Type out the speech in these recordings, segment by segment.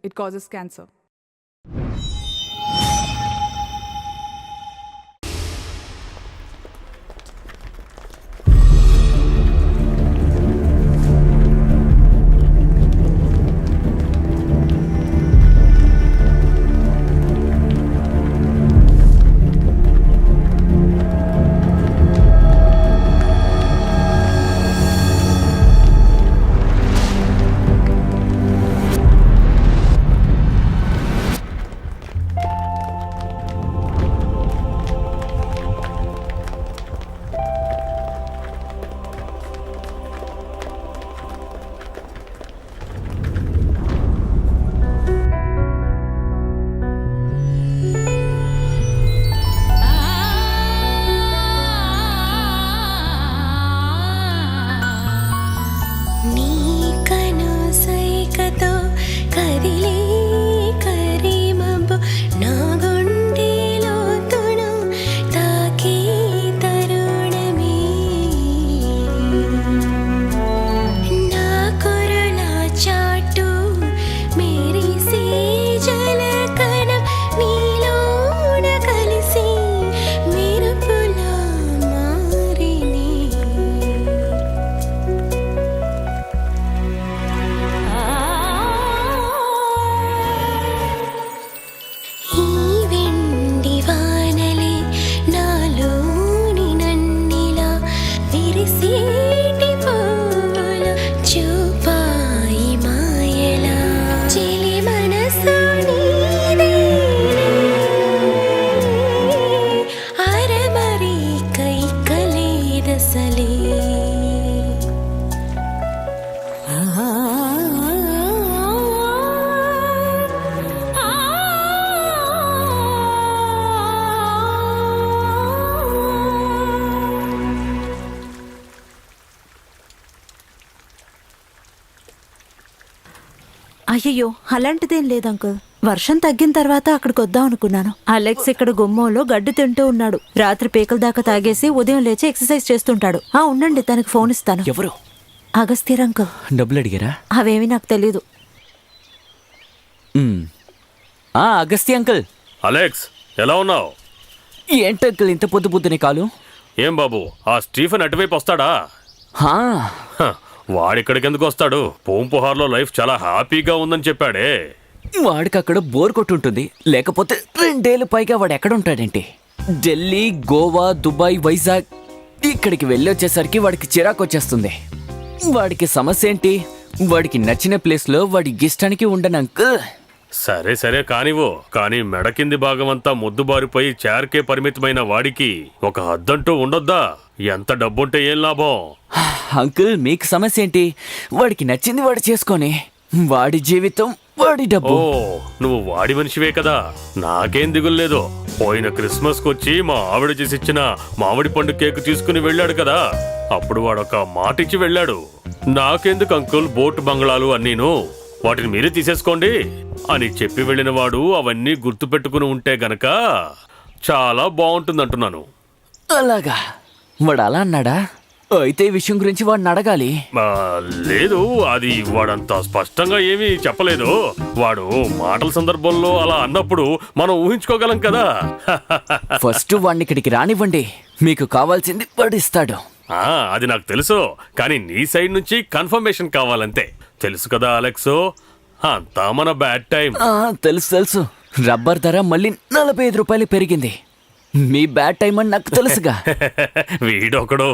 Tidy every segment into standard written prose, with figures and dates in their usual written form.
It causes cancer. అయ్యయ్యో, అలాంటిదేం లేదు అంకుల్. వర్షం తగ్గిన తర్వాత అక్కడికి వద్దాం అనుకున్నాను. అలెక్స్ ఇక్కడ గుమ్మంలో గడ్డి తింటూ ఉన్నాడు. రాత్రి పేకల దాకా తాగేసి ఉదయం లేచి ఎక్సర్సైజ్ చేస్తుంటాడు. ఉండండి, తనకి ఫోన్ ఇస్తాను. ఎవరు? అగస్త్యర్ అంకుల్. డబ్బులు అడిగారా? అవేమి నాకు తెలీదు. అగస్త్య అంకుల్. అలెక్స్, ఎలా ఉన్నావు? ఏంటి అంకుల్ ఇంత పొద్దు పొద్దునే కాలు? ఏం బాబు, ఆ స్టీఫెన్ అటువైపు వస్తాడా? వాడిక్కడికి ఎందుకు వస్తాడు? పూంపుహార్లో లైఫ్ చాలా హ్యాపీగా ఉందని చెప్పాడే. వాడికి అక్కడ బోర్ కొట్టుంటుంది. లేకపోతే 2 ఏళ్ళు పైగా వాడు ఎక్కడ ఉంటాడేంటి? ఢిల్లీ, గోవా, దుబాయ్, వైజాగ్ ఇక్కడికి వెళ్ళొచ్చేసరికి వాడికి చిరాకు వచ్చేస్తుంది. వాడికి సమస్య ఏంటి? వాడికి నచ్చిన ప్లేస్లో వాడి ఇష్టానికి ఉండను అంకుల్. సరే సరే కానివ్వు, కానీ మెడ కింది భాగం అంతా ముద్దుబారిపోయి చేరకే పరిమితమైన వాడికి ఒక హద్దంటూ ఉండొద్దా? ఎంత డబ్బుంటే ఏం లాభం? అంకుల్, మీకు సమస్య ఏంటి? వాడికి నచ్చింది వాడు చేసుకొని, వాడి జీవితం వాడి డబ్బు. ఓ, నువ్వు వాడి మనిషివే కదా, నాకేం దిగుల్లేదు. పోయిన క్రిస్మస్ కొచ్చి మా ఆవిడ చేసిచ్చిన మామిడి పండు కేక్ తీసుకుని వెళ్ళాడు కదా, అప్పుడు వాడొక మాట ఇచ్చి వెళ్ళాడు. నాకెందుకు అంకుల్ బోట్ బంగ్లాలు అన్నీను, వాటిని మీరే తీసేసుకోండి అని చెప్పి వెళ్ళిన వాడు అవన్నీ గుర్తు పెట్టుకుని ఉంటే గనక చాలా బాగుంటుందంటున్నాను. అలాగా? వాడు అలా అన్నాడా? అయితే ఈ విషయం గురించి వాడిని అడగాలి. లేదు, అది వాడంత స్పష్టంగా ఏమీ చెప్పలేదు. వాడు మాటల సందర్భంలో అలా అన్నప్పుడు మనం ఊహించుకోగలం కదా. ఫస్ట్ వాడిని ఇక్కడికి రానివ్వండి, మీకు కావాల్సింది వాడు ఇస్తాడు. అది నాకు తెలుసు, కానీ నీ సైడ్ నుంచి కన్ఫర్మేషన్ కావాలంతే. తెలుసు కదా అలెక్స్, అంతా మన బ్యాడ్ టైం. తెలుసు తెలుసు. రబ్బర్ ధర మళ్ళీ 45 రూపాయలు పెరిగింది. మీ బ్యాడ్ టైం అని నాకు తెలుసుగా. వీడొకడు.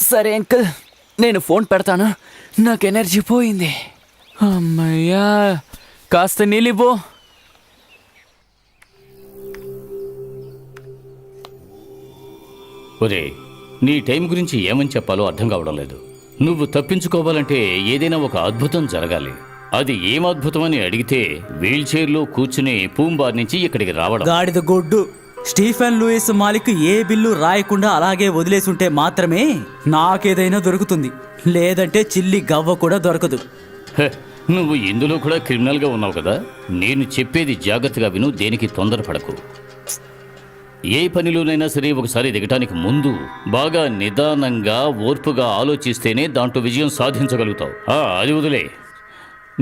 సరే అంకుల్, నేను ఫోన్ పెడతాను. నాకు ఎనర్జీ పోయింది. అమ్మయ్యా, కాస్త నీళ్ళివ్వు. ఒరే, నీ టైం గురించి ఏమని చెప్పాలో అర్థం కావడం లేదు. నువ్వు తప్పించుకోవాలంటే ఏదైనా ఒక అద్భుతం జరగాలి. అది ఏం అద్భుతం అని అడిగితే వీల్ చైర్లో కూర్చుని పూంబార్ నుంచి ఇక్కడికి రావడం. గాడిద గొడ్డు. స్టీఫెన్ లూయిస్ మాలిక్ ఏ బిల్లు రాయకుండా అలాగే వదిలేసుంటే మాత్రమే నాకేదైనా దొరుకుతుంది, లేదంటే చిల్లి గవ్వ కూడా దొరకదు. నువ్వు ఇందులో కూడా క్రిమినల్గా ఉన్నావు కదా. నేను చెప్పేది జాగ్రత్తగా విను, దేనికి తొందరపడకు. ఏ పనిలోనైనా సరే ఒకసారి దిగటానికి ముందు బాగా నిదానంగా ఓర్పుగా ఆలోచిస్తేనే దాంట్లో విజయం సాధించగలుగుతావు. అది వదిలే.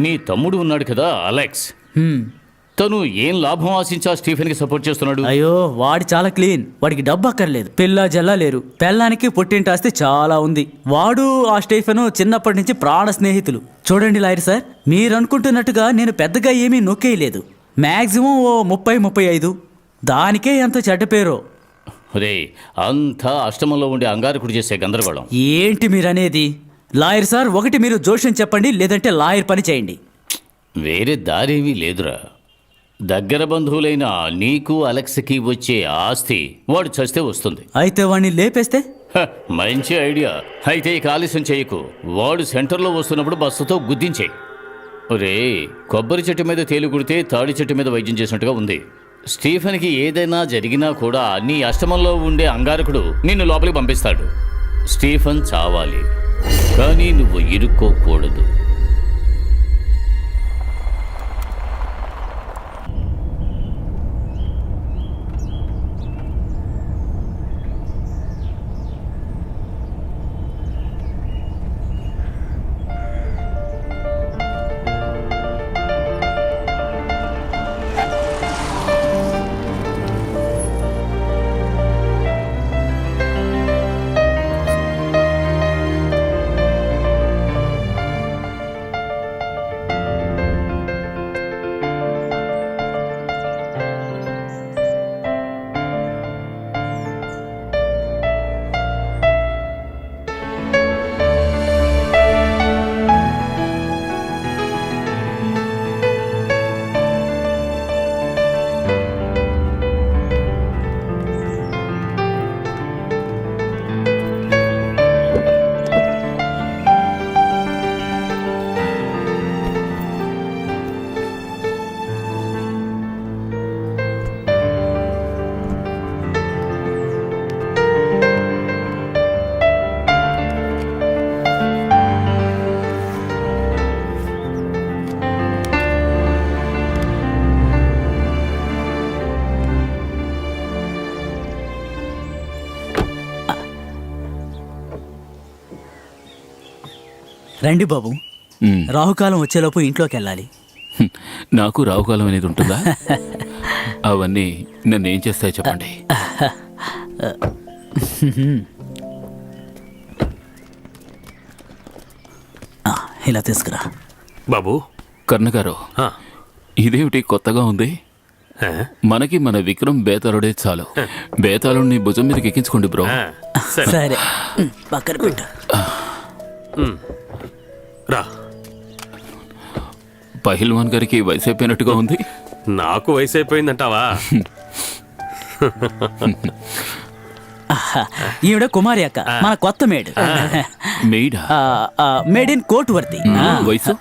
నీ తమ్ముడు ఉన్నాడు కదా అలెక్స్, హ్మ్. తను ఏం లాభం ఆశించా స్టీఫెన్కి సపోర్ట్ చేస్తున్నాడు? అయ్యో వాడి చాలా క్లీన్, వాడికి డబ్బు అక్కర్లేదు, పిల్ల జల్లా లేరు, పెళ్ళానికి పుట్టింటి ఆస్తి చాలా ఉంది. వాడు ఆ స్టీఫెన్ చిన్నప్పటి నుంచి ప్రాణ స్నేహితులు. చూడండి లాయర్ సార్, మీరు అనుకుంటున్నట్టుగా నేను పెద్దగా ఏమీ నొక్కేయలేదు. మ్యాక్సిమం ఓ 30-35, దానికే ఎంత చెడ్డ పేరో. రే, అంతా అష్టమంలో ఉండే అంగారకుడు చేసే గందరగోళం. ఏంటి మీరనేది? లాయర్ సార్, ఒకటి మీరు జోష్యం చెప్పండి, లేదంటే లాయర్ పని చేయండి. వేరే దారేమీ లేదురా. దగ్గర బంధువులైన నీకు అలెక్స్కి వచ్చే ఆస్తి వాడు చస్తే వస్తుంది. అయితే వాడిని లేపేస్తే? హ, మంచి ఐడియా. అయితే ఇక ఆలస్యం చేయకు, వాడు సెంటర్లో వస్తున్నప్పుడు బస్సుతో గుద్దించేయి. రే, కొబ్బరి చెట్టు మీద తేలు కుడితే తాడి చెట్టు మీద వైద్యం చేసినట్టుగా ఉంది. స్టీఫెన్కి ఏదైనా జరిగినా కూడా నీ అష్టమంలో ఉండే అంగారకుడు నిన్ను లోపలికి పంపిస్తాడు. స్టీఫెన్ చావాలి, కానీ నువ్వు ఇరుక్కోకూడదు. రండి బాబు, మ్. రాహుకాలం వచ్చేలోపు ఇంట్లోకి వెళ్ళాలి. నాకు రావుకాలం అనేది ఉంటుందా? అవన్నీ నన్ను ఏం చేస్తాయి చెప్పండి. ఇలా తీసుకురా. బాబు. కర్ణగారు, ఆ, ఇదేమిటి కొత్తగా ఉంది? ఆ, మనకి మన విక్రమ్ బేతాళుడే చాలు. బేతాళుడిని భుజం మీదకి ఎక్కించుకోండి బ్రో. ఆ, సరే. సరే, పక్కన పెట్టు. రా. పహిల్వాన్ గారికి వయసు అయిపోయినట్టుగా ఉంది. నాకు వయసు అయిపోయిందంటావా? ఈవిడ కుమారి అక్క, మన కొత్త మేడ్. మెయిడా? మేడ్ ఇన్ కోర్ట్ వర్తి. వయసు?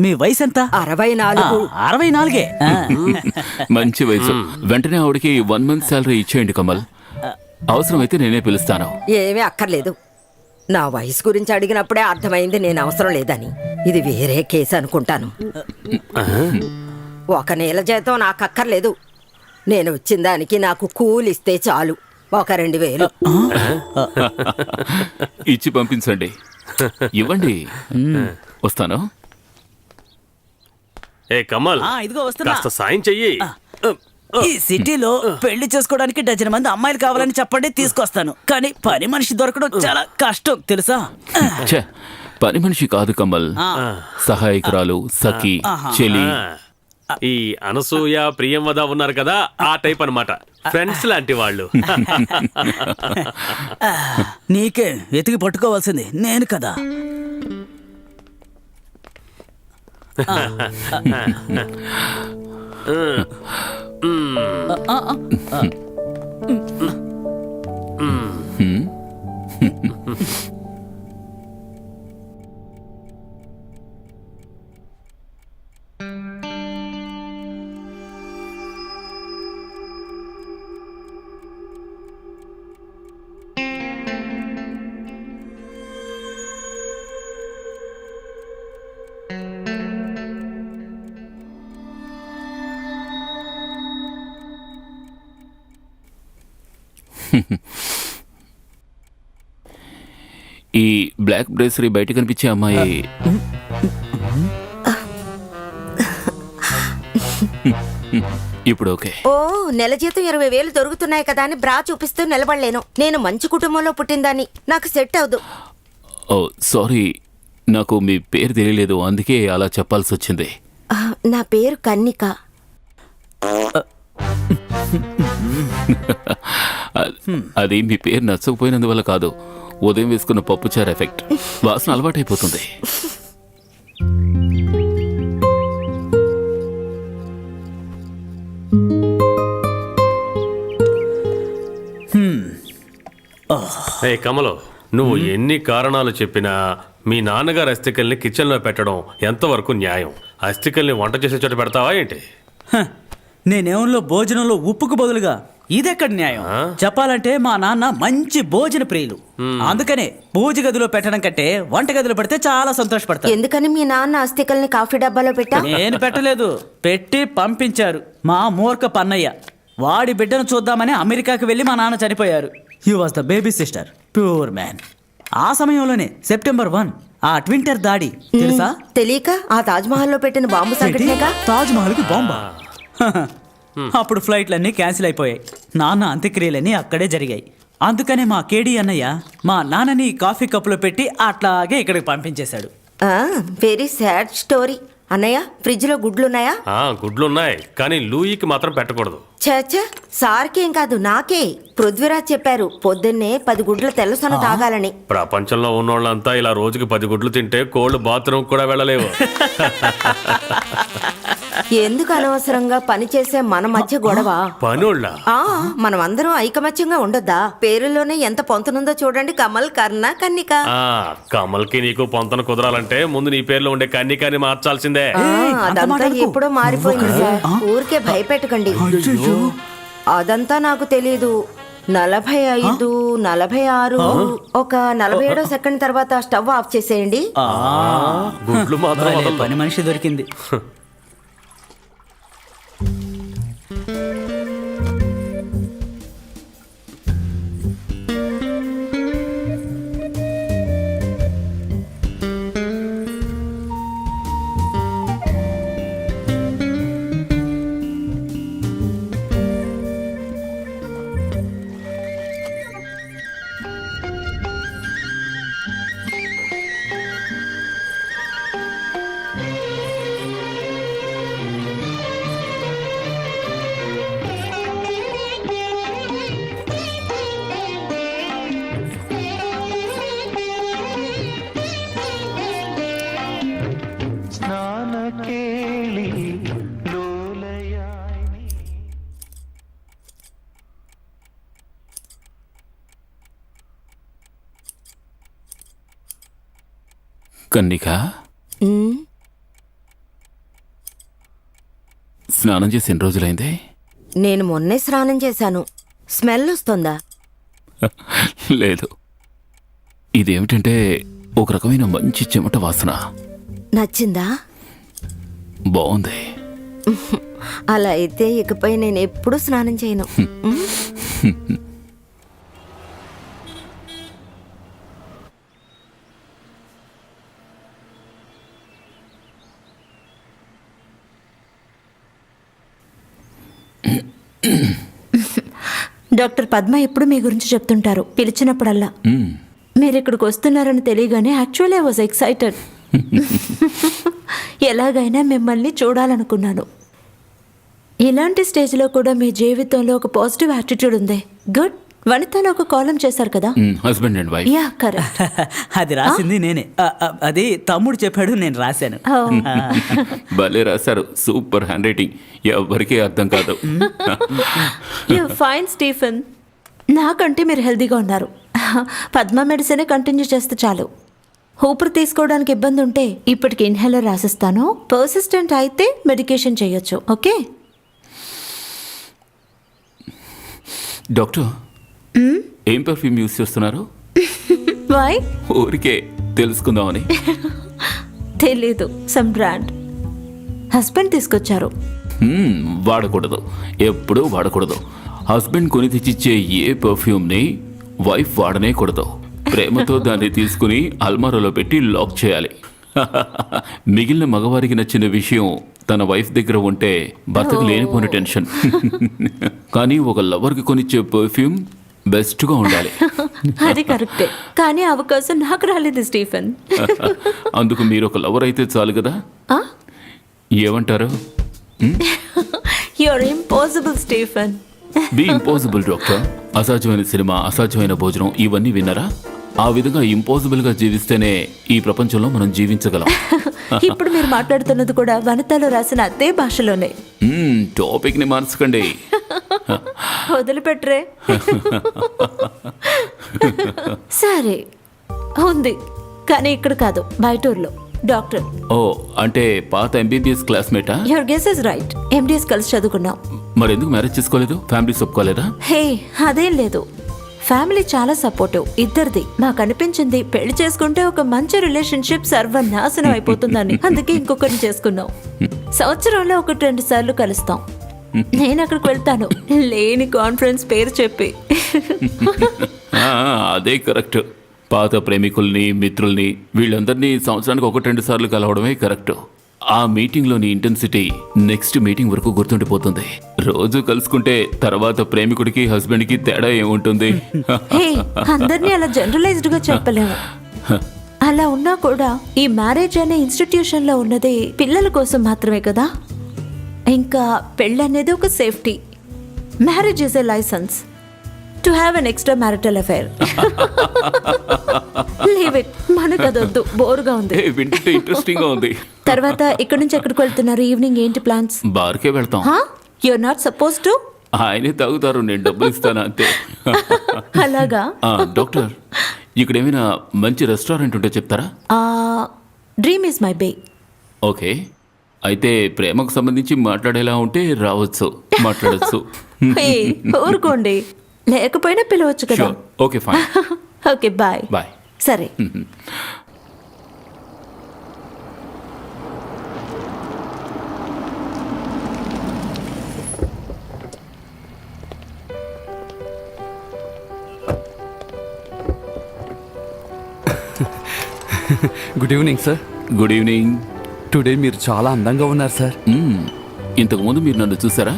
మీ వయసు ఎంత? 64. 64. మంచి వయసు. వెంటనే ఆవిడకి 1 month శాలరీ ఇచ్చేయండి కమల్. అవసరమైతే నేనే పిలుస్తాను. ఏమీ అక్కర్లేదు. నా వయసు గురించి అడిగినప్పుడే అర్థమైంది నేను అవసరం లేదని. ఇది వేరే కేసు అనుకుంటాను. 1 నెల జీతం నాకు అక్కర్లేదు. నేను వచ్చిన దానికి నాకు కూలి ఇస్తే చాలు. 2,000. ఇచ్చి పంపించండి. ఇవ్వండి. వస్తాను. ఏ కమల్, ఇదిగో వస్తున్నా. కాస్త సాయం చెయ్యి. ఈ సిటీలో పెళ్లి చేసుకోవడానికి 12 మంది అమ్మాయిలు కావాలని చెప్పండి, తీసుకొస్తాను. కానీ పని మనిషి దొరకడం చాలా కష్టం తెలుసా? ఛే, పని మనిషి కాదు కమల్, సహాయకురాలు, సఖి, చెలి. ఈ అనసూయ, ప్రియంవద ఉన్నారు కదా, ఆ టైప్ అన్నమాట. ఫ్రెండ్స్ లాంటి వాళ్ళు. నీకే వెతికి పట్టుకోవాల్సింది నేను కదా. ఈ బ్లాక్ బ్రేసరీ బయట కనిపించే అమ్మాయి ఇప్పుడు ఓకే. ఓ నెల జీతం 20,000 దొరుకుతున్నాయి కదా అని బ్రా చూపిస్తూ నిలబడలేను. నేను మంచి కుటుంబంలో పుట్టిందాన్ని, నాకు సెట్ అవదు. ఓ సారీ, నాకు మీ పేరు తెలియలేదు, అందుకే అలా చెప్పాల్సి వచ్చింది. నా పేరు కన్నిక. అది మీ పేరు నచ్చకపోయినందువల్ల కాదు, ఉదయం వేసుకున్న పప్పుచారు ఎఫెక్ట్. వాసన అలవాటైపోతుంది. ఏ కమలు, నువ్వు ఎన్ని కారణాలు చెప్పినా మీ నాన్నగారు అస్థికల్ని కిచెన్లో పెట్టడం ఎంతవరకు న్యాయం? అస్థికల్ని వంట చేసే చోట పెడతావా ఏంటి? నేనేమో భోజనంలో ఉప్పుకు బదులుగా ఇదెక్కడ న్యాయం? చెప్పాలంటే మా నాన్న మంచి భోజన ప్రియులు, అందుకనే పూజ గదిలో పెట్టడం కంటే వంట గదిలో పెడితే చాలా సంతోషపడతారు. ఎందుకని మీ నాన్న అస్థికల్ని కాఫీ డబ్బాలో పెట్టా? నేను పెట్టలేదు, పెట్టి పంపించారు మా మూర్ఖ పన్నయ్య. వాడి బిడ్డను చూద్దామని అమెరికాకి వెళ్ళి మా నాన్న చనిపోయారు. He was the baby sister, pure man. ఆ సమయంలోనే సెప్టెంబర్ 1 ఆ ట్వింటర్ దాడి తెలుసా? తెలియక ఆ తాజ్ మహల్ లో పెట్టిన బాంబు సంఘటనేగా. తాజ్ మహల్ కి బాంబా? అప్పుడు ఫ్లైట్లన్నీ క్యాన్సిల్ అయిపోయాయి. నాన్న అంత్యక్రియలన్నీ అక్కడే జరిగాయి. అందుకనే మా కేడి అన్నయ్య మా నాన్నని కాఫీ కప్పులో పెట్టి అట్లాగే ఇక్కడికి పంపించేశాడు. Very sad story. అన్నయ్య, ఫ్రిడ్జ్ లో గుడ్లున్నాయా? గుడ్లున్నాయి, కానీ లూయికి మాత్రం పెట్టకూడదు. చచ్చా, సార్కేం కాదు నాకే. పృథ్వీరాజ్ చెప్పారు పొద్దున్నే 10 గుడ్ల తెల్లసొన తాగాలని. ప్రపంచంలో ఉన్నోళ్ళంతా ఇలా రోజుకి 10 గుడ్లు తింటే కోళ్ళు బాత్రూమ్ కూడా వెళ్ళలేవు. ఎందుకు అనవసరంగా పని చేసే మన మధ్య గొడవ? పనుళ్ళ మనం అందరం ఐకమత్యంగా ఉండొద్దా? పేరులోనే ఎంత పొంతనుందో చూడండి. కమల్, కర్ణ, కన్నిక. కమల్కి నీకు పొంతన కుదరాలంటే ముందు నీ పేర్లో ఉండే కన్నికాని మార్చాల్సిందే. అదంతా ఎప్పుడో మారిపోయింది సార్, ఊరికే భయపెట్టకండి. అదంతా నాకు తెలీదు. 45, 46, ఒక 47వ సెకండ్ తర్వాత స్టవ్ ఆఫ్ చేసేయండి. గుడ్లు మాత్రం భలే వదలదు. పని మనిషి దొరికింది. కన్నిక, స్నానం చేసి ఎన్ని రోజులైంది? నేను మొన్నే స్నానం చేశాను. స్మెల్ వస్తుందా? లేదు, ఇదేమిటంటే ఒక రకమైన మంచి చెమట వాసన. నచ్చిందా? బాగుంది. అలా అయితే ఇకపై నేను ఎప్పుడూ స్నానం చేయను. డాక్టర్ పద్మ ఎప్పుడు మీ గురించి చెప్తుంటారు పిలిచినప్పుడల్లా. మీరు ఇక్కడికి వస్తున్నారని తెలియగానే యాక్చువల్లీ ఐ వాజ్ ఎక్సైటెడ్. ఎలాగైనా మిమ్మల్ని చూడాలనుకున్నాను. ఇలాంటి స్టేజ్లో కూడా మీ జీవితంలో ఒక పాజిటివ్ యాటిట్యూడ్ ఉంది. గుడ్. వనితలో ఒక కాలం చేశారు కదా, husband and wife. Yeah correct. అది రాసింది నేనే. అది తమ్ముడు చెప్పాడు, నేను రాశాను. భలే రాశారు, సూపర్ హ్యాండ్ రైటింగ్, ఎవరికీ అర్థం కాదు. You fine Stephen. నాకంటే మీరు హెల్దీగా ఉన్నారు. పద్మ మెడిసిన్ కంటిన్యూ చేస్తే చాలు. ఊపిరి తీసుకోవడానికి ఇబ్బంది ఉంటే ఇప్పటికి ఇన్హేలర్ రాసిస్తాను. పర్సిస్టెంట్ అయితే మెడికేషన్ చేయొచ్చు. ఓకే డాక్టర్, ఏం పర్ఫ్యూమ్ యూస్ చేస్తున్నారు? వై? ఊరికే తెలుసుకుందామని. తెలీదు, సమ్ బ్రాండ్. హస్బెండ్ తీసుకొచ్చారు. వాడకూడదు, ఎప్పుడూ వాడకూడదు. హస్బెండ్ కొని తెచ్చిచ్చే ఏ పర్ఫ్యూమ్ని వైఫ్ వాడనే కూడదు. ప్రేమతో దాన్ని తీసుకుని అల్మారాలో పెట్టి లాక్ చేయాలి. మిగిలిన మగవారికి నచ్చిన విషయం తన వైఫ్ దగ్గర ఉంటే భర్తకు లేనిపోని టెన్షన్. కానీ ఒక లవర్కి కొనిచ్చే పర్ఫ్యూమ్ బెస్ట్గా ఉండాలి. అది కరెక్టే, కానీ అవకాశం నాకు రాలేదు స్టీఫెన్. అందుకు మీరు ఒక లవర్ అయితే చాలు కదా. ఏమంటారు? You're impossible Stephen. Be impossible doctor. అసాధ్యమైన సినిమా, అసాధ్యమైన భోజనం ఇవన్నీ విన్నారా? ఆ విధంగా ఇంపాసిబుల్ గా జీవిస్తేనే ఈ ప్రపంచంలో మనం జీవించగలం. ఇప్పుడు మీరు మాట్లాడుతున్నది కూడా వనితలో రాసిన అదే భాషలోనే. టాపిక్ ని మార్చకండి. వదిలిపెట్టరే. సరే ఉంది, కానీ ఇక్కడ కాదు, బయట ఊర్లో. డాక్టర్. ఓ, అంటే పాత ఎంబీబీఎస్ క్లాస్మేటా? Your guess is right. MDS కలిసి చదువుకున్నాం. మరి ఎందుకు మ్యారేజ్ చేసుకోలేదు? ఫ్యామిలీ ఒప్పుకోలేదా? హే, అదేం లేదు. ఫ్యామిలీ చాలా సపోర్టివ్ ఇద్దరిది. మాకు అనిపించింది పెళ్లి చేసుకుంటే ఒక మంచి రిలేషన్షిప్ సర్వనాశనం అయిపోతుందని. అందుకే ఇంకొకరిని చేసుకున్నాం. సంవత్సరంలో 1-2 సార్లు కలుస్తాం. నేను అక్కడికి వెళ్తాను, లేని కాన్ఫరెన్స్ పేరు చెప్పి. అదే కరెక్ట్. పాత ప్రేమికుల్ని, మిత్రుల్ని, వీళ్ళందరినీ సంవత్సరానికి 1-2 సార్లు కలవడమే కరెక్ట్. ఆ మీటింగ్లోని ఇంటెన్సిటీ నెక్స్ట్ మీటింగ్ వరకు గుర్తుండిపోతుంది. రోజు కలుసుకుంటే తర్వాత ప్రేమికుడికి, హస్బెండ్కి తేడా ఏముంటుంది? హే, అందరినీ అలా జనరలైజ్డ్ గా చెప్పలేము. అలా ఉన్నా కూడా ఈ మ్యారేజ్ అనే ఇన్స్టిట్యూషన్ లో ఉన్నది పిల్లల కోసం మాత్రమే కదా. ఇంకా పెళ్ళి అనేది ఒక safety. Marriage is a licence to have an extra marital affair. Leave it, మనకు అదొద్దు, బోర్గా ఉంది. వింటుంటే ఇంట్రెస్టింగ్ గా ఉంది. తర్వాత ఇక్కడ నుంచి ఎక్కడికి వెళ్తున్నారు? ఈవినింగ్ ఏంటి ప్లాన్స్? బార్కే వెళ్తాం. You're not suppose to. ఆయనే తాగుతారు, నేను డబ్బులు ఇస్తాను అంతే. అలాగా? డాక్టర్, ఇక్కడ ఏమైనా మంచి రెస్టారెంట్ ఉంటే చెప్తారా? Dream is my bae. Okay, అయితే ప్రేమకు సంబంధించి మాట్లాడేలా ఉంటే రావచ్చు, మాట్లాడచ్చు. ఊరుకోండి, లేకపోయినా పిలవచ్చు కదా. Okay fine. Okay bye. Bye. సరే. Good evening sir. Good evening. Today మీరు చాలా అందంగా ఉన్నారు సార్. ఇంతకుముందు మీరు నన్ను చూసారా?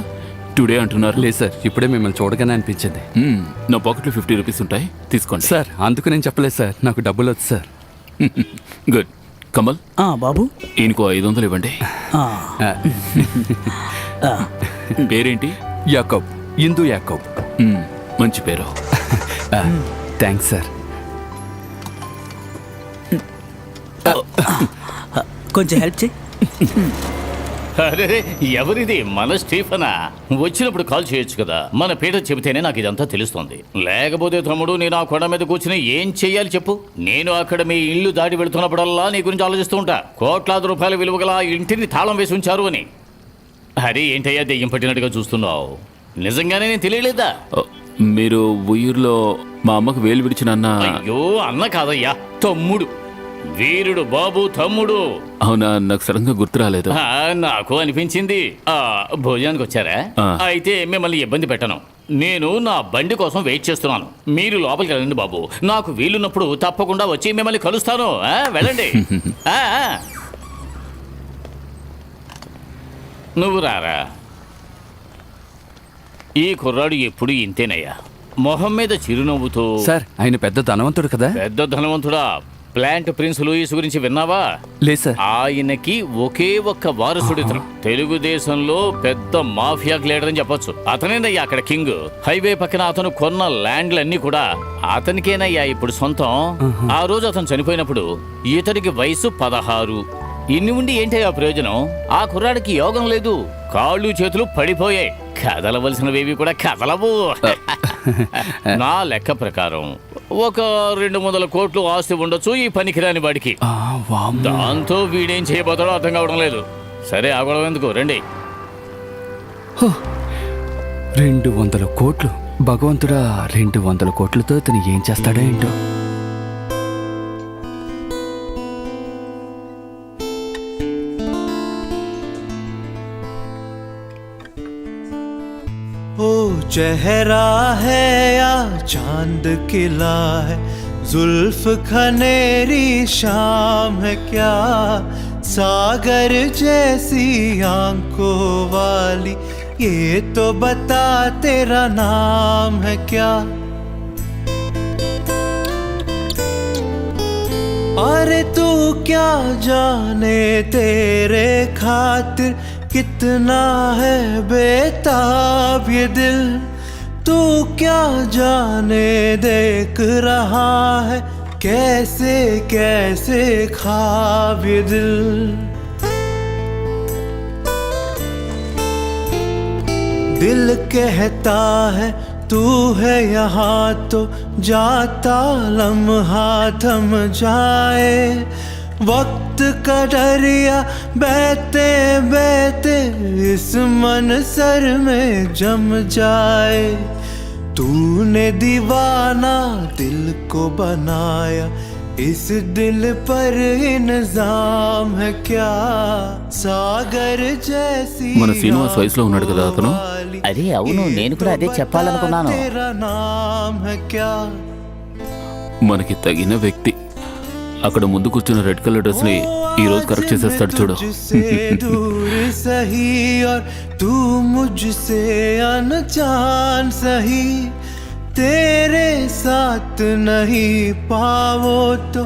టుడే అంటున్నారు. లేదు సార్, ఇప్పుడే మిమ్మల్ని చూడగానే అనిపించింది. నా పాకెట్లో 50 రూపీస్ ఉంటాయి, తీసుకోండి. సార్, అందుకు నేను చెప్పలేదు సార్, నాకు డబ్బులు వచ్చు సార్. గుడ్. కమల్, బాబు ఈయనకు 500 ఇవ్వండి. పేరేంటి? యాకోబ్, ఇందు యాకోబ్. మంచి పేరు. Thanks sir. కొంచెం హెల్ప్ చేయి. అరే, ఎవరిది? మన స్టీఫనా? వచ్చినప్పుడు కాల్ చేయొచ్చు కదా. మన పీటర్ చెబితేనే నాకు ఇదంతా తెలుస్తుంది. లేకపోతే తమ్ముడు, నేను ఆ కొండ మీద కూర్చుని ఏం చెయ్యాలి చెప్పు? నేను అక్కడ మీ ఇల్లు దాటి వెళుతున్నప్పుడల్లా నీ గురించి ఆలోచిస్తూ ఉంటా. కోట్లాది రూపాయల విలువ గల ఇంటిని తాళం వేసి ఉంచారు అని. అరే ఏంటయ్యా దెయ్యం పట్టినట్టుగా చూస్తున్నావు? నిజంగానే నేను తెలియలేదా? మీరు ఊరిలో మా అమ్మకు వేలు విడిచిన అన్న? అయ్యో, అన్న కాదయ్యా, తమ్ముడు. వీరుడు బాబు తమ్ముడు. అవునా? నాకు సడన్గా గుర్తు రాలేదు. నాకు అనిపించింది. భోజనానికి వచ్చారా? అయితే మిమ్మల్ని ఇబ్బంది పెట్టను. నేను నా బండి కోసం వెయిట్ చేస్తున్నాను. మీరు లోపలికి వెళ్ళండి బాబు. నాకు వీలున్నప్పుడు తప్పకుండా వచ్చి మిమ్మల్ని కలుస్తాను. వెళ్ళండి. నువ్వు రారా. ఈ కుర్రాడు ఎప్పుడు ఇంతేనయ్యా, మొహం మీద చిరునవ్వుతో. సార్, ఆయన పెద్ద ధనవంతుడు కదా? పెద్ద ధనవంతుడా? ప్లాంట్ ప్రిన్స్ లూయిస్ గురించి విన్నావా? లేదు సార్. ఆయనకి ఒకే ఒక్క వారసుడు ఇతను. తెలుగుదేశంలో పెద్ద మాఫియా లీడర్ అని చెప్పొచ్చు. అతనేనయ్యా అక్కడ కింగ్. హైవే పక్కన అతను కొన్న ల్యాండ్లన్నీ కూడా అతనికేనయ్యా ఇప్పుడు సొంతం. ఆ రోజు అతను చనిపోయినప్పుడు ఇతడికి వయసు 16. ఇన్ని ఉండి ఏంటయ్యా ప్రయోజనం? ఆ కుర్రాడికి యోగం లేదు, కాళ్ళు చేతులు పడిపోయాయి. కదలవలసినవేవి కూడా కదలవు. నా లెక్క ప్రకారం ఒక 200 కోట్లు ఆస్తి ఉండొచ్చు ఈ పనికిరాని వాడికి. దాంతో వీడేం చేయబోతాడో అర్థం కావడం లేదు. సరే, ఆ గొడవ ఎందుకు, రండి. 200 కోట్లు. భగవంతుడా, 200 కోట్లతో ఇతను ఏం చేస్తాడో ఏంటో. ओ चेहरा है या चांद खिला है, जुल्फ खनेरी शाम है क्या, सागर जैसी आंखों वाली, ये तो बता तेरा नाम है क्या। अरे तू क्या जाने तेरे खातिर कितना है बेताब ये दिल, तू क्या जाने देख रहा है कैसे कैसे ख्वाब ये दिल। दिल कहता है तू है यहाँ तो जाता लम्हा थम जाए, वक्त का दरिया बहते बहते इस मन सर में जम जाए। तूने दीवाना दिल को बनाया, इस दिल पर इल्जाम है क्या। सागर जैसी మన శ్రీనివాస్ వయసులో ఉన్నాడు కదా అతను. అరే అవును, నేను కూడా అదే చెప్పాలనుకున్నాను. तेरा नाम है क्या। మనకి తగిన వ్యక్తి. అక్కడ ముందు కూర్చున్న రెడ్ కలర్ డ్రెస్ ని ఈ రోజు కరెక్ట్ చేసేస్తాడు చూడు. तुझसे दूर सही और तू मुझसे अनजान सही, तेरे साथ नहीं पाओ तो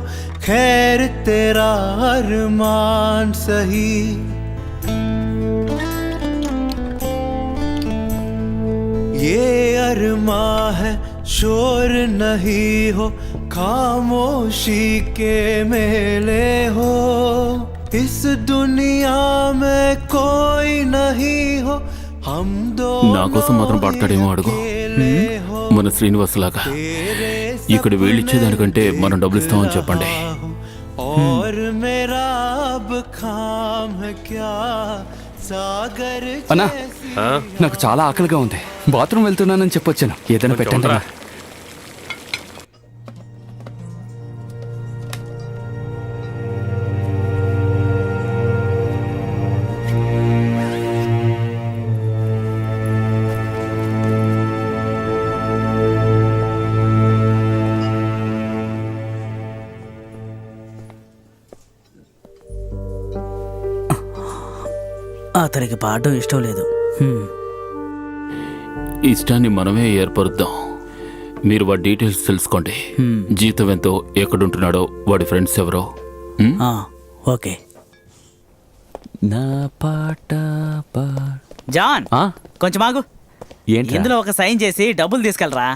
खैर तेरा अरमान सही। ये अरमा है शोर नहीं हो, खामोशी के मेले हो, इस दुनिया में कोई नहीं हो, हम दो నా కోసం మాత్రం పాడతాడేమో అడుగు. మన శ్రీనివాస్ లాగా. ఇక్కడ వీళ్ళు ఇచ్చేదానికంటే మనం డబ్బులు ఇస్తామని చెప్పండి. और मेरा अब खाम है क्या। सागर అన్నా ఆ? నాకు చాలా ఆకలిగా ఉంది, బాత్రూమ్ వెళ్తున్నానని చెప్పొచ్చాను, ఏదైనా పెట్టండి అన్నా. అతనికి పాడడం ఇష్టం లేదు. ఇష్టాన్ని మనమే ఏర్పరుద్దాం. మీరు వాడి డీటెయిల్స్ తెలుసుకోండి. జీతం ఎంతో, ఎక్కడుంటున్నాడో, వాడి ఫ్రెండ్స్ ఎవరో. ఆ, ఓకే. నా పాట జాన్ ఆ? కొంచెం ఆగు. ఏంటి ఇందులో ఒక సైన్ చేసి డబ్బులు తీసుకెళ్ళరా.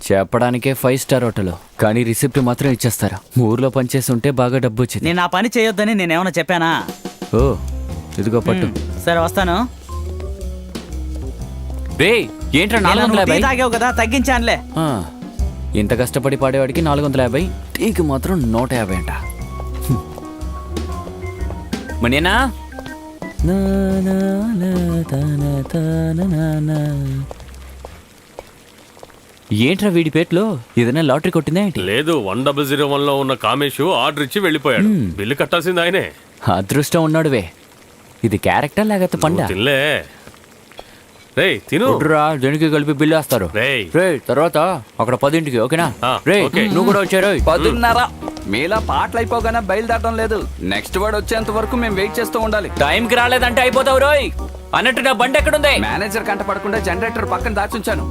చెప్పడానికే 5 స్టార్ హోటల్, కానీ రిసిప్ట్ మాత్రం ఇచ్చేస్తారా. ఊర్లో పనిచేసి ఉంటే బాగా డబ్బు వచ్చింది. నేను ఆ పని చేయొద్దని నేనేమన్నా చెప్పానా? ఓ ఇదిగో పట్టు. సరే వస్తాను. రే ఏంట్రా నేను 450? టీ తాగావు కదా, తగ్గించానులే. ఇంత కష్టపడి పాడేవాడికి 450, టీకి మాత్రం 150 అంట. మనేనా ఏంట్రా వీడి పేట్లో ఏదైనా లాటరీ కొట్టిందా ఏంటి? లేదు, 1001 లో ఉన్న కామేషు ఆర్డర్ ఇచ్చి వెళ్ళిపోయాడు. బిల్లు కట్టాల్సింది ఆయనే. అదృష్టం ఉన్నాడువే. ఇది క్యారెక్టర్ లేకపోతే పండా? తినలే. రేయ్ తిను. రా దేనికి కలిపి బిల్లు వేస్తారు. రేయ్. రేయ్ తర్వాత అక్కడ 10ంటికి ఓకేనా? ఆ, రేయ్ ఓకే. నువ్వు కూడా వచ్చారు. 10:30 మీలా పాటలు అయిపోగానే బయలుదేరడం లేదు. నెక్స్ట్ వర్డ్ వచ్చేంత వరకు మేము వెయిట్ చేస్తూ ఉండాలి. టైంకి రాలేదంటే అయిపోతావు రోయ్. అన్నట్టు నా బండి ఎక్కడుంది? మేనేజర్ కంట పడకుండా జనరేటర్ పక్కన దాచుంచాను.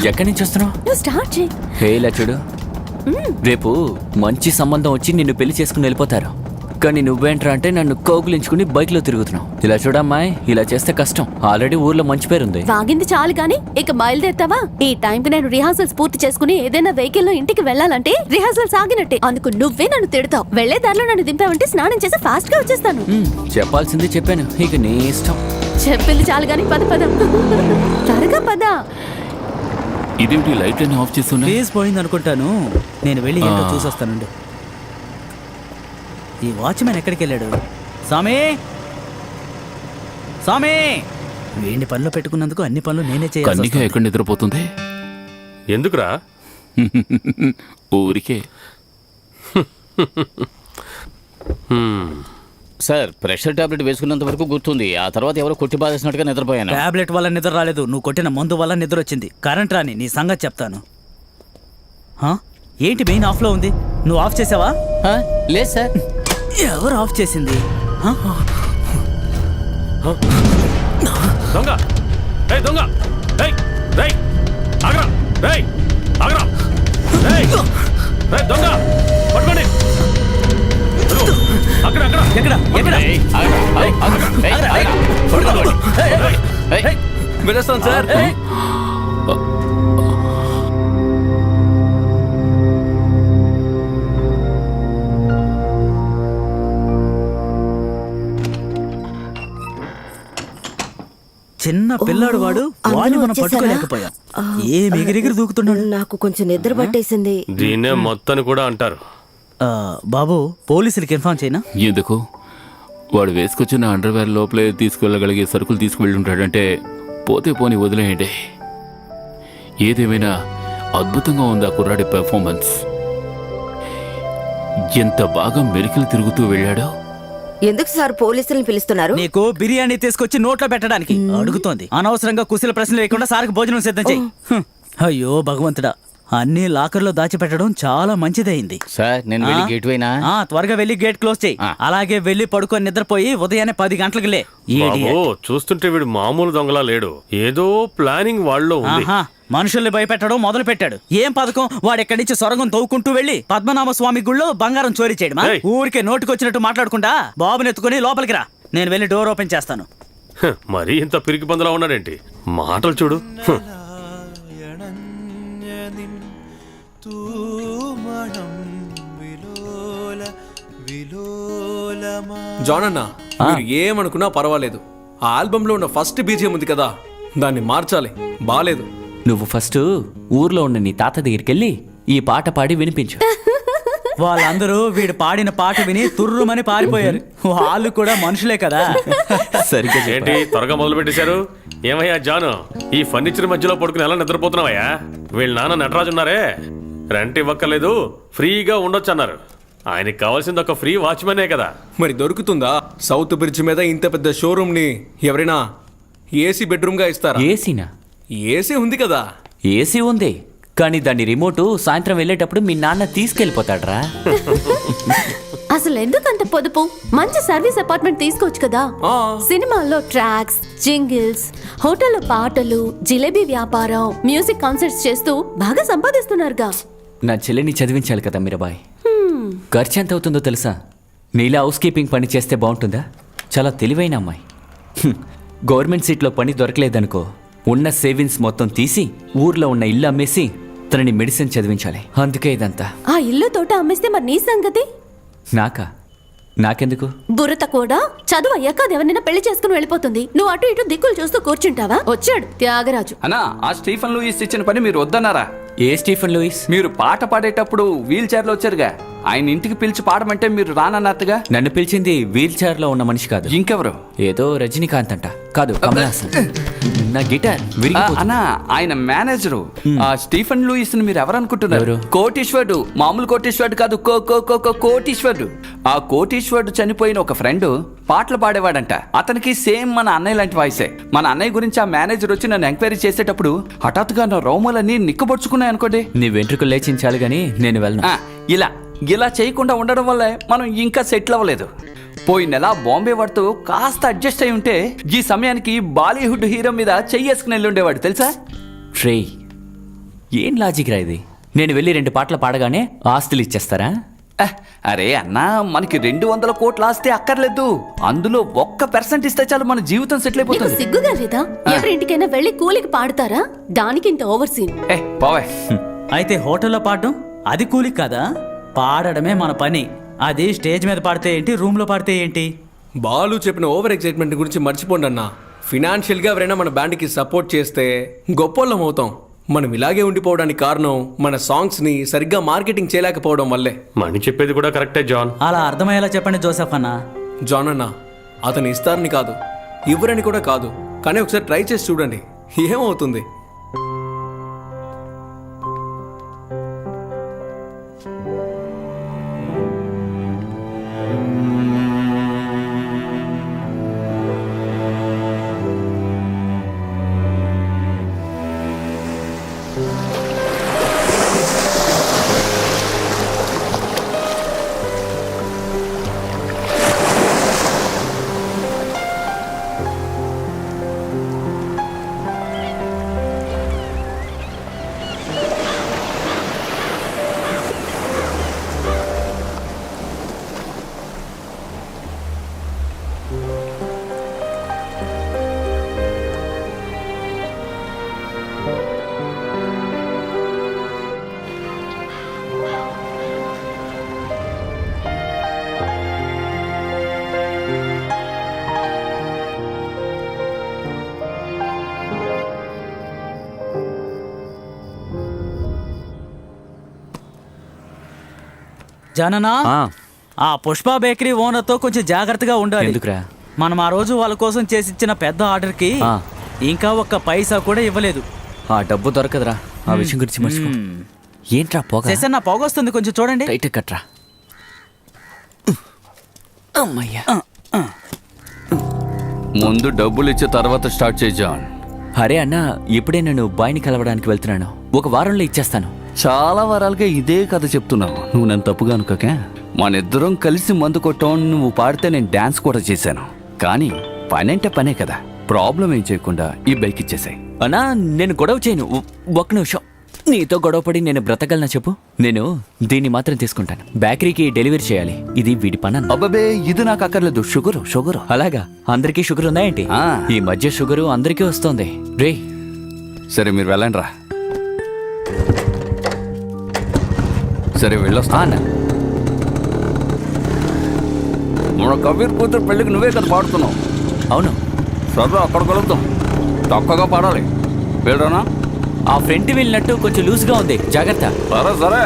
ఎక్కడి నుంచి వస్తున్నావు? నువ్వు స్టార్ట్ చేయి. హే ఇలా చూడు, రేపు మంచి సంబంధం వచ్చి నిన్ను పెళ్లి చేసుకుని వెళ్ళిపోతారు. కానీ నువ్వేంట్రా అంటే నన్ను కోగులించుకుని బైక్ లో తిరుగుతున్నావు. ఇలా చూడమ్మాయి, ఇలా చేస్తే కష్టం. ఆల్రెడీ ఊర్లో మంచి పేరుంది. వాగింది చాలు గాని ఇక బయలుదేరుతావా? ఈ టైంకి నేను రిహార్సల్స్ పూర్తి చేసుకుని ఏదైనా వెహికల్ లో ఇంటికి వెళ్ళాలంటే రిహార్సల్స్ ఆగినట్టే. అందుకు నువ్వే నన్ను తిడతావు. వెళ్లే దారిలో నన్ను దింపావంటే స్నానం చేసి ఫాస్ట్ గా వచ్చేస్తాను. చెప్పాల్సింది చెప్పాను, ఇక నీ ఇష్టం. చెప్పింది చాలు గాని పద పద, త్వరగా పద. ఇదేంటి లైట్లన్నీ ఆఫ్ చేస్తున్నా? ఫేస్ పోయింది అనుకుంటాను. నేను వెళ్ళి ఏంటో చూసొస్తానండి. ఈ వాచ్మెన్ ఎక్కడికి వెళ్ళాడు? స్వామి స్వామి, వీడిని పనిలో పెట్టుకున్నందుకు అన్ని పనులు నేనే చేయాలి. కన్నిక ఎక్కడ నిద్రపోతుంది? ఎందుకురా? ఊరికే. సార్ ప్రెషర్ టాబ్లెట్ వేసుకున్నంత వరకు గుర్తుంది. ఆ తర్వాత ఎవరో కొట్టి బాధేసినట్టుగా నిద్రపోయాను. టాబ్లెట్ వల్ల నిద్ర రాలేదు, నువ్వు కొట్టిన మందు వల్ల నిద్ర వచ్చింది. కరెంట్ రాని నీ సంగతి చెప్తాను. హా? ఏంటి మెయిన్ ఆఫ్లో ఉంది, నువ్వు ఆఫ్ చేసావా? లేదు సార్. ఎవరు ఆఫ్ చేసింది? హా? దొంగ ఏయ్ దొంగ ఏయ్ రేయ్ ఆగరా రేయ్ ఆగరా రేయ్ రేయ్ దొంగ పట్టుకోండి అక్కడ అక్కడ ఎక్కడ ఎక్కడ? ఏయ్, ఆగు, ఆగు, ఆగు. ఏయ్, ఆగు. పట్టుకోండి. ఏయ్, వెళ్ళొస్తాను సార్. చిన్న పిల్లాడు వాడు, వాడిని మనం పట్టుకోలేకపోయాం. ఏం ఎగిరెగిరి దూకుతున్నాడు. నాకు కొంచెం నిద్ర పట్టేసింది. దీన్నే మొత్తాన్ని కూడా అంటారు. బాబు, పోలీసులకి ఇన్ఫార్మ్ చేయనా? ఎందుకు? వాడు వేసుకొచ్చిన అండర్వేర్ లోపలే తీసుకువెళ్ళగలిగే సరుకులు తీసుకువెళ్ళుంటాడంటే పోతే పోని వదిలేయండి. ఏదేమైనా అద్భుతంగా ఉంది ఆ కుర్రాడి పెర్ఫార్మెన్స్. ఎంత బాగా మెలికలు తిరుగుతూ వెళ్ళాడో. ఎందుకు సార్ పోలీసుల్ని పిలుస్తున్నారు? నీకు బిర్యానీ తీసుకొచ్చి నోట్లో పెట్టడానికి అడుగుతోంది. అనవసరంగా కుశల ప్రశ్నలు లేకుండా సార్కి భోజనం సిద్ధం చెయ్యి. అయ్యో భగవంతుడా, అన్ని లాకర్లో దాచిపెట్టడం చాలా మంచిదైంది. సార్ నేను వెళ్ళి గేట్ వైనా? త్వరగా వెళ్ళి గేట్ క్లోజ్ చేయి. అలాగే వెళ్ళి పడుకొని నిద్రపోయి ఉదయాన్నే 10 గంటలకు లే. బాబు చూస్తుంటే వీడు మామూలు దొంగలా లేడు, ఏదో ప్లానింగ్ వాళ్ళలో ఉంది. మనుషుల్ని భయపెట్టడం మొదలు పెట్టాడు. ఏం పథకం? వాడు ఎక్కడి నుంచి సొరంగం తవ్వుకుంటూ వెళ్ళి పద్మనాభ స్వామి గుళ్ళో బంగారం చోరీ చేయడమా? ఊరికే నోటికొచ్చినట్టు మాట్లాడుకుంటా బాబుని ఎత్తుకుని లోపలికి రా, నేను వెళ్ళి డోర్ ఓపెన్ చేస్తాను. మరీ ఇంత పిరికి పందులా ఉన్నాడేంటి? మాటలు చూడు. జాన్ అన్న, మీరు ఏమనుకున్నా పర్వాలేదు, ఆ ఆల్బంలో ఉన్న ఫస్ట్ బీజియం ఉంది కదా, దాన్ని మార్చాలి. బాలేదు. నువ్వు ఫస్ట్ ఊర్లో ఉన్న నీ తాత దగ్గరికి వెళ్ళి ఈ పాట పాడి వినిపించు. వాళ్ళందరూ వీడు పాడిన పాట విని తుర్రుమని పారిపోయారు. వాళ్ళు కూడా మనుషులే కదా. సరిగ్గా ఏంటి త్వరగా మొదలు పెట్టేశారు? ఏమయ్యా జాను, ఈ ఫర్నిచర్ మధ్యలో పడుకుని ఎలా నిద్రపోతున్నావయ్యా? వీళ్ళ నాన్న నటరాజు ఉన్నారే, రెంట్ ఇవ్వక్కర్లేదు, ఫ్రీగా ఉండొచ్చు అన్నారు. ఆయనకి కావాల్సింది ఒక ఫ్రీ వాచ్మెనే కదా. మరి దొరుకుతుందా? సౌత్ బ్రిడ్జ్ మీద ఇంత పెద్ద షోరూమ్ ని ఎవరైనా ఏసీ బెడ్రూమ్ గా ఇస్తారా? ఏసీనా? ఏసీ ఉంది కదా. ఏసీ ఉంది, కానీ దాని రిమోట్ సాయంత్రం వెళ్ళేటప్పుడు మీ నాన్న తీసుకెళ్ళిపోతాడ్రా. అసలు ఎందుకంత పొదుపు? మంచి సర్వీస్ అపార్ట్మెంట్ తీసుకోవచ్చు కదా. సినిమాల్లో ట్రాక్స్, జింగిల్స్, హోటల్లో పాటలు, జిలేబీ వ్యాపారం, మ్యూజిక్ కాన్సర్ట్స్ చేస్తూ బాగా సంపాదిస్తున్నారుగా. నా చెల్లిని చదివించాలి కదా మీరాబాయ్. ఖర్చు ఎంత అవుతుందో తెలుసా? నీలా హౌస్ కీపింగ్ పని చేస్తే బాగుంటుందా? చాలా తెలివైన అమ్మాయి. గవర్నమెంట్ సీట్లో పని దొరకలేదనుకో, ఉన్న సేవింగ్స్ మొత్తం తీసి ఊర్లో ఉన్న ఇల్లు అమ్మేసి తనని మెడిసిన్ చదివించాలి. అందుకే ఇదంతా. ఆ ఇల్లు తోట అమ్మేస్తే మరి నీ సంగతి? నాకెందుకు? బుర్రత కూడా చదువు అయ్యాక అది ఎవరినైనా పెళ్లి చేసుకుని వెళ్ళిపోతుంది. నువ్వు అటు ఇటు దిక్కులు చూస్తూ కూర్చుంటావా? వచ్చాడు త్యాగరాజు. అన్నా, ఆ స్టీఫెన్ లూయిస్ ఇచ్చిన పని మీరు వద్దన్నారా? ఏ స్టీఫెన్ లూయిస్? మీరు పాట పాడేటప్పుడు వీల్ చైర్ లో వచ్చారుగా, ఆయన ఇంటికి పిలిచి పాడమంటే మీరు రానన్నట్టుగా. నన్ను పిలిచింది వీల్ చైర్ లో ఉన్న మనిషి కాదు. ఇంకెవరు? ఏదో రజనీకాంత్ అంట. కాదు, కమల్ హాసన్. నా గిటార్ అన్నా, ఆయన మేనేజరు. ఆ స్టీఫెన్ లూయిస్ ని మీరు ఎవరనుకుంటున్నారు? కోటీశ్వరుడు. మామూలు కోటీశ్వరుడు కాదు, కోటీశ్వరుడు. ఆ కోటీశ్వరుడు చనిపోయిన ఒక ఫ్రెండ్ పాటలు పాడేవాడంట. అతనికి సేమ్ మన అన్నయ్య లాంటి వాయిసే. మన అన్నయ్య గురించి ఆ మేనేజర్ వచ్చి నన్ను ఎంక్వైరీ చేసేటప్పుడు హఠాత్తుగా నా రోమాలన్నీ నిక్కబొడుచుకున్నాయి అనుకోండి. నీ వెంట్రుకలు లేచించాలి గానీ నేను వెళ్ళను. ఇలా చేయకుండా ఉండడం వల్లే మనం ఇంకా సెటిల్ అవ్వలేదు. పోయిన నెల బాంబే వాడితో కాస్త అడ్జస్ట్ అయి ఉంటే ఈ సమయానికి బాలీవుడ్ హీరో మీద చెయ్యేసుకుని వెళ్ళి ఉండేవాడు తెలుసా? ట్రే, ఏం లాజిక్ రా ఇది? నేను వెళ్ళి 2 పాటలు పాడగానే ఆస్తులు ఇచ్చేస్తారా? అరే అన్నా, మనకి 200 కోట్ల ఆస్తి అక్కర్లేదు. అందులో 1% ఇస్తే చాలు మన జీవితం సెటిల్ అయిపోతుంది. సిగ్గుగా లేదా? ఎవరింటికైనా వెళ్ళి కూలికి పాడతారా? దానికి ఇంత ఓవర్ సీన్. పోవే. అయితే హోటల్లో పాడడం అది కూలి కాదా? పాడడమే మన పని. అది స్టేజ్ మీద పాడితే ఏంటి, రూమ్ లో పాడితే ఏంటి? బాలు చెప్పిన ఓవర్ ఎక్సైట్మెంట్ గురించి మర్చిపోండి అన్న. ఫినాన్షియల్ గా ఎవరైనా మన బ్యాండ్ కి సపోర్ట్ చేస్తే గొప్పోళ్ళం అవుతాం. మనం ఇలాగే ఉండిపోవడానికి కారణం మన సాంగ్స్ ని సరిగ్గా మార్కెటింగ్ చేయలేకపోవడం వల్లే. మణి చెప్పేది కూడా కరెక్టే జాన్. అలా అర్థమయ్యేలా చెప్పండి జోసెఫ్ అన్న. జాన్ అన్న, అతను ఇస్తారని కాదు, ఇవ్వరని కూడా కాదు, కానీ ఒకసారి ట్రై చేసి చూడండి, ఏమవుతుంది. జాననా ఆ, ఆ పుష్ప బేకరీ ఓనర్తో కొంచెం జాగ్రత్తగా ఉండాలి. ఎందుకురా? మనం ఆ రోజు వాళ్ళ కోసం చేసిచ్చిన పెద్ద ఆర్డర్కి ఆ. ఇంకా ఒక్క పైసా కూడా ఇవ్వలేదు. ఆ డబ్బు దొరకదురా, ఆ విషయం గురించి మర్చిపో. ఏంట్రా పొగ? శేషన్ నా పొగొస్తుంది, కొంచెం చూడండి. టైట్ కట్రా. అమ్మయ్యా. ముందు డబ్బులు ఇచ్చే తర్వాత స్టార్ట్ చేయి జాన్. అరే అన్న, ఇప్పుడే నేను బాయ్ని కలవడానికి వెళ్తున్నాను. ఒక వారంలో ఇచ్చేస్తాను. చాలా వారాలుగా ఇదే కథ చెప్తున్నావు. నువ్వు నన్ను తప్పుగా అనుకోకే. మనిద్దరం కలిసి మందు కొట్టాం, నువ్వు పాడితే నేను డాన్స్ కూడా చేశాను. కానీ పని అంటే పనే కదా. ప్రాబ్లం ఏం చేయకుండా ఈ బైక్ ఇచ్చేసాయి. అన్నా, నేను గొడవ చేయను. ఒక్క నిమిషం. నీతో గొడవపడి నేను బ్రతకగలనా చెప్పు? నేను దీన్ని మాత్రం తీసుకుంటాను. బేకరీకి డెలివరీ చేయాలి. ఇది వీడి పని అన్న. అబ్బబే, ఇది నాకు అక్కర్లేదు. షుగరు. అలాగా? అందరికీ షుగర్ ఉందా ఏంటి? ఆ. ఈ మధ్య షుగరు అందరికీ వస్తుంది రే. సరే మీరు వెళ్ళండి రా. సరే వెళ్ళొస్తా. అన్న, మన కబీర్ కూతురు పెళ్ళికి నువ్వే కదా పాడుతున్నావు. అవును. సరే అక్కడ కలుద్దాం. తక్కువగా పాడాలి. వెళ్ళరానా? ఆ ఫ్రంట్ వెళ్ళినట్టు కొంచెం లూజ్గా ఉంది, జాగ్రత్త. సరే.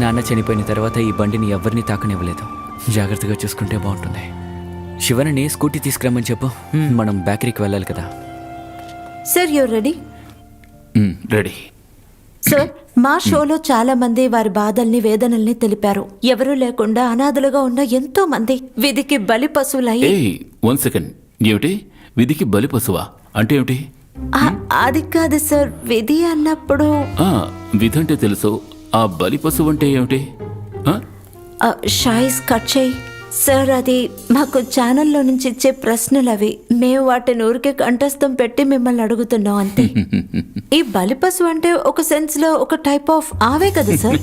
నాన్న చనిపోయిన తర్వాత ఈ బండిని ఎవరిని తాకనివ్వలేదు. జాగ్రత్తగా చూసుకుంటే బాగుంటుంది. శివనని స్కూటీ తీసుకురమ్మని చెప్పు. మనం బేకరీకి వెళ్ళాలి కదా. Sir your ready? Ready. Sir, మా షోలో చాలా మంది వారి బాధల్ని వేదనల్ని తెలిపారు. ఎవరూ లేకుండా అనాథలుగా ఉన్న ఎంతో మంది విధికి బలి పశువులయ్యి. ఏ 1 సెకండ్. ఏమిటి విధికి బలి పశువా అంటే ఏమిటి? అది కాదు సార్, విధి అన్నప్పుడు విధి అంటే తెలుసు. ఆ బలి పశువు అంటే ఏమిటి? షాయిస్ కట్ చేయి సార్. అది మాకు ఛానల్లో నుంచి ఇచ్చే ప్రశ్నలు అవి. మేము వాటిని ఊరికే కంఠస్థం పెట్టి మిమ్మల్ని అడుగుతున్నాం అంతే. ఈ బలి పశువు అంటే ఒక సెన్స్ లో ఒక టైప్ ఆఫ్ ఆవే కదా సార్?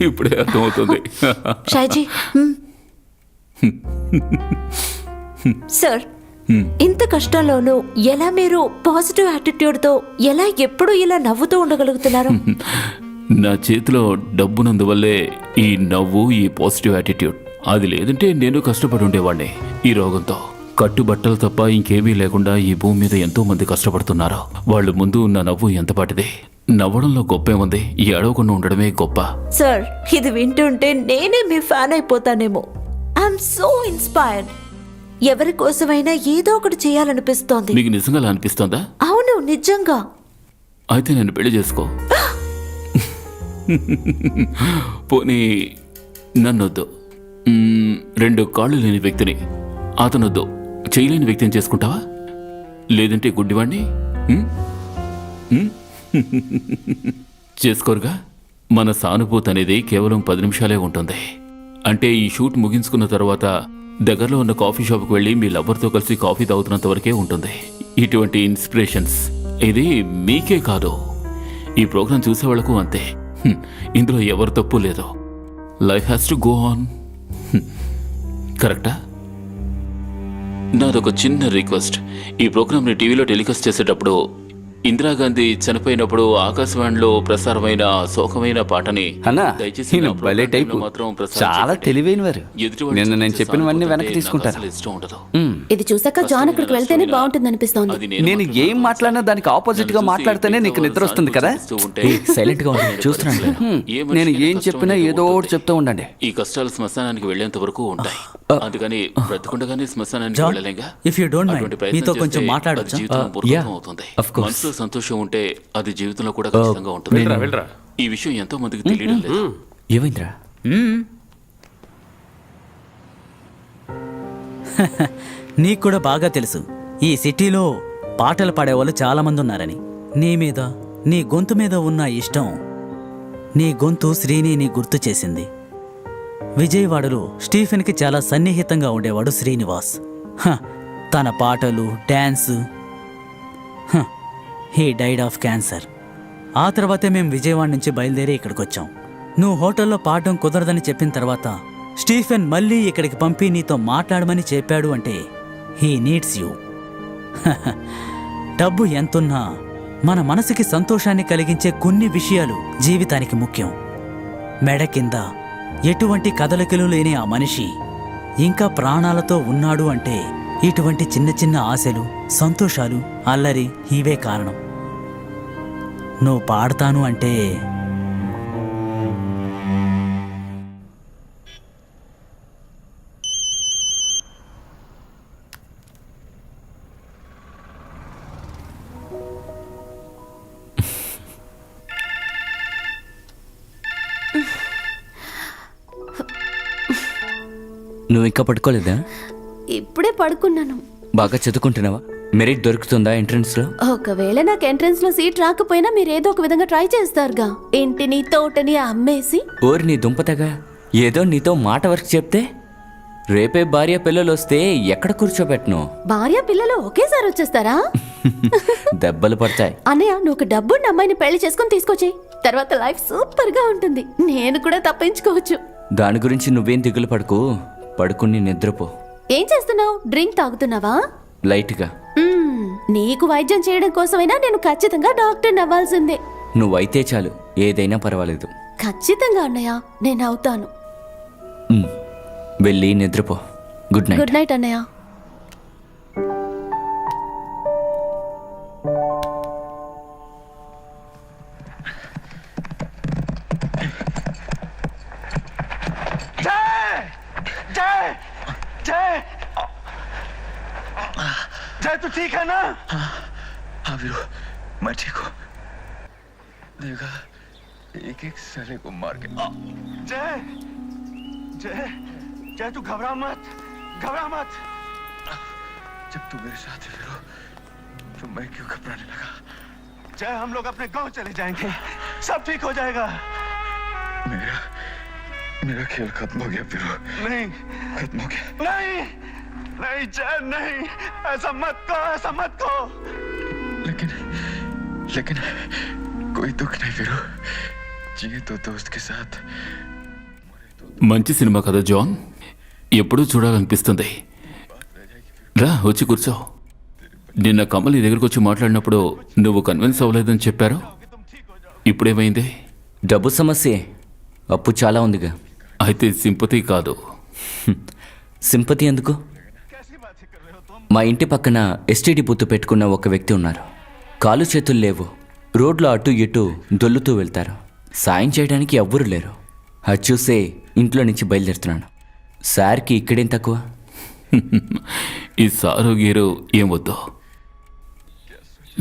ఇప్పుడే అర్థమవుతుంది. షాయిజీ. సార్, ఇంత కష్టంలోనూ ఎలా మీరు పాజిటివ్ యాటిట్యూడ్ తో ఎలా ఎప్పుడు ఇలా నవ్వుతూ ఉండగలుగుతున్నారు? నా చేతిలో డబ్బునందువల్లే ఈ నవ్వు, ఈ పాజిటివ్ యాటిట్యూడ్. అది లేదంటే నేను కష్టపడి ఉండేవాడిని. ఈ రోగంతో కట్టుబట్టలు తప్ప ఇంకేమీ లేకుండా ఈ భూమి మీద ఎంతో మంది కష్టపడుతున్నారు. వాళ్ళు ముందు ఉన్న నవ్వు ఎంతపాటిది. నవ్వడంలో గొప్పేముంది? ఈ అడవకుండా ఉండడమే గొప్ప. సార్, ఇది వింటుంటే నేనే మీ ఫ్యాన్ అయిపోతానేమో. I'm so inspired. ఎవరి కోసమైనా ఏదో ఒకటి చేయాలనిపిస్తోంది. మీకు నిజంగా అలా అనిపిస్తోందా? అవును, నిజంగా. అయితే నన్ను పెళ్లి చేసుకో. పోనీ నన్నొద్దు. 2 కాళ్ళు లేని వ్యక్తిని, అతనొద్దు, చేయలేని వ్యక్తిని చేసుకుంటావా? లేదంటే గుడ్డివాణ్ణి చేసుకోరుగా. మన సానుభూతి అనేది కేవలం 10 నిమిషాలే ఉంటుంది. అంటే ఈ షూట్ ముగించుకున్న తర్వాత దగ్గరలో ఉన్న కాఫీ షాప్కి వెళ్ళి మీ లవర్తో కలిసి కాఫీ తాగుతున్నంత వరకే ఉంటుంది. ఇటువంటి ఇన్స్పిరేషన్స్ ఇది మీకే కాదు, ఈ ప్రోగ్రాం చూసేవాళ్లకు అంతే. ఇందులో ఎవరు తప్పు లేదు. Life has to go on. కరెక్టా? నాదొక చిన్న రిక్వెస్ట్. ఈ ప్రోగ్రామ్ని టీవీలో టెలికాస్ట్ చేసేటప్పుడు ఇందిరాగాంధీ చనిపోయినప్పుడు ఆకాశవాణిలో ప్రసారమైన శోకమైన పాటని అన్నా, దయచేసి ఈయన నా భలే ప్రోగ్రాంలో టైపు. మాత్రం ప్రసారం చాలా చేయకండి. తెలివైనవారు. ఎదుటివాడు నిన్న నేను చూపించే చెప్పినవన్నీ సానుభూతి వెనక్కి అంటే తీసుకుంటారు. నాకు అసలు ఇష్టం ఉండదు. ఇది చూసాక జాన్ అక్కడికి వెళ్తేనే బాగుంటుంది అనిపిస్తోంది. అది నేను మాత్రం ఏం మాట్లాడినా దానికి ఆపోజిట్ గా నన్ను చూసి మాట్లాడితేనే నీకు నిద్ర వస్తుంది కదా. చూస్తూ ఉంటే సైలెంట్ గా ఉండు, చూస్తున్నాను నేను. ఏ నేను మనిషికైనా ఏం కష్టం చెప్పినా అనేది ఏదో ఒకటి ఉంటుంది. చెప్తూ ఉండండి. ఈ కష్టాలు శ్మశానానికి వెళ్లేంత వరకు ఉంటాయి. అందుకని బ్రతుకుండగానే శ్మశానానికి John, వెళ్ళలేంగా. if you don't mind, అటువంటి ప్రయత్నం మీతో కొంచెం చేస్తే మాట్లాడొచ్చా? అది జీవితంలో పూర్వకం yeah, అవుతుంది. of course. మనసులో సంతోషం ఉంటే అది జీవితంలో కూడా ఖచ్చితంగా ఉంటుంది. వెళ్ళరా. ఈ విషయం ఎంతో మందికి తెలియడం లేదు. ఏమైందిరా? నీకు కూడా బాగా తెలుసు ఈ సిటీలో పాటలు పాడేవాళ్ళు చాలా మంది ఉన్నారని. నీ మీద, నీ గొంతు మీద ఉన్న ఇష్టం నీ గొంతు శ్రీనిని గుర్తు చేసింది. విజయవాడలో స్టీఫెన్కి చాలా సన్నిహితంగా ఉండేవాడు శ్రీనివాస్. తన పాటలు, dance. He died of cancer. ఆ తర్వాతే మేము విజయవాడ నుంచి బయలుదేరి ఇక్కడికి వచ్చాం. నువ్వు హోటల్లో పాడడం కుదరదని చెప్పిన తర్వాత స్టీఫెన్ మళ్ళీ ఇక్కడికి పంపి నీతో మాట్లాడమని చెప్పాడు. అంటే హీ నీడ్స్ యూ. డబ్బు ఎంతున్నా మన మనసుకి సంతోషాన్ని కలిగించే కొన్ని విషయాలు జీవితానికి ముఖ్యం. మెడ కింద ఎటువంటి కదలికలు లేని ఆ మనిషి ఇంకా ప్రాణాలతో ఉన్నాడు అంటే ఇటువంటి చిన్న చిన్న ఆశలు, సంతోషాలు, అల్లరి ఇవే కారణం. నువ్వు పాడతాను అంటే నువ్వు ఇంకా పడుకోలేదా? ఇప్పుడే పడుకున్నాను. బాగా చదువుకుంటున్నావా? మెరిట్ దొరుకుతుందా ఎంట్రన్స్లో? ఒకవేళ నాకు ఎంట్రన్స్ లో సీట్ రాకపోయినా మీరు ఏదో ఒక విధంగా ట్రై చేస్తారుగా. ఇంటిని తోటని అమ్మేసి. ఓరి నీ దుంపతగా, ఏదో నీతో మాట వరకు చెప్తే రేపే భార్య పిల్లలు వస్తే ఎక్కడ కూర్చోబెట్టను? భార్య పిల్లలు ఒకేసారి వచ్చేస్తారా? దెబ్బలు పడతాయి. అన్నయ్య, నువ్వు ఒక డబ్బున్న అమ్మాయిని పెళ్లి చేసుకుని తీసుకొచ్చేయి. తర్వాత లైఫ్ సూపర్ గా ఉంటుంది. నేను కూడా తప్పించుకోవచ్చు. దాని గురించి నువ్వేం దిగులు పడుకో, పడుకుని నిద్రపో. ఏం చేస్తున్నావు? డ్రింక్ తాగుతున్నావా? లైట్గా. నీకు వైద్యం చేయడం కోసమైనా నేను ఖచ్చితంగా డాక్టర్ అవ్వాల్సిందే. నువ్వైతే చాలు, ఏదైనా పర్వాలేదు. ఖచ్చితంగా అన్నయ్య, నేను అవుతాను. వెళ్ళి నిద్రపో. Good night. గుడ్ నైట్ అన్నయ్య. जय तू ठीक है ना? हाँ वीरू, मैं ठीक हूँ. देखा एक एक साले को मार के. जय जय जय तू घबरा मत. जब तू मेरे साथ है वीरू, तो मैं क्यों घबराने लगा? जय हम लोग अपने गांव चले जाएंगे, सब ठीक हो जाएगा. मेरा खेल खत्म हो गया वीरू. नहीं खत्म हो गया. नहीं जय नहीं, ऐसा मत कहो. लेकिन कोई दुख नहीं वीरू. जिए तो दोस्त के साथ. మంచి సినిమా కదా జాన్, ఎప్పుడూ చూడాలనిపిస్తుంది. రా వచ్చి కూర్చో. నిన్న కమల్ నీ దగ్గరకు వచ్చి మాట్లాడినప్పుడు నువ్వు కన్విన్స్ అవ్వలేదని చెప్పారు. ఇప్పుడేమైంది? డబ్బు సమస్యే, అప్పు చాలా ఉందిగా. అయితే సింపతి కాదు. సింపతి ఎందుకు? మా ఇంటి పక్కన ఎస్టీడీ బూత్ పెట్టుకున్న ఒక వ్యక్తి ఉన్నారు. కాలు చేతులు లేవు, రోడ్లో అటు ఇటు దొల్లుతూ వెళ్తారు. సాయం చేయడానికి ఎవ్వరూ లేరు. అది చూసే ఇంట్లో నుంచి బయలుదేరుతున్నాను. సార్కి ఇక్కడేం తక్కువ. ఈ సారు గీరు ఏం వద్దు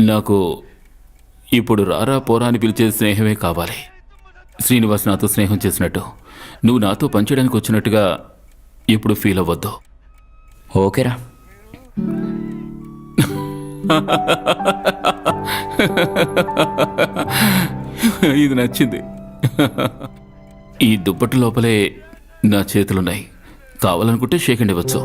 నాకు. ఇప్పుడు రారా పోరా అని పిలిచే స్నేహమే కావాలి. శ్రీనివాస్ నాతో స్నేహం చేసినట్టు, నువ్వు నాతో పనిచేయడానికి వచ్చినట్టుగా ఇప్పుడు ఫీల్ అవ్వద్దు. ఓకేరా. ఇది నచ్చింది. ఈ దుప్పటి లోపలే నా చేతులున్నాయి. కావాలనుకుంటే షేక్ హ్యాండ్ ఇవ్వచ్చు.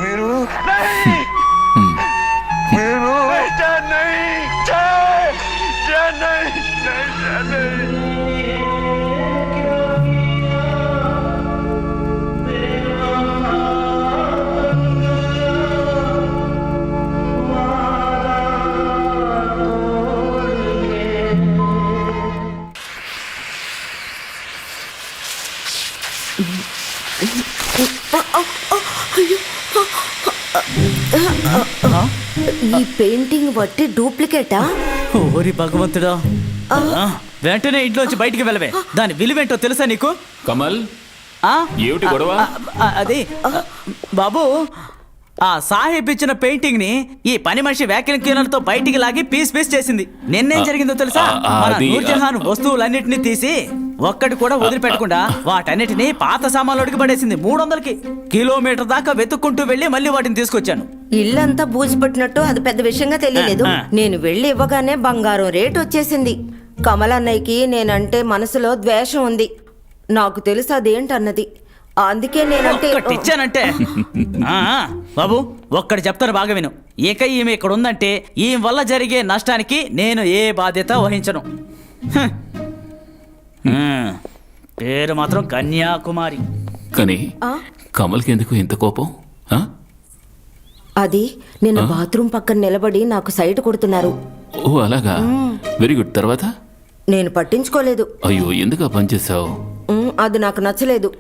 वीरू नहीं. वीरू जय नहीं. जय नहीं. ఈ పెయింటింగ్ బట్టి డూప్లికేటా? ఓరి భగవంతుడా, వెంటనే ఇంట్లోంచి బయటికి వెళ్ళవే. దాని విలువేంటో తెలుసా నీకు? కమల్, ఏమిటి గొడవ? అది బాబు, ఆ సాహెబ్ ఇచ్చిన పెయింటింగ్ ని ఈ పని మనిషి వ్యాక్యూమ్ క్లీనర్ తో బయటికి లాగి పీస్ చేసింది. నిన్నేం జరిగిందో తెలుసా? మన నూర్జహాన్ వస్తువులన్నిటిని తీసి ఒక్కటి కూడా వదిలిపెట్టకుండా వాటన్నిటిని పాత సామాన్లోకి పడేసింది. 300 కిలోమీటర్ దాకా వెతుక్కుంటూ వెళ్ళి మళ్ళీ వాటిని తీసుకొచ్చాను. ఇల్లంతా బూజుపట్టినట్టు అది పెద్ద విషయంగా తెలియలేదు. నేను వెళ్ళి ఇవ్వగానే బంగారం రేటు వచ్చేసింది. కమల్ అన్నయ్యకి నేనంటే మనసులో ద్వేషం ఉంది. నాకు తెలుసు అదేంటన్నది. అందుకే నేనంటే ఇచ్చానంటే. బాబు ఒక్కటి చెప్తాను, బాగా విను. ఇక ఈమె ఇక్కడ ఉందంటే ఈమె వల్ల జరిగే నష్టానికి నేను ఏ బాధ్యత వహించను. పేరు మాత్రం కన్యాకుమారి. కానీ కమల్కి ఎందుకు ఇంత కోపం? అది నిన్న బాత్రూమ్ పక్కన నిలబడి నాకు సైట్ కొడుతున్నారు. ఓ అలాగా, వెరీ గుడ్. తర్వాత? నేను పట్టించుకోలేదు. అయ్యో, ఎందుకు ఆ పని చేసావు? అది నాకు నచ్చలేదు.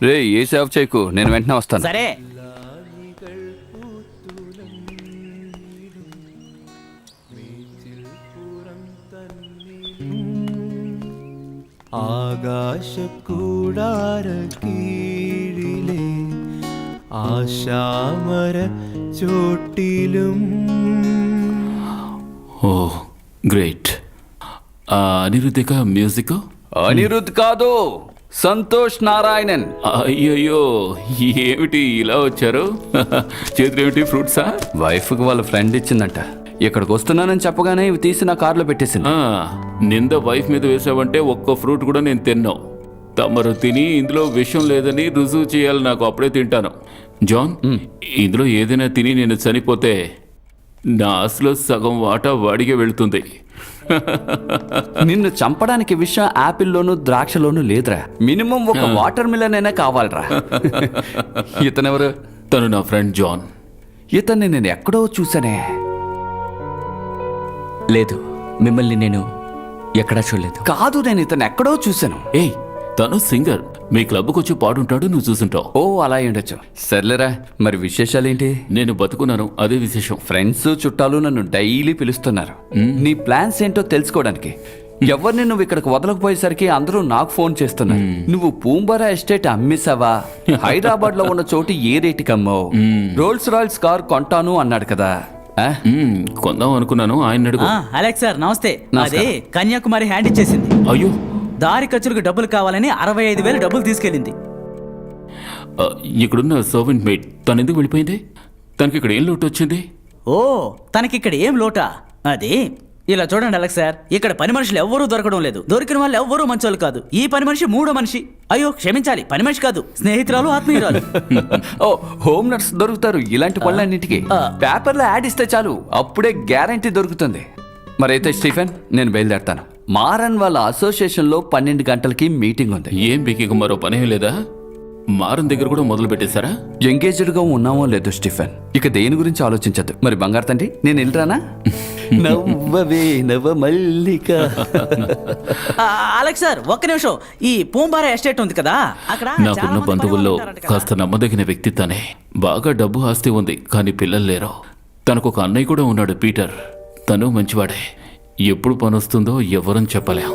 రే ఏ సేవ్ చేయకు, నేను వెంటనే వస్తాను. సరే ആകാശക്കൂടാര കീഴിലെ ആശാമര ചോട്ടിലും ఓ గ్రేట్. అనిరుద్ధిక మ్యూజిక్? అనిరుద్ కాదు, సంతోష్ నారాయణన్. అయ్యయ్యో, ఏమిటి ఇలా వచ్చారు? చేతులు ఏమిటి, ఫ్రూట్సా? వైఫ్కి వాళ్ళ ఫ్రెండ్ ఇచ్చిందంట. ఇక్కడికి వస్తున్నానని చెప్పగానే ఇవి తీసి నా కారులో పెట్టేసింది. నింద వైఫ్ మీద వేసావంటే ఒక్క ఫ్రూట్ కూడా నేను తిన్నావు. తమరు తిని ఇందులో విషయం లేదని రుజువు చేయాలి నాకు, అప్పుడే తింటాను. జాన్, ఇందులో ఏదైనా తిని నేను చనిపోతే నా ఆస్తిలో సగం వాటా వాడికే వెళ్తుంది. నిన్ను చంపడానికి విషయం యాపిల్లోను ద్రాక్షలోను లేదురా. మినిమం ఒక వాటర్ మిలన్ అయినా కావాలరా. ఇతనెవరు? తను నా ఫ్రెండ్ జాన్. ఇతన్ని నేను ఎక్కడో చూసానే. లేదు, మిమ్మల్ని నేను ఎక్కడా చూడలేదు. కాదు, నేను ఇతను ఎక్కడో చూశాను. ఏయ్, తను సింగర్. మీ క్లబ్కి వచ్చి పాడుంటాడు, నువ్వు చూసుంటావు. ఓ అలా ఉండొచ్చు. సర్లేరా, మరి విశేషాలేంటి? నేను బతుకున్నాను, అదే విశేషం. ఫ్రెండ్స్ చుట్టాలు నన్ను డైలీ పిలుస్తున్నారు నీ ప్లాన్స్ ఏంటో తెలుసుకోవడానికి. ఎవరిని నువ్వు ఇక్కడికి వదలకపోయేసరికి అందరూ నాకు ఫోన్ చేస్తున్నారు. నువ్వు పూంబరా ఎస్టేట్ అమ్మేసావా? హైదరాబాద్ లో ఉన్న చోటు ఏ రేటుకి అమ్మావు? రోల్స్ రాయల్స్ కార్ కొంటాను అన్నాడు కదా. కొందాం అనుకున్నాను, ఆయన అడుగు. అలెక్స్ సార్ నమస్తే. నమస్కారం. అదే కన్యాకుమారి హ్యాండ్ ఇచ్చేసింది. అయ్యో, దారి ఖర్చులకు డబ్బులు కావాలని 65,000 డబ్బులు తీసుకెళ్ళింది. ఇక్కడున్న సర్వెంట్ మేడ్ తను ఎందుకు వెళ్ళిపోయింది? తనకి ఇక్కడ ఏం లోటు వచ్చింది? ఓ, తనకి ఇక్కడ ఏం లోటా? అది ఇలా చూడండి అలెక్స్ సార్, ఇక్కడ పని మనుషులు ఎవ్వరూ దొరకడం లేదు. దొరికిన వాళ్ళు ఎవ్వరూ మంచోళ్ళు కాదు. ఈ పని మనిషి మూడో మనిషి. అయ్యో క్షమించాలి, పని మనిషి కాదు, స్నేహితురాలు, ఆత్మీయురాలు. ఓ, హోమ్ నర్స్ దొరుకుతారు ఇలాంటి పనులన్నింటికి. పేపర్లో యాడ్ ఇస్తే చాలు, అప్పుడే గ్యారంటీ దొరుకుతుంది. మరైతే స్టీఫెన్, నేను బయలుదేరతాను. మారన్ వాళ్ళ అసోసియేషన్ లో 12 గంటలకి మీటింగ్ ఉంది. ఏం మీకు మరో పనే లేదా? మారం దగ్గర కూడా మొదలు పెట్టేశారా? ఎంగేజ్డ్ గా ఉన్నామో లేదో స్టీఫెన్, ఇక దేని గురించి ఆలోచించద్దు. మరి బంగారు తండ్రి, నేను వెళ్ళరానా? నవ్వవే నవ మల్లిక. అలెక్స్ సార్ ఒక్క నిమిషం, ఈ పూంబారా ఎస్టేట్ ఉంది కదా, అక్కడ నాకున్న బంధువుల్లో కాస్త నమ్మదగిన వ్యక్తి తనే. బాగా డబ్బు ఆస్తి ఉంది, కానీ పిల్లలు లేరు. తనకు ఒక అన్నయ్య కూడా ఉన్నాడు, పీటర్. తను మంచివాడే. ఎప్పుడు పని వస్తుందో ఎవరని చెప్పలేం.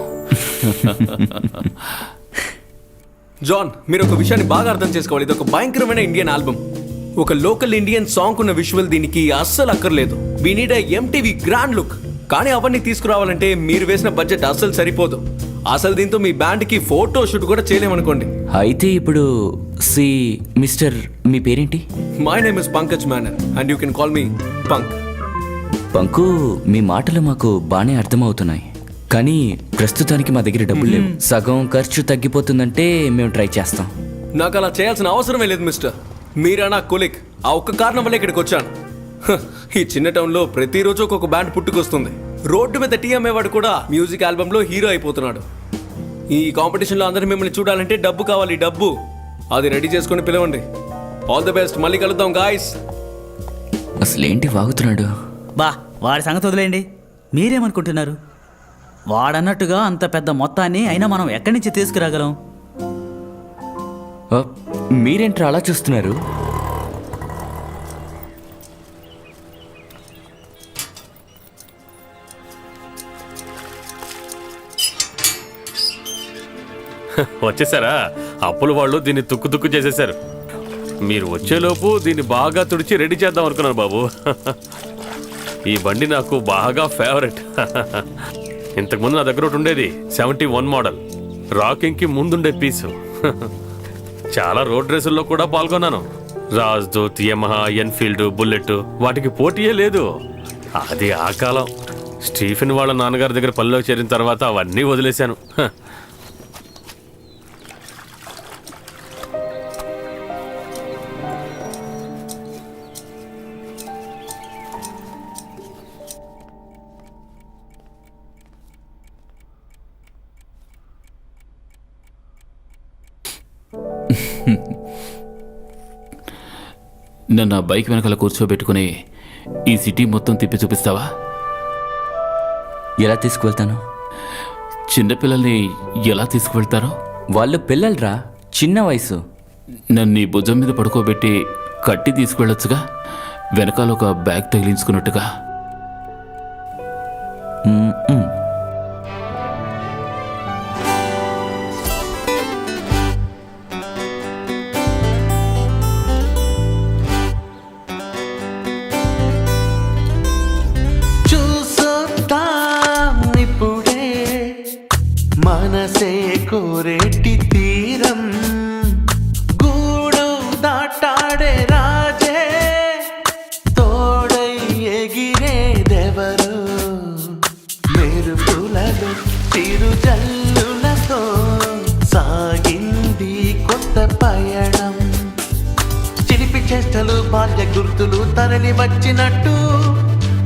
జాన్, మీరు ఒక విషయాన్ని బాగా అర్థం చేసుకోవాలి. ఇది ఒక భయంకరమైన ఇండియన్ ఆల్బమ్. ఒక లోకల్ ఇండియన్ సాంగ్ ఉన్న విజువల్ దీనికి అస్సలు అక్కర్లేదు. We need MTV grand look. కానీ అవన్నీ తీసుకురావాలంటే మీరు వేసిన బడ్జెట్ అస్సలు సరిపోదు. అసలు దీంతో మీ బ్యాండ్ కి ఫోటో షూట్ కూడా చేయలేమనుకోండి. అయితే ఇప్పుడు మిస్టర్, మీ పేరేంటి? My name is Pankaj Menon and you can call me Pank. Panku, మీ మాటలు మాకు బాగానే అర్థమవుతున్నాయి, కానీ ప్రస్తుతానికి మా దగ్గర డబ్బులు లేవు. సగం ఖర్చు తగ్గిపోతుందంటే మేము ట్రై చేస్తాం. నాకు అలా చేయాల్సిన అవసరమే లేదు మిస్టర్. మీరా నా కొలిక్. ఆ ఒక్క కారణం వల్ల ఇక్కడికి వచ్చాను. ఈ చిన్న టౌన్ లో ప్రతిరోజు ఒక్కొక్క బ్యాండ్ పుట్టుకొస్తుంది. రోడ్డు మీద టీ అమ్మేవాడు కూడా మ్యూజిక్ ఆల్బమ్ లో హీరో అయిపోతున్నాడు. ఈ కాంపిటీషన్ లో అందరూ మిమ్మల్ని చూడాలంటే డబ్బు కావాలి, డబ్బు. అది రెడీ చేసుకుని పిలవండి. ఆల్ ది బెస్ట్, మళ్ళీ కలుద్దాం గాయస్. అసలేంటి వాగుతున్నాడు? బా, వాడి సంగతి వదిలేండి. మీరేమనుకుంటున్నారు? వాడన్నట్టుగా అంత పెద్ద మొత్తాన్ని అయినా మనం ఎక్కడి నుంచి తీసుకురాగలం? మీరేంట్రా అలా చూస్తున్నారు? వచ్చేసారా? అప్పుల వాళ్ళు దీన్ని తుక్కు చేసేశారు. మీరు వచ్చేలోపు దీన్ని బాగా తుడిచి రెడీ చేద్దాం అనుకున్నాను బాబు. ఈ బండి నాకు బాగా ఫేవరెట్. ఇంతకుముందు నా దగ్గర ఒకటి ఉండేది, 71 మోడల్. రాకింగ్కి ముందుండే పీసు. చాలా రోడ్ రేసుల్లో కూడా పాల్గొన్నాను. రాజ్దూత్, యమహా, ఎన్ఫీల్డ్, బుల్లెట్, వాటికి పోటీయే లేదు. అది ఆ కాలం. స్టీఫెన్ వాళ్ళ నాన్నగారి దగ్గర పనిలో చేరిన తర్వాత అవన్నీ వదిలేశాను. నన్ను ఆ బైక్ వెనకాల కూర్చోబెట్టుకుని ఈ సిటీ మొత్తం తిప్పి చూపిస్తావా? ఎలా తీసుకువెళ్తాను? చిన్నపిల్లల్ని ఎలా తీసుకువెళ్తారో? వాళ్ళు పిల్లలరా, చిన్న వయసు. నన్ను ఈ భుజం మీద పడుకోబెట్టి కట్టి తీసుకువెళ్ళొచ్చుగా, వెనకాల ఒక బ్యాగ్ తగిలించుకున్నట్టుగా. ఇప్పుడే మనసే కోరేటి తీరం, గూడు దాటాడే రాజే, తోడై ఎగిరేదెవరు, మెరుపులలో చిరు జల్లులతో సాగింది కొత్త పయనం. చిలిపి చేష్టలు బాల్య గుర్తులు తరలి వచ్చినట్టు,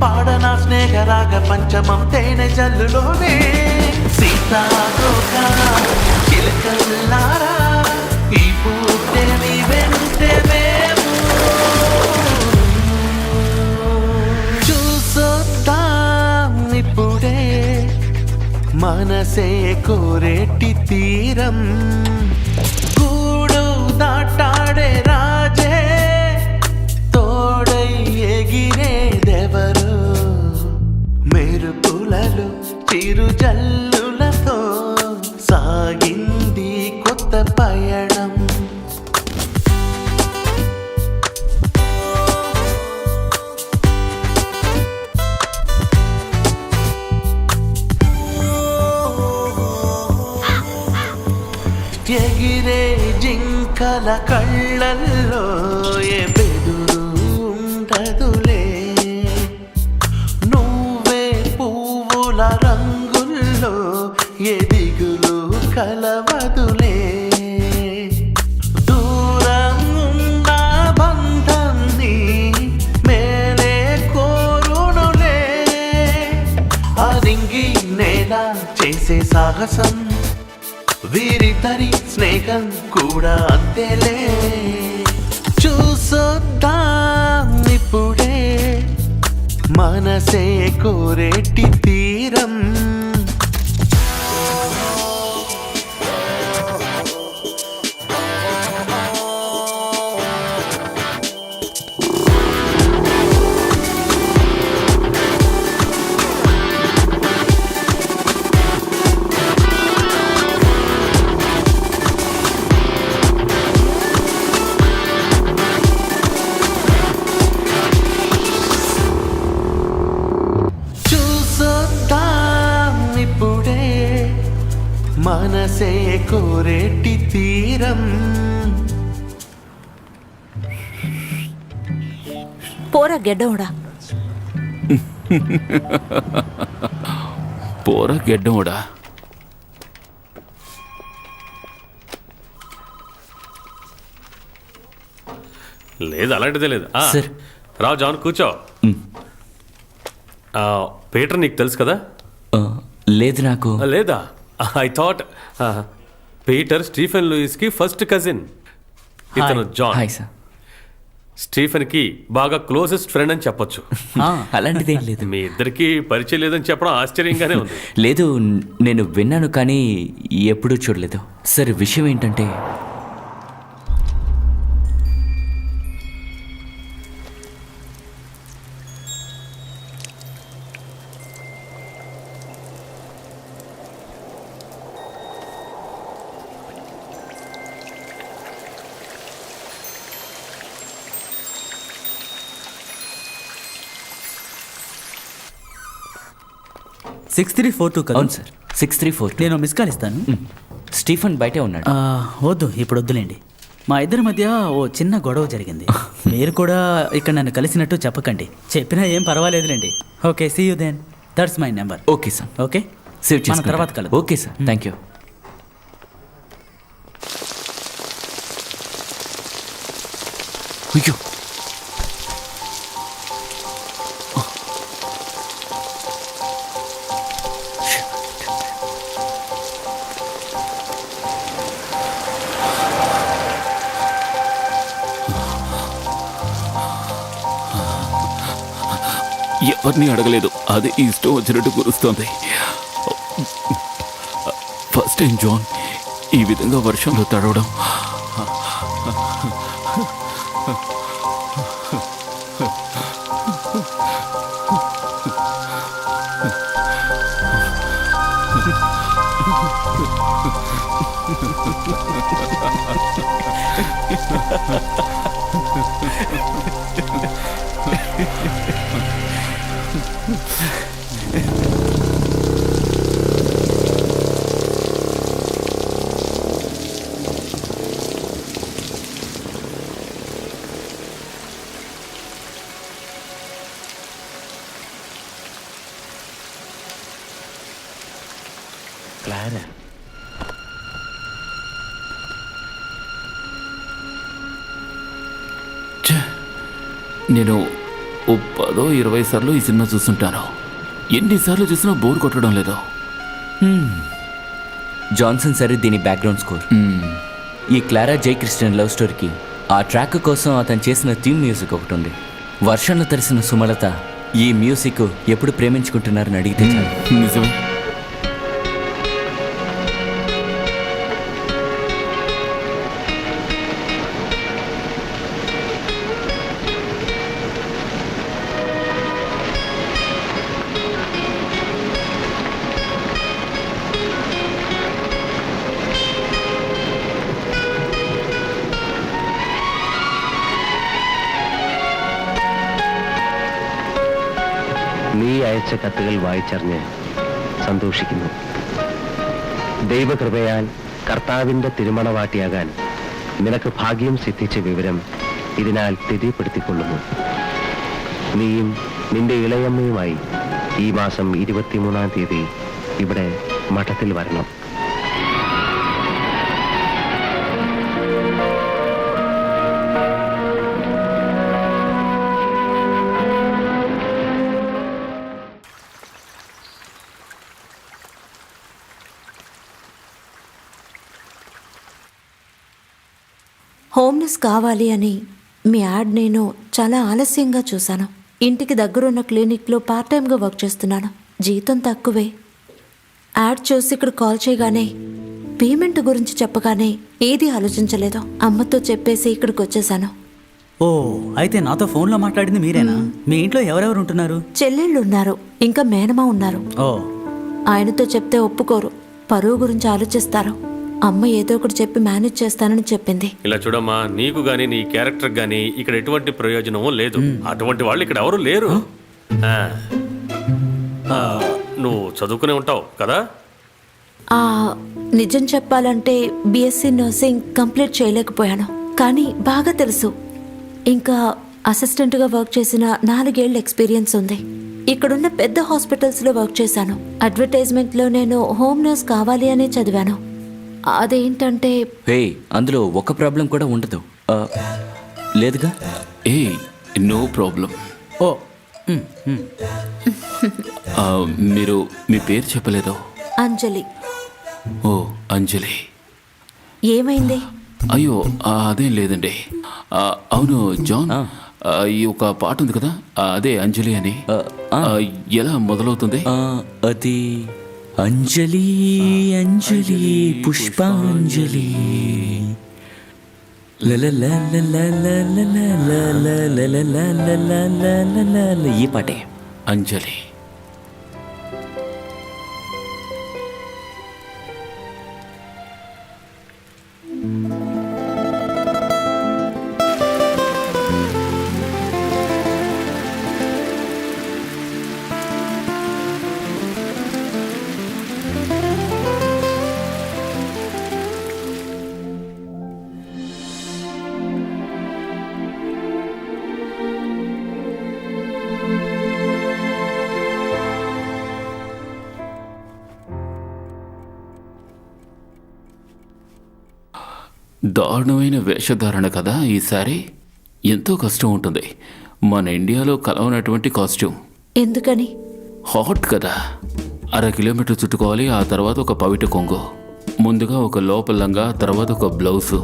పాడన స్నేహరాగ పంచమం తేనె జల్లులోనే. సీతాకోక చిలకల్లారా ఈ పూటే మీ వెంటే మేము, చూసొద్దాం ఇప్పుడే మనసే కోరేటి తీరం, గూడు దాటాడే రాజే, తోడై ఎగిరేదెవరు, మెరుపులలో చిరు జల్లులతో సాగింది కొత్త పయనం. ఎగిరే జింకల కళ్ళల్లో ఏ బెదురు ఉండదులే, నువ్వే పువ్వుల రంగుల్లో ఏ దిగులు కలవదులే, దూరం ఉన్న బంధాన్ని మేలే కోరునులే, అరింగి నేల చేసే సాహసం, వీరిద్దరి స్నేహం కూడా అంతేలే. చూసొద్దాం ఇప్పుడే మనసే కోరేటి తీరం. మనసే కోరేటి తీరం. పోరా గెడ్డోడా. పోరా గెడ్డోడా. లేదు, అలాంటిదే లేదు. సార్. రావు జాన్, కూర్చో. పీటర్ నీకు తెలుసు కదా? లేదు నాకు. లేదా? I thought Peter Stephen Louis కి ఫస్ట్ కజిన్. ఇతను జాన్. Hi sir. స్టీఫెన్ కి బాగా క్లోజెస్ట్ ఫ్రెండ్ అని చెప్పొచ్చు. అలాంటిదేం లేదు. మీ ఇద్దరికి పరిచయం లేదని చెప్పడం ఆశ్చర్యంగానే ఉంది. లేదు, నేను విన్నాను కానీ ఎప్పుడూ చూడలేదు. సార్, విషయం ఏంటంటే సిక్స్ 6342 కదా? అవును సార్, 6342. నేను మిస్ కాల్ ఇస్తాను. స్టీఫెన్ బయటే ఉన్నాడు. వద్దు, ఇప్పుడు వద్దులేండి. మా ఇద్దరి మధ్య ఓ చిన్న గొడవ జరిగింది. మీరు కూడా ఇక్కడ నన్ను కలిసినట్టు చెప్పకండి. చెప్పినా ఏం పర్వాలేదులేండి. Okay, see you then. That's my number. Okay sir. Okay, save మన చేసుకుంటా. తర్వాత కలుద్దాం. Okay sir, thank you. అయ్యో, ఎవరిని అడగలేదు, అది ఇష్టం వచ్చినట్టు కురుస్తోంది. ఫస్ట్ టైం జాన్ ఈ విధంగా వర్షంలో తడవడం. క్లారా నేను ఓ 10-20 సార్లు ఈ సినిమా చూస్తుంటాను. ఎన్నిసార్లు చూసినా బోర్ కొట్టడం లేదు. జాన్సన్ సరే దీని బ్యాక్గ్రౌండ్ స్కోర్. ఈ క్లారా జై క్రిస్టియన్ లవ్ స్టోరీకి ఆ ట్రాక్ కోసం అతను చేసిన థీమ్ మ్యూజిక్ ఒకటి ఉంది. వర్షంలో తడిసిన సుమలత ఈ మ్యూజిక్ ఎప్పుడు ప్రేమించుకుంటున్నారని అడిగితే చాలు. నిజమే. നീ അയച്ച കത്തുകൾ വായിച്ചറിഞ്ഞ് സന്തോഷിക്കുന്നു. ദൈവകൃപയാൽ കർത്താവിൻ്റെ തിരുമണവാട്ടിയാകാൻ നിനക്ക് ഭാഗ്യം സിദ്ധിച്ച വിവരം ഇതിനാൽ തെര്യപ്പെടുത്തിക്കൊള്ളുന്നു. നീയും നിന്റെ ഇളയമ്മയുമായി ഈ മാസം 23-ാം തീയതി ഇവിടെ മഠത്തിൽ വരണം. హోమ్లెస్ కావాలి అని మీ యాడ్ నేను చాలా ఆలస్యంగా చూశాను. ఇంటికి దగ్గరున్న క్లినిక్లో పార్ట్ టైంగా వర్క్ చేస్తున్నాను. జీతం తక్కువే. యాడ్ చూసి ఇక్కడ కాల్ చేయగానే పేమెంట్ గురించి చెప్పగానే ఏది ఆలోచించలేదు. అమ్మతో చెప్పేసి ఇక్కడికి వచ్చేసాను. ఓ అయితే నాతో ఫోన్లో మాట్లాడింది మీరేనా? మీ ఇంట్లో ఎవరెవరు ఉంటున్నారు? చెల్లెళ్ళు ఉన్నారు, ఇంకా మేనమా ఉన్నారు. ఓ ఆయనతో చెప్తే ఒప్పుకోరు, పరువు గురించి ఆలోచిస్తారు. అమ్మ ఏదో ఒకటి చెప్పి మేనేజ్ చేస్తానని చెప్పింది. ఇలా చూడమ్మా, నీకు గానీ నీ క్యారెక్టర్ గానీ ఇక్కడ ఎటువంటి ప్రయోజనమూ లేదు. అటువంటి వాళ్ళు ఇక్కడ ఎవరు లేరు. నువ్వు చదువుకునే ఉంటావు కదా? నిజం చెప్పాలంటే బీఎస్సీ నర్సింగ్ కంప్లీట్ చేయలేకపోయాను, కానీ బాగా తెలుసు. ఇంకా అసిస్టెంట్గా వర్క్ చేసిన 4 ఏళ్ల ఎక్స్పీరియన్స్ ఉంది. ఇక్కడున్న పెద్ద హాస్పిటల్స్లో వర్క్ చేశాను. అడ్వర్టైజ్మెంట్లో నేను హోమ్ నర్స్ కావాలి అనే చదివాను. అదేంటంటే హే, అందులో ఒక ప్రాబ్లం కూడా ఉండదు. లేదుగా? ఏ నో ప్రాబ్లం. ఓ మీరు మీ పేరు చెప్పలేదో? అంజలి. ఓ అంజలి. ఏమైంది? అయ్యో అదేం లేదండి. అవును జాన్, ఈ ఒక పాట ఉంది కదా, అదే అంజలి అని. ఎలా మొదలవుతుంది? అది అంజలి అంజలి పుష్పాంజలి ఈ పాటే అంజలి. దారుణమైన వేషధారణ కదా ఈసారి. ఎంతో కష్టం ఉంటుంది. మన ఇండియాలో కలవనటువంటి కాస్ట్యూమ్. ఎందుకని? హాట్ కదా. 1/2 కిలోమీటర్ చుట్టుకోవాలి. ఆ తర్వాత ఒక పవిట కొంగు, ముందుగా ఒక లోపల లంగా, తర్వాత ఒక బ్లౌజు,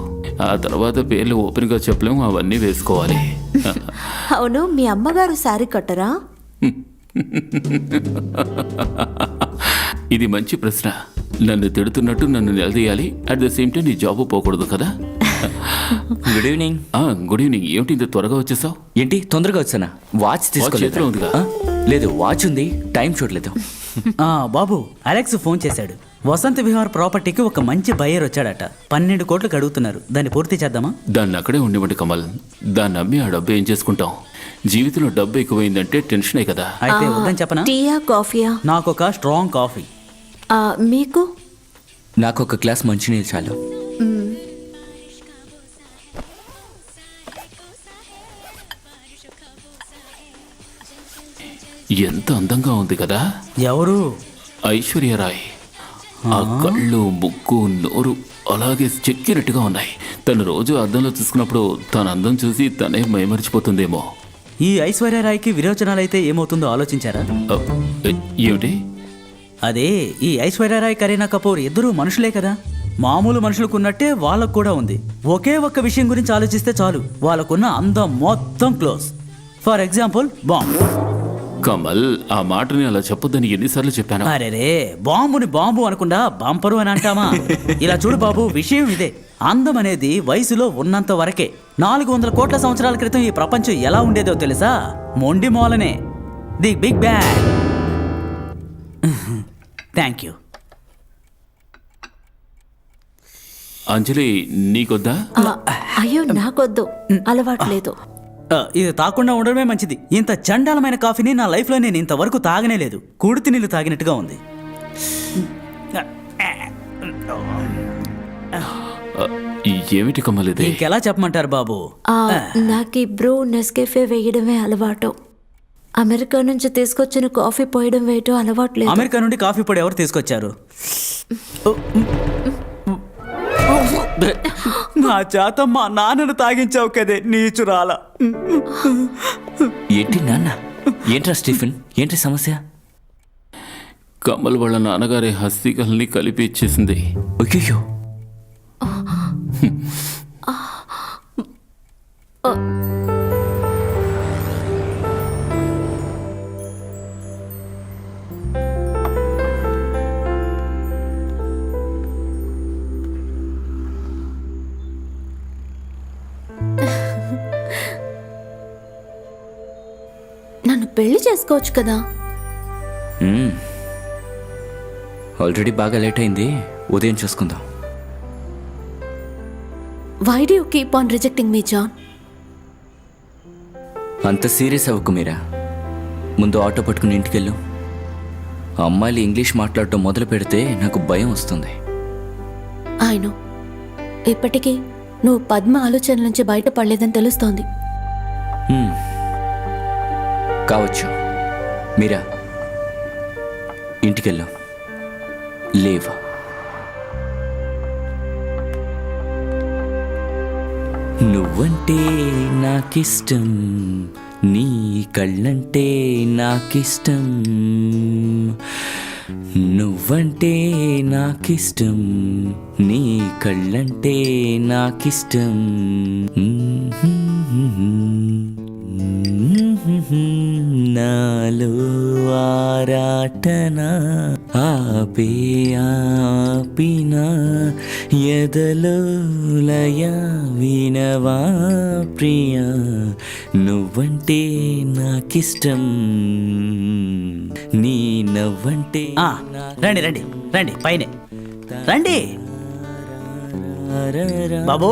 ఆ తర్వాత పేర్లు ఓపెన్గా చెప్పలేము, అవన్నీ వేసుకోవాలి. అవును, మీ అమ్మగారు శారీ కట్టరా? ఇది మంచి ప్రశ్న. నన్ను తిడుతున్నట్టు నన్ను నిలదీయాలి, అట్ ద సేమ్ టైం నీ జాబ్ పోకూడదు కదా. Good evening. Good evening. ఏమిటి ఇంత త్వరగా వచ్చేసావు? ఏంటి తొందరగా వచ్చానా? వాచ్ తీసుకోలేదు. చేతిలో ఉందిగా. లేదు, వాచ్ ఉంది, టైం చూడలేదు. బాబు, అలెక్స్ ఫోన్ చేశాడు. వసంత విహార్ ప్రాపర్టీకి ఒక మంచి బయ్యర్ వచ్చాడట. 12 కోట్లకు అడుగుతున్నారు. దాన్ని పూర్తి చేద్దామా? దాన్ని అక్కడే ఉండివ్వండి కమల్. దాన్ని అమ్మి ఆ డబ్బు ఏం చేసుకుంటాం? జీవితంలో డబ్బు ఎక్కువైందంటే టెన్షనే కదా. అయితే వద్దని చెప్పనా? టీయా కాఫీయా? నాకు ఒక స్ట్రాంగ్ కాఫీ. మీకు? నాకు ఒక గ్లాస్ మంచినీళ్ళు చాలు. ఎంత అందంగా ఉంది కదా. ఎవరు? ఐశ్వర్యరాయ్. ఆ కళ్ళు, ముక్కు, నోరు అలాగే చెక్కినట్టుగా ఉన్నాయి. తను రోజు అద్దంలో చూసుకున్నప్పుడు తన అందం చూసి తనే మైమరిచిపోతుందేమో. ఈ ఐశ్వర్యరాయ్కి విరోచనాలైతే ఏమవుతుందో ఆలోచించారా? ఏమిటి? అదే, ఈ ఐశ్వర్యరాయ్ కరీనా కపూర్ ఇద్దరూ మనుషులే కదా. మామూలు మనుషులకు ఉన్నట్టే వాళ్ళకు కూడా ఉంది. ఒకే ఒక్క విషయం గురించి ఆలోచిస్తే చాలు, వాళ్ళకున్న అందం మొత్తం close. For example bomb. Kamal, ఆ మాటని అలా చెప్పొద్దని ఎన్నిసార్లు చెప్పాను. అరేరే, బాంబుని బాంబు అనకుండా బంపరు అని అంటామా? ఇలా చూడు బాబు, విషయం ఇదే. అందం అనేది వయసులో ఉన్నంత వరకే. 400 కోట్ల సంవత్సరాల క్రితం ఈ ప్రపంచం ఎలా ఉండేదో తెలుసా? మొండి మూలనే. The big bang. Thank you. Anjali, నీకొద్దా? అయ్యో నాకొద్దు, అలవాట్లేదు. ఇది తాకుండా ఉండడమే మంచిది. ఇంత చండాలమైన కాఫీని నా లైఫ్లో నేను ఇంతవరకు తాగనే లేదు. కుడితి నీళ్ళు తాగినట్టుగా ఉంది. ఏమిటి కమల్ ఇది? ఇంకెలా చెప్పమంటారు బాబు? నాకు బ్రూ నెస్కేఫే వేయడమే అలవాటు. అమెరికా నుంచి తీసుకొచ్చిన కాఫీ పోయడం వేయటం అలవాట్లేదు. అమెరికా నుండి కాఫీ పొడి ఎవరు తీసుకొచ్చారు? నా చేత మా నాన్నను తాగించావు కదే నీచురాల. ఏంటి నాన్న? ఏంట్రా స్టీఫెన్, ఏంటి సమస్య? కమల్ వాళ్ళ నాన్నగారి హస్తికల్ని కలిపి ఇచ్చేసింది. అయ్యో, నన్ను పెళ్లి చేసుకోవచ్చు కదా. ఆల్రెడీ బాగా లేట్ అయింది, ఉదయం చూసుకుందాం. Why do you keep on rejecting me John? అంత సీరియస్ అవ్వకు మీరా. ముందు ఆటో పట్టుకుని ఇంటికెళ్ళు. అమ్మాయిలు ఇంగ్లీష్ మాట్లాడటం మొదలు పెడితే నాకు భయం వస్తుంది. ఆయన ఇప్పటికీ నువ్వు పద్మ ఆలోచనల నుంచి బయటపడలేదని తెలుస్తోంది. కావచ్చు. మీరా, ఇంటికెళ్ళు. లీవ్. నువ్వంటే నాకిష్టం, నీ కళ్ళంటే నాకిష్టం. నువ్వంటే నాకిష్టం, నీ కళ్ళంటే నాకిష్టం. నాలో ఆరాటన ఆపే ఆపిన ఎదలో లయ వినవా ప్రియా. నువ్వంటే నాకిష్టం, నీ నవ్వంటే. రండి రండి రండి, పైనే రండి బాబు.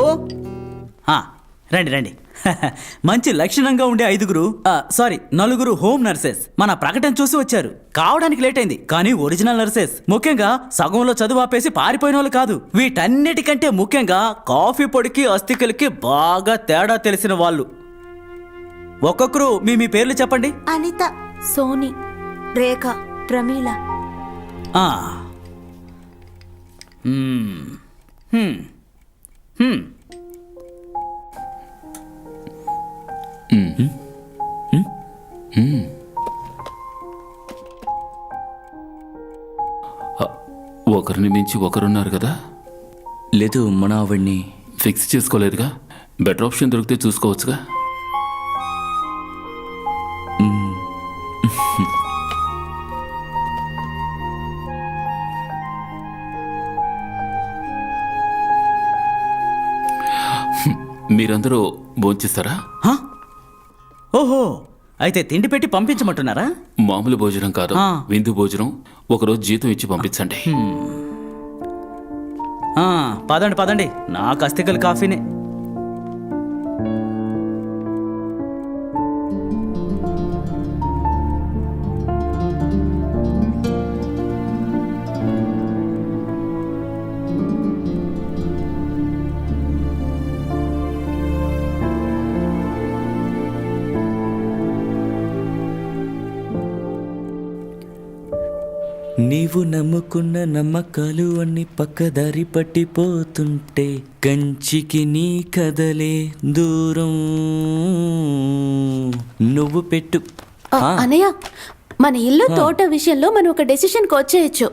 రండి రండి. మంచి లక్షణంగా ఉండే 9 హోమ్ నర్సెస్ మన ప్రకటన చూసి వచ్చారు. కావడానికి లేట్ అయింది, కానీ ఒరిజినల్ నర్సెస్. ముఖ్యంగా సగంలో చదువు ఆపేసి పారిపోయిన వాళ్ళు కాదు. వీటన్నిటికంటే ముఖ్యంగా కాఫీ పొడికి అస్థికలకి బాగా తేడా తెలిసిన వాళ్ళు. ఒక్కొక్కరు మీ పేర్లు చెప్పండి. అనిత, సోని, రేఖ, ప్రమీల. ఒకరిని మించి ఒకరున్నారు కదా. లేదు, మన ఆవిడ్ని ఫిక్స్ చేసుకోలేదుగా. బెటర్ ఆప్షన్ దొరికితే చూసుకోవచ్చుగా. మీరందరూ భోంచేస్తారా? ఓహో, అయితే తిండి పెట్టి పంపించమంటున్నారా? మామూలు భోజనం కాదు, విందు భోజనం. ఒకరోజు జీతం ఇచ్చి పంపించండి. పదండి పదండి, నాకు అస్థికలు కాఫీనే. నీవు నమ్ముకున్న నమ్మకాలు అన్ని పక్కదారి పట్టిపోతుంటే కంచికి నీ కదలే దూరం నువ్వు పెట్టు. అన్నయ్య, మన ఇల్లు తోట విషయంలో మనం ఒక డెసిషన్ కి వచ్చేయచ్చు.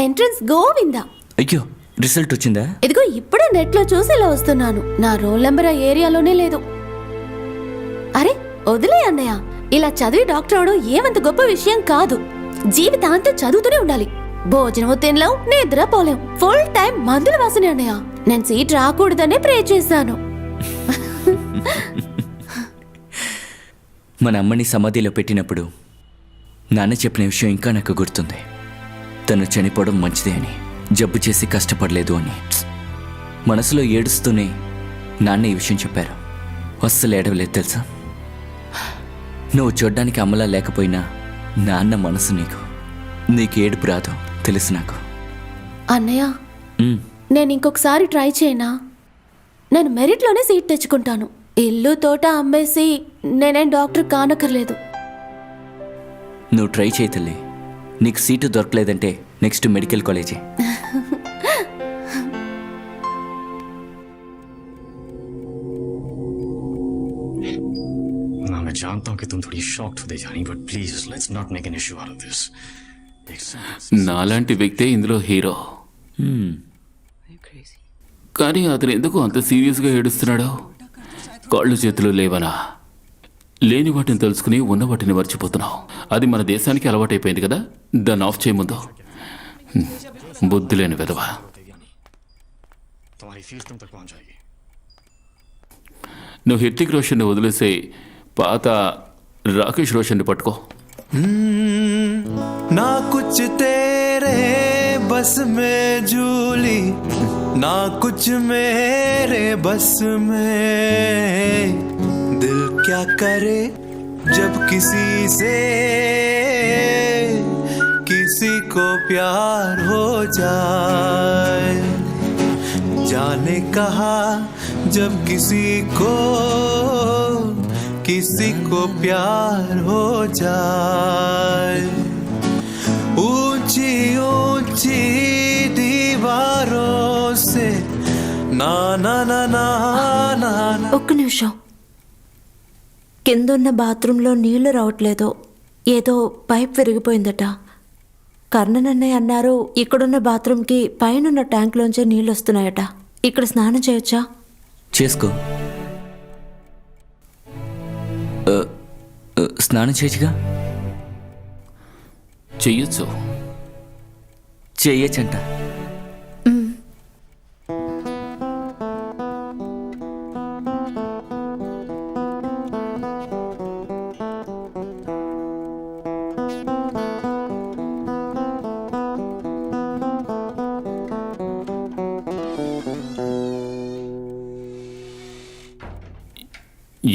ఎంట్రన్స్ గోవిందా. అయ్యో, రిజల్ట్ వచ్చిందా? ఇదిగో ఇప్పుడే నెట్ లో చూసి ఇలా వస్తున్నాను. నా రోల్ నెంబర్ ఆ ఏరియాలోనే లేదు. అరే వదిలే అన్నయ్య, ఇలా చదివి డాక్టర్ అవడం ఏమంత గొప్ప విషయం కాదు. జీవితాంతం చదువుతూనే ఉండాలి. భోజనం తినలేం, నిద్ర పోలేం, ఫుల్ టైం మందుల వాసనే అన్నయ్య. నేను సీట్ రాకూడదనే ప్రే చేశాను. మన అమ్మని సమాధిలో పెట్టినప్పుడు నాన్న చెప్పిన విషయం ఇంకా నాకు గుర్తుంది. తను చనిపోవడం మంచిదే అని, జబ్బు చేసి కష్టపడలేదు అని. మనసులో ఏడుస్తూనే నాన్న ఈ విషయం చెప్పారు. అస్సలు ఏడవలేదు తెలుసా. నువ్వు చూడ్డానికి అమ్మలా లేకపోయినా నాన్న మనసు నీకు ఏడుపు రాదు తెలుసు నాకు. అన్నయ్య, నేను ఇంకొకసారి ట్రై చేయనా? నేను మెరిట్లోనే సీట్ తెచ్చుకుంటాను. ఇల్లు తోట అమ్మేసి నేనేం డాక్టర్ కానక్కర్లేదు. నువ్వు ట్రై చేయి తల్లి. నీకు సీటు దొరకలేదంటే నెక్స్ట్ మెడికల్ కాలేజే. मैं जानता हूं कि तुम थोड़ी शॉक्ड होते जा रही, but please let's not make an issue out of this. నాలాంటి వ్యక్తే ఇందులో హీరో. కానీ అతను ఎందుకు అంత సీరియస్గా ఏడుస్తున్నాడు? కాళ్ళు చేతులు లేవనా? లేని వాటిని తెలుసుకుని ఉన్న వాటిని మర్చిపోతున్నావు. అది మన దేశానికి అలవాటైపోయింది కదా. దాన్ని ఆఫ్ చేయముందు. బుద్ధి లేని విధవా. तुम्हारी फीस तुम तक पहुंच जाएगी. నువ్వు హృతిక్ రోషన్ని వదిలేసే పాత రాకేష్ రోషన్ని పట్టుకో. ना कुछ तेरे बस में झूली, ना कुछ मेरे बस में. दिल क्या करे जब किसी से किसी को प्यार हो जाए. जाने कहा जब किसी को प्यार हो जाए. ऊंची ऊंची दीवारों से ना ना ना ना ना. ఒక్క నిమిషం. కిందున్న బాత్రూంలో నీళ్లు రావట్లేదు. ఏదో పైప్ విరిగిపోయిందట. కర్ణనన్నయ్య అన్నారు ఇక్కడున్న బాత్రూంకి పైనున్న ట్యాంక్లోంచే నీళ్ళు వస్తున్నాయట. ఇక్కడ స్నానం చేయొచ్చా? చేసుకో. స్నానం చేయొచ్చుగా. చెయ్యొచ్చు. చెయ్యొచ్చంట.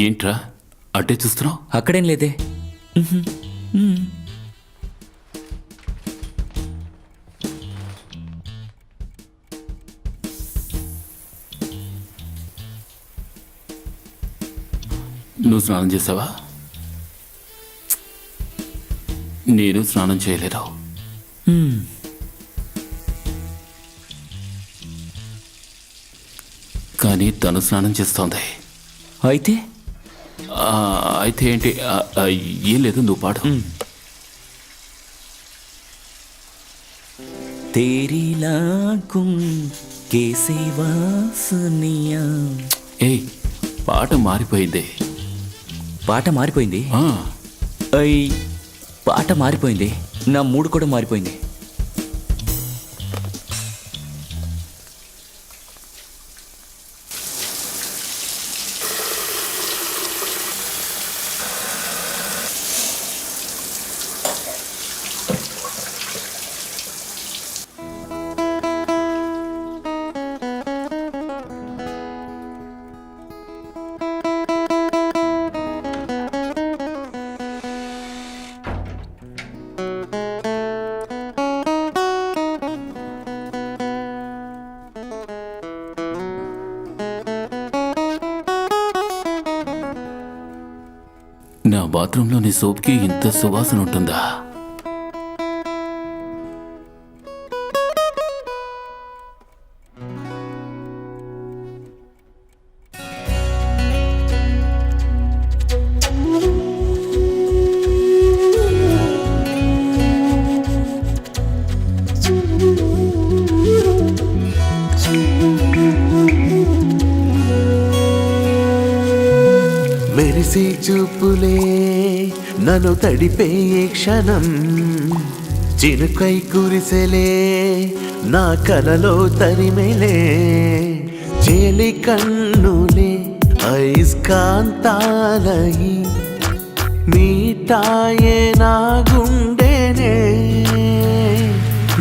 ఏంట్రా అట్టే చూస్తున్నావు? అక్కడేం లేదే. నువ్వు స్నానం చేసావా? నేను స్నానం చేయలేదు. కానీ తను స్నానం చేస్తోంది. అయితే అయితే ఏంటి? ఏం లేదు, నువ్వు పాడు. तेरी लाखों कैसे वासनिया. ఏయ్, పాట మారిపోయింది. పాట మారిపోయింది. పాట మారిపోయింది. నా మూడు కూడా మారిపోయింది. నా బాత్రూంలోని సోప్కి ఇంత సువాసన ఉంటుందా? మెరిసే చూపులే నన్ను తడిపే ఈ క్షణం, చినుకై కురిసెలే నా కలలో తరిమెలే, చేలి కన్నులే అయస్కాంతాలయి మీటాయే నా గుండెనే,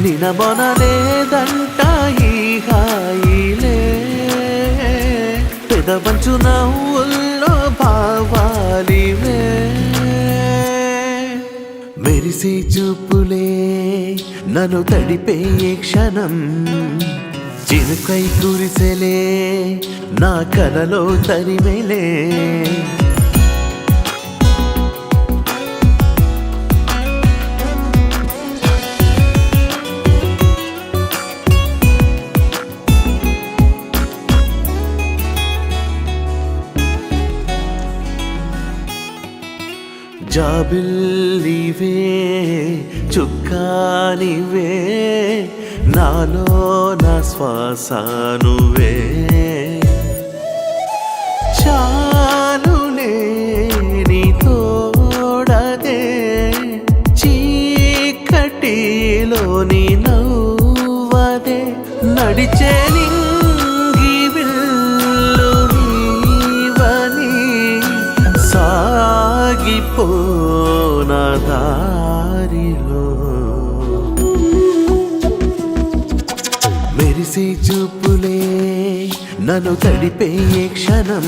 నినబొనలేదంట ఈ హాయిలే, పెదవంచు నవ్వుల్లో భావాలివే, మెరిసే చూపులే నన్ను తడిపే ఈ క్షణం, చినుకై కురిసెలే నా కలలో తరిమెలే. జాబిల్లివే చుక్కానివే నాలో నా శ్వాస నువ్వే, చాలులే నీ తోడదే చీకటిలో నీ నవ్వదే, నడిచే నింగి విల్లు నీవని సాగిపోనా దారిలో, మెరిసే చూపులే నన్ను తడిపే ఈ క్షణం,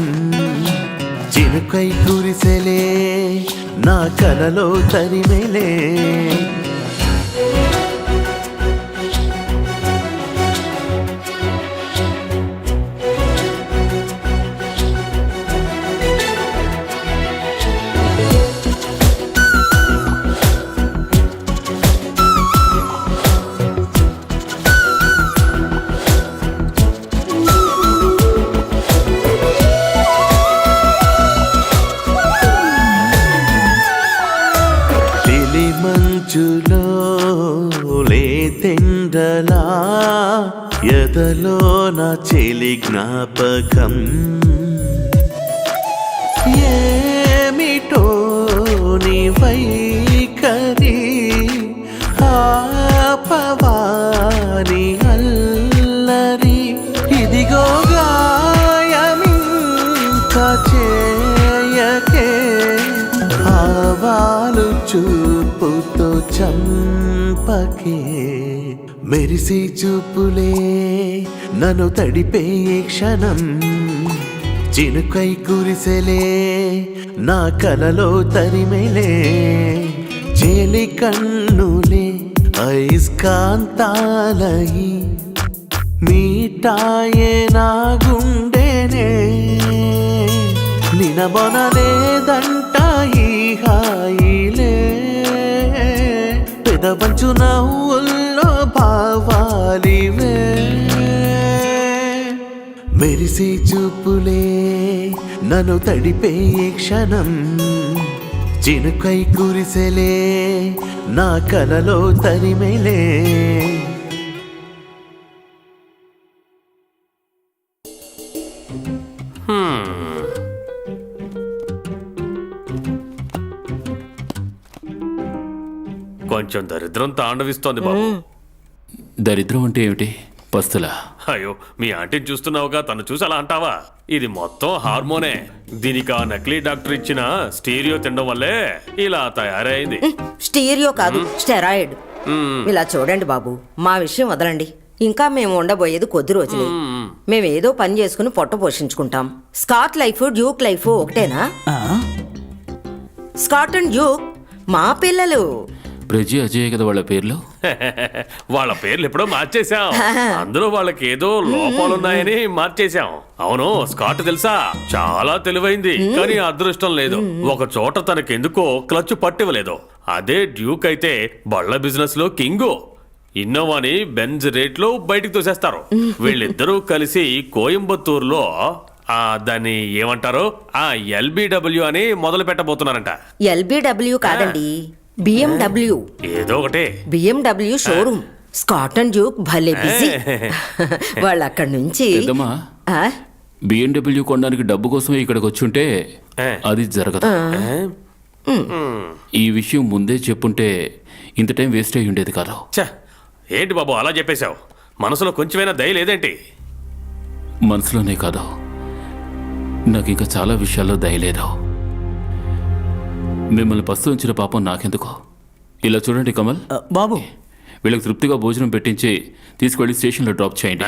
చినుకై కురిసెలే నా కలలో తరిమెలే. మంచులో లేతెండలా ఎదలో నా చెలి జ్ఞాపకం, ఏమిటో నీ వైఖరి ఆపవాని అల్లరి, ఇదిగో గాయమింకా చేయకే, ఆవాలు చూపుతో చంపకే, మెరిసే చూపులే నన్ను తడిపే ఈ క్షణం, చినుకై కురిసెలే నా కలలో తరిమెలే, చేలి కన్నులే అయస్కాంతాలయి మీటాయే నా గుండెనే, నినబొనలేదంట ఈ హాయిలే, పెదవంచు నవ్వుల్లో భావాలివే, మెరిసే చూపులే నన్ను తడిపే ఈ క్షణం, చినుకై కురిసెలే నా కలలో తరిమెలే. కొంచెం దరిద్రం తాండవిస్తోంది బాబు. దరిద్రం అంటే ఏమిటి? పస్తులా? అయ్యో, మీ ఆంటీని చూస్తున్నావుగా, తను చూసి అలా అంటావా? ఇది మొత్తం హార్మోనే. దీనికి ఆ నకిలీ డాక్టర్ ఇచ్చిన స్టీరియో తినడం వల్లే ఇలా తయారైంది. స్టీరియో కాదు, స్టెరాయిడ్. ఇలా చూడండి బాబు, మా విషయం వదలండి. ఇంకా మేము ఉండబోయేది కొద్ది రోజులే. మేము ఏదో పని చేసుకుని పొట్ట పోషించుకుంటాం. స్కాట్ లైఫ్ డ్యూక్ లైఫ్ ఒకటేనా? స్కాట్ అండ్ డ్యూక్ మా పిల్లలు. ప్రజీ అజయ్ కదా వాళ్ళ పేర్లు? వాళ్ళ పేర్లు ఎప్పుడో మార్చేశాం. అందులో వాళ్ళకి ఏదో లోపాలున్నాయని మార్చేశాం. అవును, స్కాట్ తెలుసా, చాలా తెలివైంది, కానీ అదృష్టం లేదు. ఒక చోట తనకెందుకో క్లచ్ పట్టివ్వలేదు. అదే డ్యూక్ అయితే బళ్ళ బిజినెస్ లో కింగు. ఇన్నోవాని బెంజ్ రేట్ లో బయటికి తోసేస్తారు. వీళ్ళిద్దరూ కలిసి కోయంబత్తూరులో దాన్ని ఏమంటారు, LBW అని మొదలు పెట్టబోతున్నారంట. LBW కాదండి, BMW. ఏదో ఒకటే. BMW showroom. Scott and Duke భలే బిజీ. వాళ్ళు అక్కడి నుంచి పెద్దమ్మా, BMW కొనడానికి డబ్బు కోసమే ఇక్కడికి వచ్చుంటే అది జరగదు. ఈ విషయం ముందే చెప్పుంటే ఇంత టైం వేస్ట్ అయ్యి ఉండేది కాదు. ఏంటి బాబు అలా చెప్పేశావు? మనసులో కొంచెమైనా దయ లేదేంటి? మనసులోనే కాదు, నాకు ఇంకా చాలా విషయాల్లో దయలేదు. మిమ్మల్ని పస్తు ఉంచిన పాపం నాకెందుకో. ఇలా చూడండి కమల్ బాబు, వీళ్ళకి తృప్తిగా భోజనం పెట్టించి తీసుకెళ్లి స్టేషన్లో డ్రాప్ చేయండి.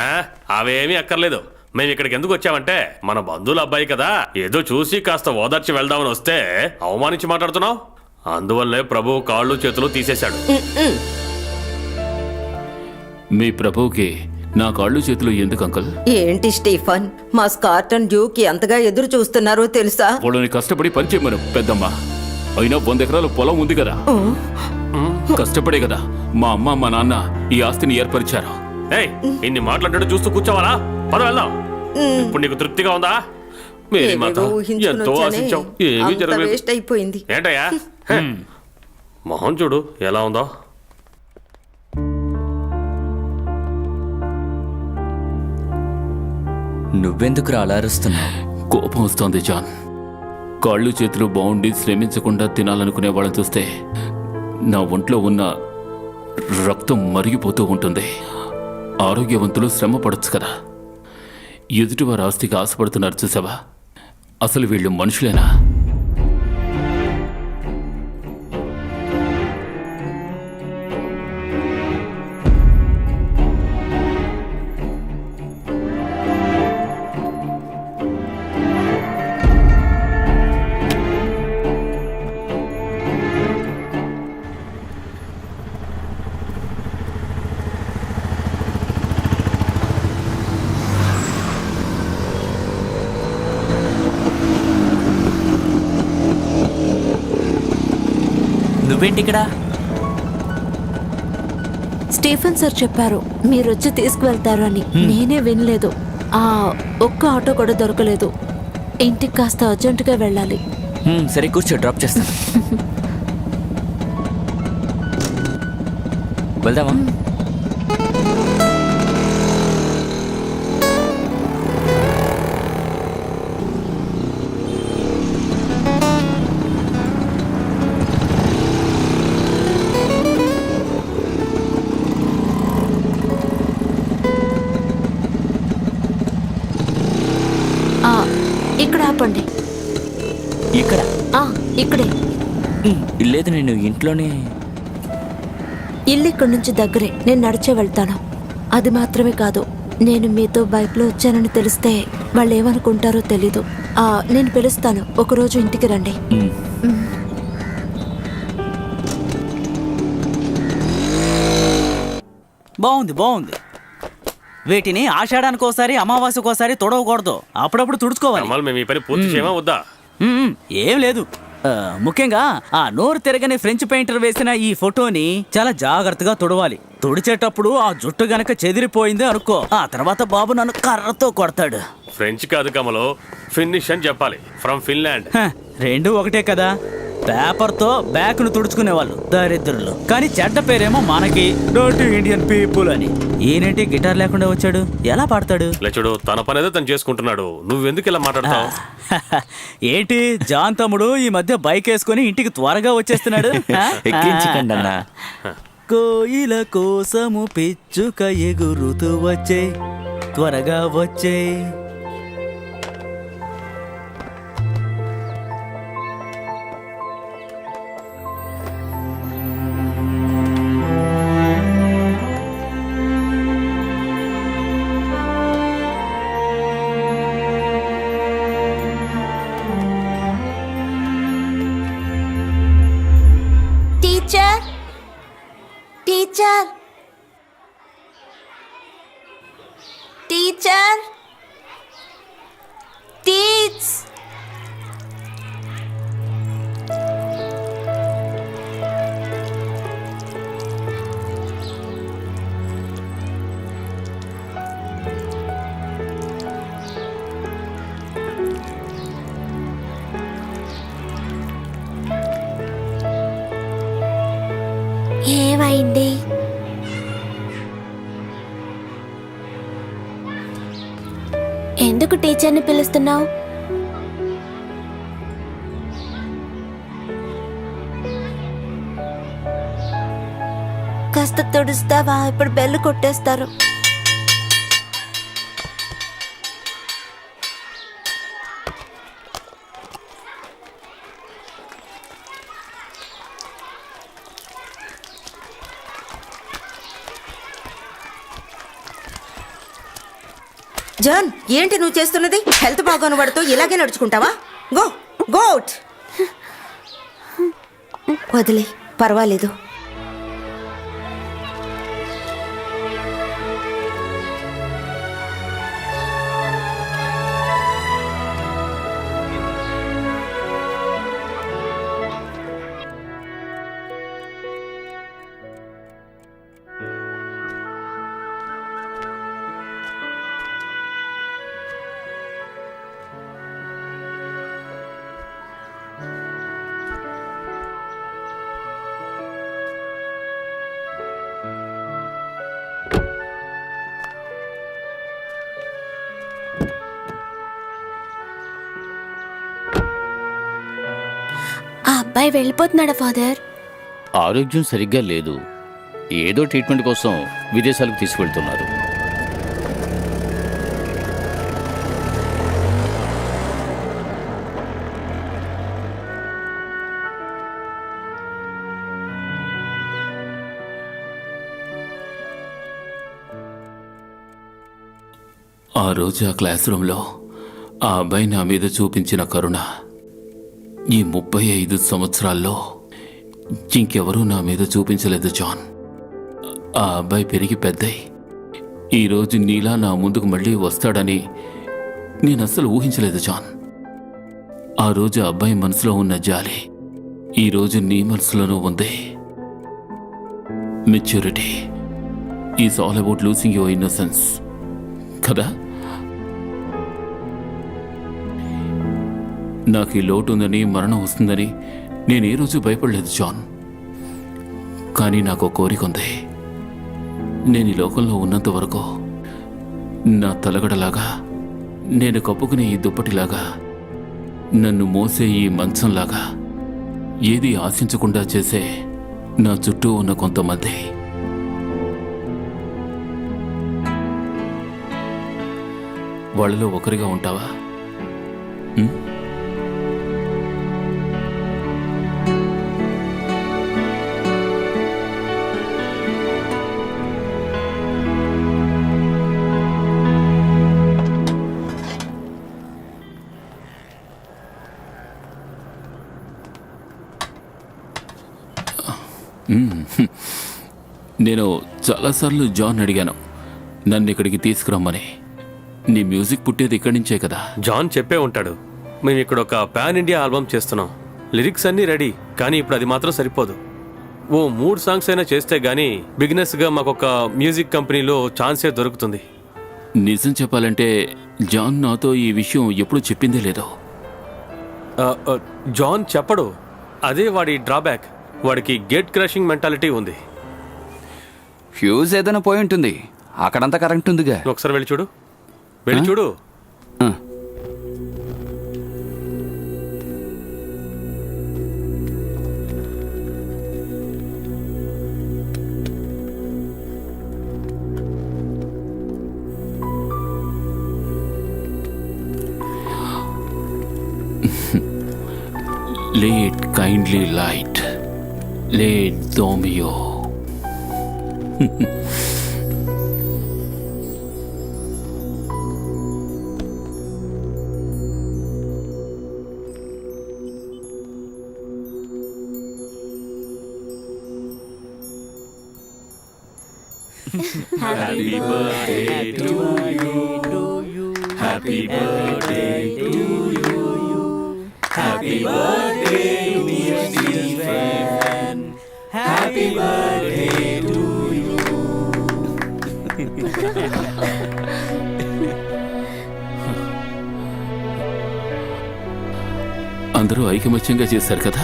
అవేమీ అక్కర్లేదు. మేము ఇక్కడికి ఎందుకు వచ్చామంటే మన బంధువుల అబ్బాయి కదా, ఏదో చూసి కాస్త ఓదార్చి వెళ్దామని వస్తే అవమానించి మాట్లాడుతున్నావు. అందువల్లే ప్రభువు కాళ్ళు చేతులు తీసేశాడు. మీ ప్రభువుకి నా కాళ్ళు చేతులు ఎందుకు అంకల్? ఏంటి స్టీఫన్, మా స్కాట్ అండ్ డ్యూక్ ఎంతగా ఎదురు చూస్తున్నారో తెలుసా? వాళ్ళని కష్టపడి పనిచేయమను పెద్దమ్మా. అయినా 100 ఎకరాల పొలం ఉంది కదా, కష్టపడే కదా మా అమ్మ మా నాన్న ఈ ఆస్తిని ఏర్పరిచారు. ఇన్ని మాట్లాడుతూ చూస్తూ కూర్చోవాలా? పద వెళ్దాం. ఇప్పుడు నీకు తృప్తిగా ఉందా? మేరీ మాత, ఎంతో ఆశించాం, ఏమీ జరగలేదు. వేస్ట్ అయిపోయింది. ఏంటయ్యా మొహం చూడు ఎలా ఉందో. నువ్వెందుకు అలా అరుస్తున్నావు? కోపం వస్తోంది జాన్. కాళ్ళు చేతులు బాగుండి శ్రమించకుండా తినాలనుకునే వాళ్ళని చూస్తే నా ఒంట్లో ఉన్న రక్తం మరిగిపోతూ ఉంటుంది. ఆరోగ్యవంతులు శ్రమ పడొచ్చు కదా. ఎదుటివారి ఆస్తికి ఆశపడుతున్నారు చూసావా? అసలు వీళ్ళు మనుషులేనా? నువ్వేంటి ఇక్కడ? స్టీఫెన్ సార్ చెప్పారు మీరు వచ్చి తీసుకువెళ్తారు అని. నేనే వినలేదు. ఒక్క ఆటో కూడా దొరకలేదు. ఇంటికి కాస్త అర్జెంటుగా వెళ్ళాలి. సరే కూర్చో, డ్రాప్ చేస్తాను. వెళ్దామా? ఇక్కడ ఆపండి. ఇక్కడ? ఇక్కడే. లేదు, నేను ఇంట్లోనే. ఇల్లు ఇక్కడి నుంచి దగ్గరే, నేను నడిచే వెళ్తాను. అది మాత్రమే కాదు, నేను మీతో బైక్లో వచ్చానని తెలిస్తే వాళ్ళు ఏమనుకుంటారో తెలీదు. నేను పిలుస్తాను, ఒకరోజు ఇంటికి రండి. బాగుంది. వీటిని ఆషాఢానికి ఒకసారి అమావాస్యకు ఒకసారి తొడవకూడదు, అప్పుడప్పుడు తుడుచుకోవాలి. మేము ఈ పని పూర్తి చేయమా వద్దా? ఏం లేదు, ముఖ్యంగా ఆ నోరు తిరగని ఫ్రెంచ్ పెయింటర్ వేసిన ఈ ఫోటోని చాలా జాగ్రత్తగా తుడవాలి. తుడిచేటప్పుడు ఆ జుట్టు గనక చెదిరిపోయింది అనుకో, ఆ తర్వాత బాబు నన్ను కర్రతో కొడతాడు. ఫ్రెంచ్ కాదు కమలో, ఫినిష్ అని చెప్పాలి. From Finland. రెండు ఒకటే కదా. పేపర్తో బ్యాక్ ను తుడుచుకునేవాళ్ళు దరిద్రులు, కానీ చెడ్డ పేరేమో మనకి, డర్టీ ఇండియన్ పీపుల్ అని. ఈయనేంటి గిటార్ లేకుండా వచ్చాడు? ఎలా పాడతాడు? చూడు, తన పని ఏదో తను చేసుకుంటున్నాడు. నువ్వెందుకు ఇలా మాట్లాడతావు? ఏంటి జాన్ తమ్ముడు ఈ మధ్య బైక్ వేసుకుని ఇంటికి త్వరగా వచ్చేస్తున్నాడు. ఎక్కించకండి అన్న. కోయిల కోసము పిచ్చుక ఎగురుతూ వచ్చే, త్వరగా వచ్చే. టీచర్ టీచర్ టీచ్ ఏమైంది? ఎందుకు టీచర్ని పిలుస్తున్నావు? కాస్త తుడుస్తావా? ఇప్పుడు బెల్లు కొట్టేస్తారు. జాన్, ఏంటి నువ్వు చేస్తున్నది? హెల్త్ బాగోని పడుతూ ఇలాగే నడుచుకుంటావా? Go goat. వదిలే, పర్వాలేదు. ఆ అబ్బాయి వెళ్ళిపోతున్నాడా ఫాదర్? ఆరోగ్యం సరిగ్గా లేదు. ఏదో ట్రీట్మెంట్ కోసం విదేశాలకు తీసుకెళ్తున్నారు. ఆ రోజు ఆ క్లాస్ రూమ్లో ఆ అబ్బాయి నా మీద చూపించిన కరుణ ఈ 35 సంవత్సరాల్లో ఇంకెవరూ నా మీద చూపించలేదు జాన్. ఆ అబ్బాయి పెరిగి పెద్దయి ఈరోజు నీలా నా ముందుకు మళ్ళీ వస్తాడని నేను అస్సలు ఊహించలేదు జాన్. ఆ రోజు ఆ అబ్బాయి మనసులో ఉన్న జాలి ఈరోజు నీ మనసులోనూ ఉంది. Maturity is all about losing your innocence కదా? నాకు ఈ లోటు ఉందని, మరణం వస్తుందని నేను ఏ రోజు భయపడలేదు జాన్. కానీ నాకు కోరిక ఉంది. నేను ఈ లోకంలో ఉన్నంత వరకు నా తలగడలాగా, నేను కప్పుకునే ఈ దుప్పటిలాగా, నన్ను మోసే ఈ మంచంలాగా ఏది ఆశించకుండా చేసే నా చుట్టూ ఉన్న కొంతమంది వాళ్ళలో ఒకరిగా ఉంటావా? నేను చాలాసార్లు జాన్ అడిగాను నన్ను ఇక్కడికి తీసుకురమ్మని. నీ మ్యూజిక్ పుట్టేది ఇక్కడి నుంచే కదా? జాన్ చెప్పే ఉంటాడు. మేము ఇక్కడ ఒక పాన్ ఇండియా ఆల్బమ్ చేస్తున్నాం. లిరిక్స్ అన్నీ రెడీ, కానీ ఇప్పుడు అది మాత్రం సరిపోదు. ఓ 3 సాంగ్స్ అయినా చేస్తే గానీ బిగినెస్గా మాకు ఒక మ్యూజిక్ కంపెనీలో ఛాన్సే దొరుకుతుంది. నిజం చెప్పాలంటే జాన్ నాతో ఈ విషయం ఎప్పుడు చెప్పిందే లేదో. జాన్ చెప్పడు. అదే వాడి డ్రాబ్యాక్. వాడికి గేట్ క్రషింగ్ మెంటాలిటీ ఉంది. ఫ్యూజ్ ఏదైనా పోయి ఉంటుంది. అక్కడంతా కరెంట్ ఉందిగా. ఒకసారి వెళ్ళి చూడు, వెళ్ళి చూడు. Late kindly light, late Domio. Happy birthday to you happy birthday to you happy birthday dear Stephen happy birthday to you. అందరూ ఐకమత్యంగా చేశారు కదా.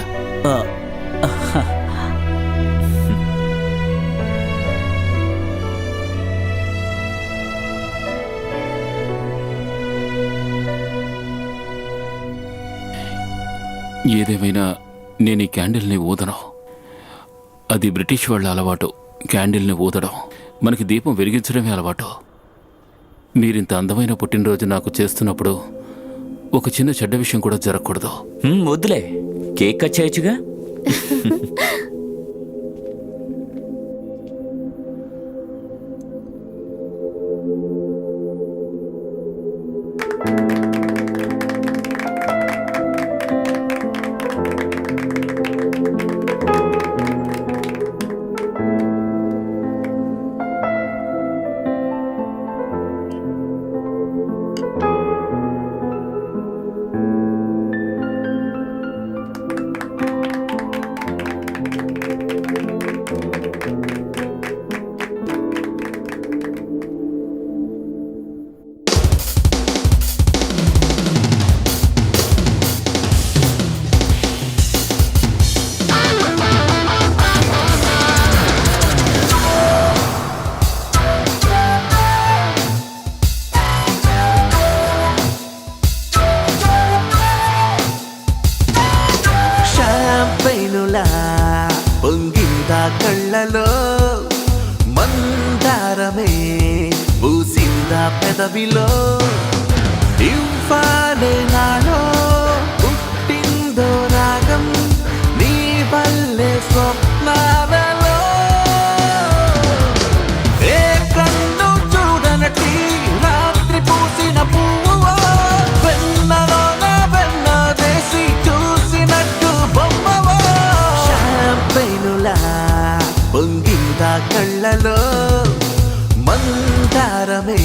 ఏదేమైనా నేను ఈ క్యాండిల్ని ఊదను. అది బ్రిటిష్ వాళ్ళ అలవాటు, క్యాండిల్ని ఊదడం. మనకి దీపం వెలిగించడమే అలవాటు. మీరింత అందమైన పుట్టినరోజు నాకు చేస్తున్నప్పుడు ఒక చిన్న చెడ్డ విషయం కూడా జరగకూడదు. వద్దులే, కేక్ కట్ చేయొచ్చుగా. పొంగిందా కళ్ళలో మందారమే పూసిందా పెదవిలో ఇవ్వాలే నాలో పుట్టిందో రాగం నీ వల్లే స్వప్నాలలో ఏ కన్ను చూడనటి రాత్రి పూసిన పువ్వు వెన్నలోన వెన్న వేసి చూసినట్టు బొమ్మవో షాంపైనులా పొంగిందా కళ్ళలో మందారమే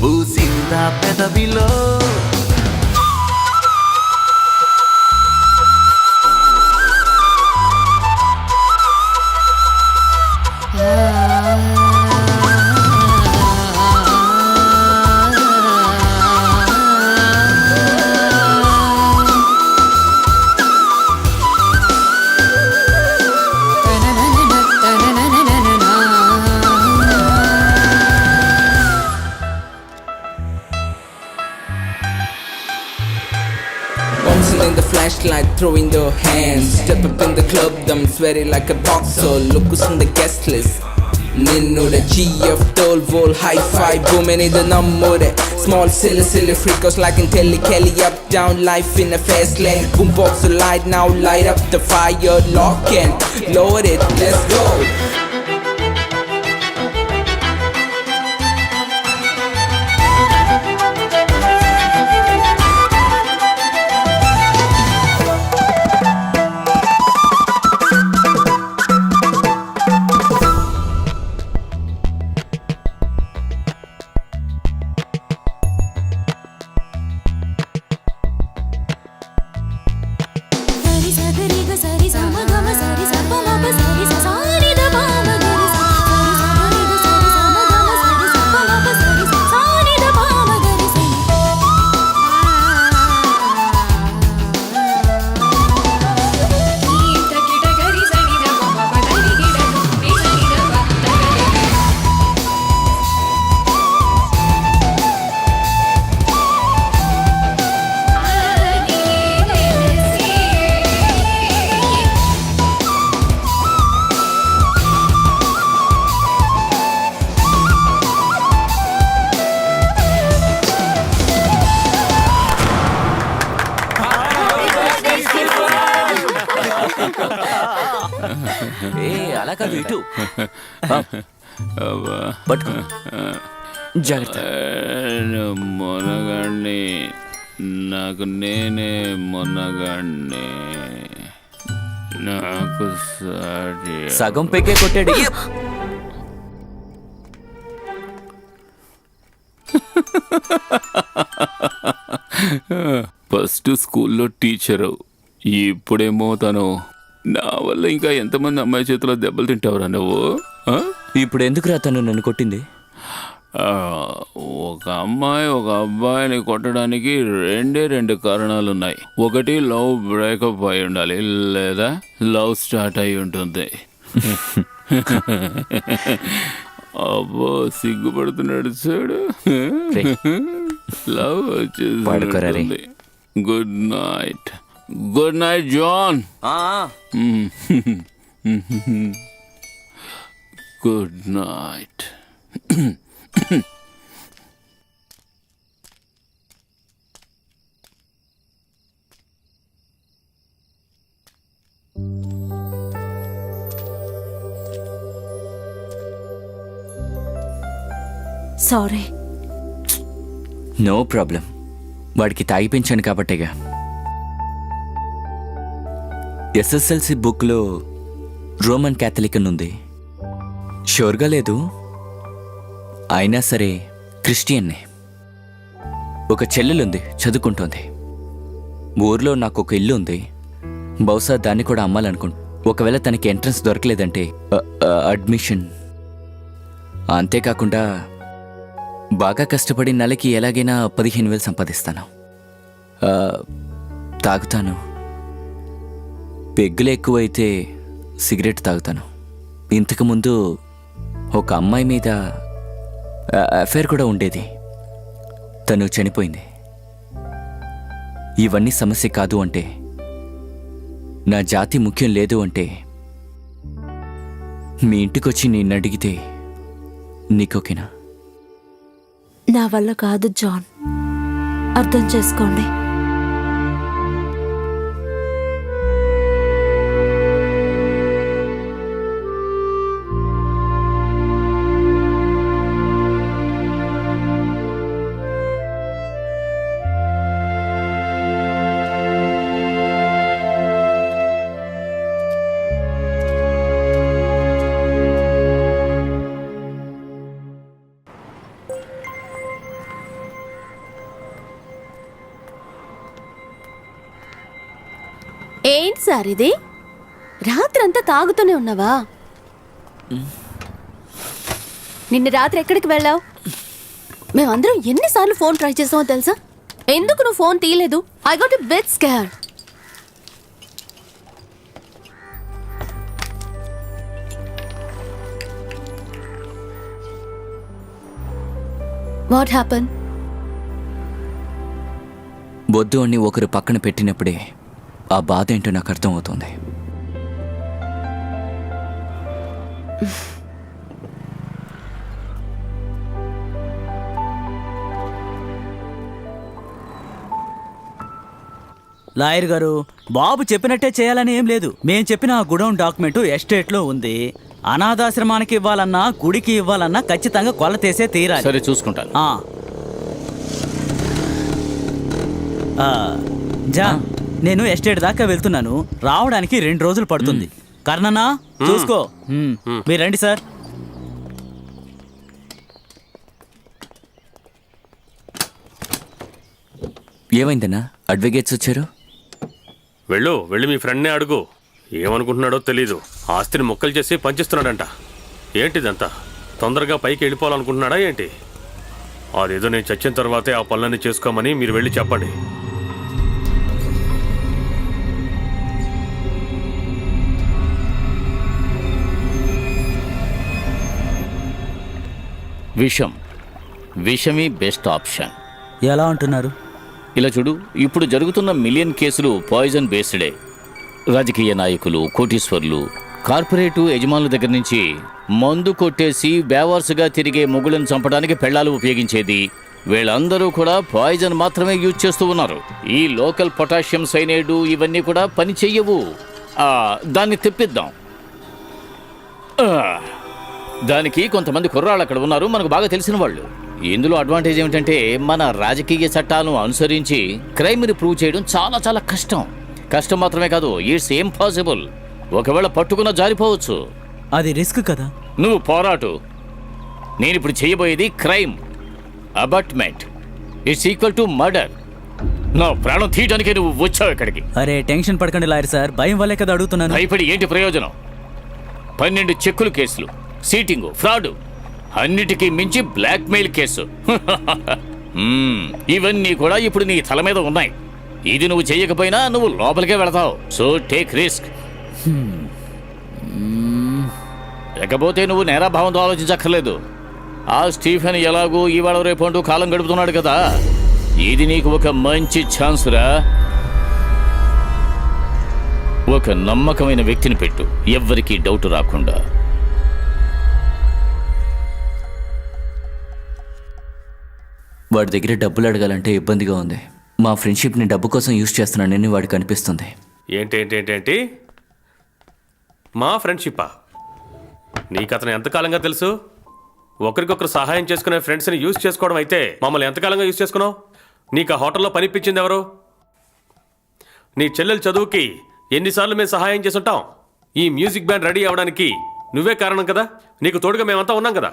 పూసిందా పెదవిలో In the flashlight, throwing your hands. Step up in the club, them sweaty like a boxer. Look who's on the guest list. Ninnu the GF toll wall high five booming in the number. Small silly freakers like in Telly Kelly up down life in a fast lane. Boombox the light now light up the fire lock and load it. Let's go. అలా కాదు ఇటు పట్టుకో జాగ్రత్త. మొనగాడిని నాకు నేనే మొనగాడిని నాకు సాటి సగం పెగ్గే కొట్టాడు. ఫస్ట్ స్కూల్లో టీచరు, ఇప్పుడేమో తను. నా వల్ల ఇంకా ఎంతమంది అమ్మాయి చేతిలో దెబ్బలు తింటావురా నువ్వు? ఆ? ఇప్పుడు ఎందుకురా తను నన్ను కొట్టింది? ఒక అమ్మాయి ఒక అబ్బాయిని కొట్టడానికి రెండు కారణాలున్నాయి. ఒకటి లవ్ బ్రేకప్ అయి ఉండాలి, లేదా లవ్ స్టార్ట్ అయి ఉంటుంది. అబ్బో సిగ్గుపడుతున్నాడు చూడు. లవ్ వచ్చేసి. Good night. Good night John. Good night. Sorry. No problem. వాడికి తాగిపించాను కాబట్టేగా. ఎస్ఎస్ఎల్సి బుక్లో రోమన్ క్యాథలిక్ అని ఉంది. షూర్గా లేదు, అయినా సరే క్రిస్టియన్నే. ఒక చెల్లెలుంది, చదువుకుంటోంది. ఊర్లో నాకు ఒక ఇల్లు ఉంది, బహుశా దాన్ని కూడా అమ్మాలనుకుంటా. ఒకవేళ తనకి ఎంట్రన్స్ దొరకలేదంటే అడ్మిషన్. అంతేకాకుండా బాగా కష్టపడి నెలకి ఎలాగైనా 15,000 సంపాదిస్తాను. తాగుతాను. పెగ్గులు ఎక్కువైతే సిగరెట్ తాగుతాను. ఇంతకుముందు ఒక అమ్మాయి మీద అఫైర్ కూడా ఉండేది, తను చనిపోయింది. ఇవన్నీ సమస్య కాదు అంటే, నా జాతి ముఖ్యం లేదు అంటే, మీ ఇంటికొచ్చి నిన్ను అడిగితే నీకోకేనా? నా వల్ల కాదు జాన్, అర్థం చేసుకోండి. ఏంటి సార్ ఇది? రాత్రంతా తాగుతూనే ఉన్నావా? నిన్న రాత్రి ఎక్కడికి వెళ్ళావు? మేమందరం ఎన్నిసార్లు ఫోన్ ట్రై చేసామో తెలుసా? ఎందుకు నువ్వు ఫోన్ తీయలేదు? I got a bit scare. What happen? వద్దు అని ఒకరు పక్కన పెట్టినప్పుడే ఆ బాధ ఏంటో నాకు అర్థమవుతుంది. లాయర్ గారు, బాబు చెప్పినట్టే చేయాలని ఏం లేదు. మేం చెప్పిన ఆ గుడౌన్ డాక్యుమెంట్ ఎస్టేట్లో ఉంది. అనాథాశ్రమానికి ఇవ్వాలన్నా గుడికి ఇవ్వాలన్నా ఖచ్చితంగా కొలతేసే తీరాలి. సరే, చూసుకుంటాను. జాన్, నేను ఎస్టేట్ దాకా వెళ్తున్నాను. రావడానికి 2 రోజులు పడుతుంది. కర్ణనా, చూసుకో. మీరు రండి సార్. ఏమైందన్నా? అడ్వకేట్స్ వచ్చారు. వెళ్ళి మీ ఫ్రెండ్నే అడుగు. ఏమనుకుంటున్నాడో తెలీదు. ఆస్తిని మొక్కలు చేసి పంచిస్తున్నాడంట. ఏంటిదంతా? తొందరగా పైకి వెళ్ళిపోవాలనుకుంటున్నాడా ఏంటి? అదేదో నేను చచ్చిన తర్వాతే ఆ పనులన్నీ చేసుకోమని మీరు వెళ్ళి చెప్పండి. విషమే బెస్ట్ ఆప్షన్. ఎలా అంటున్నారు? ఇలా చూడు, ఇప్పుడు జరుగుతున్న మిలియన్ కేసులు పాయిజన్ బేస్డే. రాజకీయ నాయకులు, కోటీశ్వర్లు, కార్పొరేటు యజమానుల దగ్గర నుంచి మందు కొట్టేసి బేవార్సుగా తిరిగే మొగులను చంపడానికి పెళ్ళాలు ఉపయోగించేది, వీళ్ళందరూ కూడా పాయిజన్ మాత్రమే యూజ్ చేస్తూ ఉన్నారు. ఈ లోకల్ పొటాషియం సైనైడ్ ఇవన్నీ కూడా పని చెయ్యవు. దాన్ని తెప్పిద్దాం. దానికి కొంతమంది కుర్రాళ్ళు అక్కడ ఉన్నారు, మనకు బాగా తెలిసిన వాళ్ళు. ఇందులో అడ్వాంటేజ్ ఏమిటంటే, మన రాజకీయ చట్టాలను అనుసరించి క్రైమ్ని ప్రూవ్ చేయడం చాలా చాలా కష్టం. కష్టం మాత్రమే కాదు, ఇట్స్ ఇంపాసిబుల్. ఒకవేళ పట్టుకున్నా జారిపోవచ్చు. అది రిస్క్ కదా. నువ్వు పోరాటు. నేను ఇప్పుడు చేయబోయేది crime abetment. It's equal to murder. నా ప్రాణం తీయడానికే నువ్వు వచ్చావు ఇక్కడికి. అరే టెన్షన్ పడకండి లాయర్ సార్, భయం వల్లే కదా అడుగుతున్నాను. భయపడి ఏంటి ప్రయోజనం? 12 చెక్కులు కేసులు, సీటింగు, ఫ్రాడ్, అన్నిటికీ మించి బ్లాక్మెయిల్ కేసు. ఇవన్నీ కూడా ఇప్పుడు నీ తల మీద ఉన్నాయి. ఇది నువ్వు చేయకపోయినా నువ్వు లోపలికే వెళతావు. So take risk. లేకపోతే నువ్వు నేరాభావంతో ఆలోచించక్కర్లేదు. ఆ స్టీఫెన్ ఎలాగూ ఇవాళ రేపు కాలం గడుపుతున్నాడు కదా, ఇది నీకు ఒక మంచి ఛాన్స్ రా. ఒక నమ్మకమైన వ్యక్తిని పెట్టు, ఎవ్వరికీ డౌట్ రాకుండా. వాడి దగ్గర డబ్బులు అడగాలంటే ఇబ్బందిగా ఉంది. మా ఫ్రెండ్షిప్ని డబ్బు కోసం యూజ్ చేస్తున్నానని వాడికి అనిపిస్తుంది. ఏంటి మా ఫ్రెండ్షిప్పా? నీకు అతను ఎంతకాలంగా తెలుసు? ఒకరికొకరు సహాయం చేసుకునే ఫ్రెండ్స్ని యూజ్ చేసుకోవడం అయితే మమ్మల్ని ఎంతకాలంగా యూజ్ చేసుకున్నావు? నీకు ఆ హోటల్లో పనిపించింది ఎవరు? నీ చెల్లెలు చదువుకి ఎన్నిసార్లు మేము సహాయం చేసుంటాం? ఈ మ్యూజిక్ బ్యాండ్ రెడీ అవ్వడానికి నువ్వే కారణం కదా. నీకు తోడుగా మేమంతా ఉన్నాం కదా.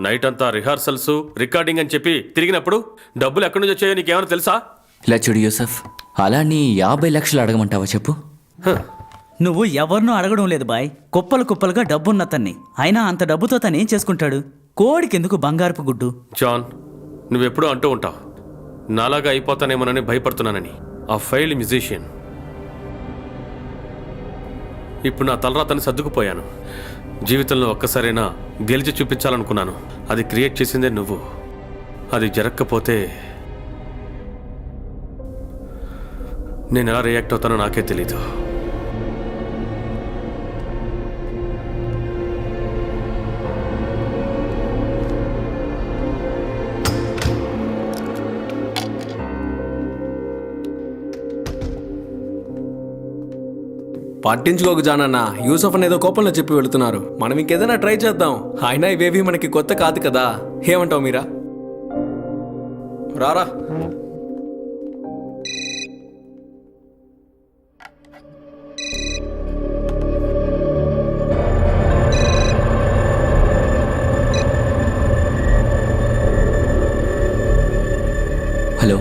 నైట్ అంతా రిహార్సల్స్, రికార్డింగ్ అని చెప్పి తిరిగినప్పుడు డబ్బులు ఎక్కడి నుంచి వచ్చాయో నీకేమైనా తెలుసా? ఇలా చూడు యూసఫ్, అలా నీ 50 లక్షలు అడగమంటావా చెప్పు? నువ్వు ఎవరినూ అడగడం లేదు బాయ్, కుప్పలు కుప్పలుగా డబ్బున్నతన్ని. అయినా అంత డబ్బుతో తను ఏం చేసుకుంటాడు? కోడికెందుకు బంగారపు గుడ్డు? జాన్, నువ్వెప్పుడూ అంటూ ఉంటావు నాలాగా అయిపోతానేమోనని భయపడుతున్నానని. ఆ ఫెయిల్డ్ మ్యూజిషియన్. ఇప్పుడు నా తలరాతని సర్దుకుపోయాను. జీవితంలో ఒక్కసారైనా గెలిచి చూపించాలనుకున్నాను. అది క్రియేట్ చేసిందే నువ్వు. అది జరగకపోతే నేను ఎలా రియాక్ట్ అవుతానో నాకే తెలీదు. పట్టించుకోకు జానన్న, యూసఫ్ అని ఏదో కోపంలో చెప్పి వెళుతున్నారు. మనం ఇంకేదైనా ట్రై చేద్దాం. అయినా ఇవేవి మనకి కొత్త కాదు కదా. ఏమంటావు మీరా? రారా. హలో,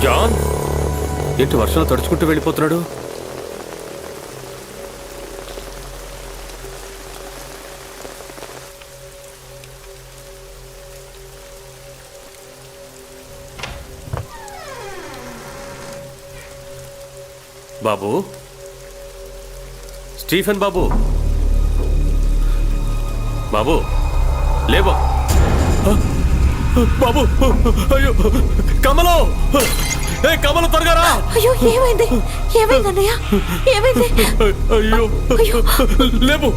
జాన్, ఏంటి వర్షంలో తడుచుకుంటూ వెళ్ళిపోతున్నాడు? బాబు, స్టీఫెన్ బాబు, బాబు లేబో. బాబు, అయ్యో కమలో, ఏ కమల త్వరగా రా. అయ్యో ఏమైంది? ఏమైంది అన్నయ్య? ఏమైంది? అయ్యో అయ్యో లేబు.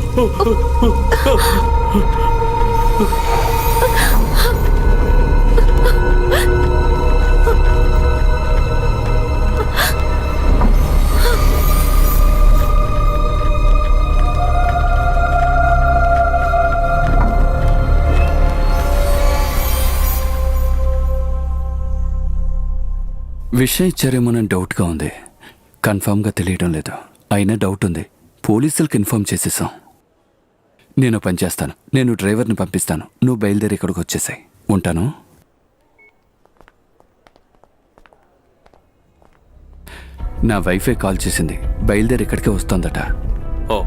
విషయం ఇచ్చారేమోనని డౌట్గా ఉంది. కన్ఫామ్గా తెలియడం లేదు. అయినా డౌట్ ఉంది. పోలీసులకు ఇన్ఫార్మ్ చేసేసాం. నేను పని చేస్తాను. నేను డ్రైవర్ని పంపిస్తాను. నువ్వు బయలుదేరి ఇక్కడికి వచ్చేసాయి. ఉంటాను. నా వైఫే కాల్ చేసింది, బయలుదేరి ఇక్కడికే వస్తోందట. ఓ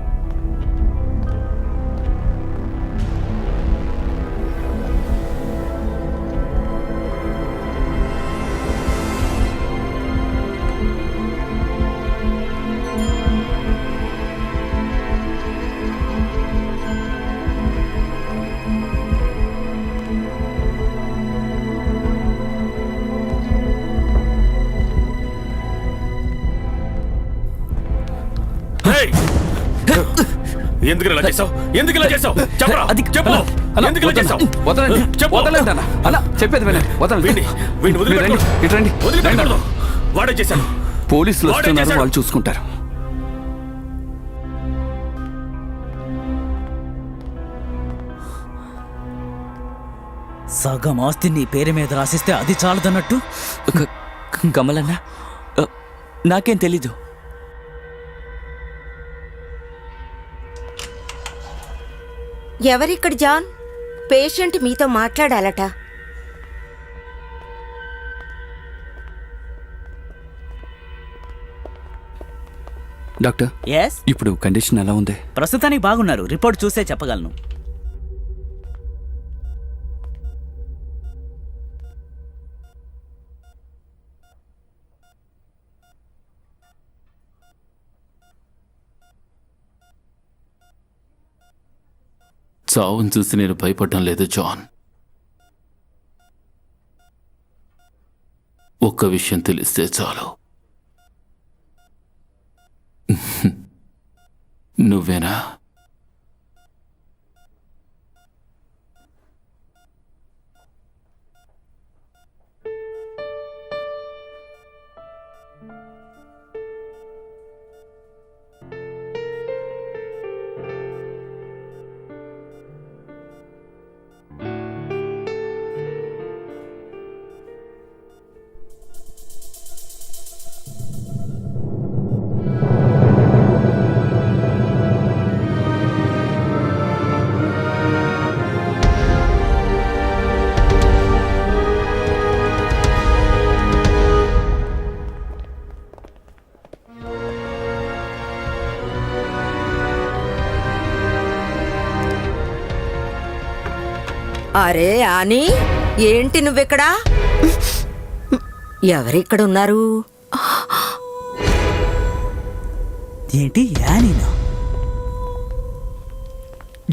ఎందుకు ఇలా చేసావు? ఎందుకు ఇలా చేసావు? చెప్పరా, చెప్పు. ఎందుకు ఇలా చేసావు? వదలండి, చెప్పు. వదలండి అన్న. అన్న చెప్పేది వినండి, వదలండి. వీడిని వదిలిపెట్టకూడదు. ఇటు రండి. వదిలిపెట్టకూడదు. వాడే చేశాడు. పోలీసులు వాడే వస్తున్నారు, చేశాడు. వాళ్ళు చూసుకుంటారు. సగం ఆస్తి నీ పేరు మీద రాసిస్తే అది చాలదన్నట్టు. కమలన్న, నాకేం తెలీదు. ఎవరిక్కడ జాన్? పేషెంట్ మీతో మాట్లాడాలట. డాక్టర్, ఎస్, ఇప్పుడు కండిషన్ ఎలా ఉంది? ప్రస్తుతానికి బాగున్నారు. రిపోర్ట్ చూసే చెప్పగలను. చావును చూసి నేను భయపడడం లేదు జాన్. ఒక్క విషయం తెలిస్తే చాలు. నువ్వేనా? అరే ఆని, ఏంటి నువ్వెక్కడా? ఎవరిక్కడ ఉన్నారు? ఏంటి యానీనా?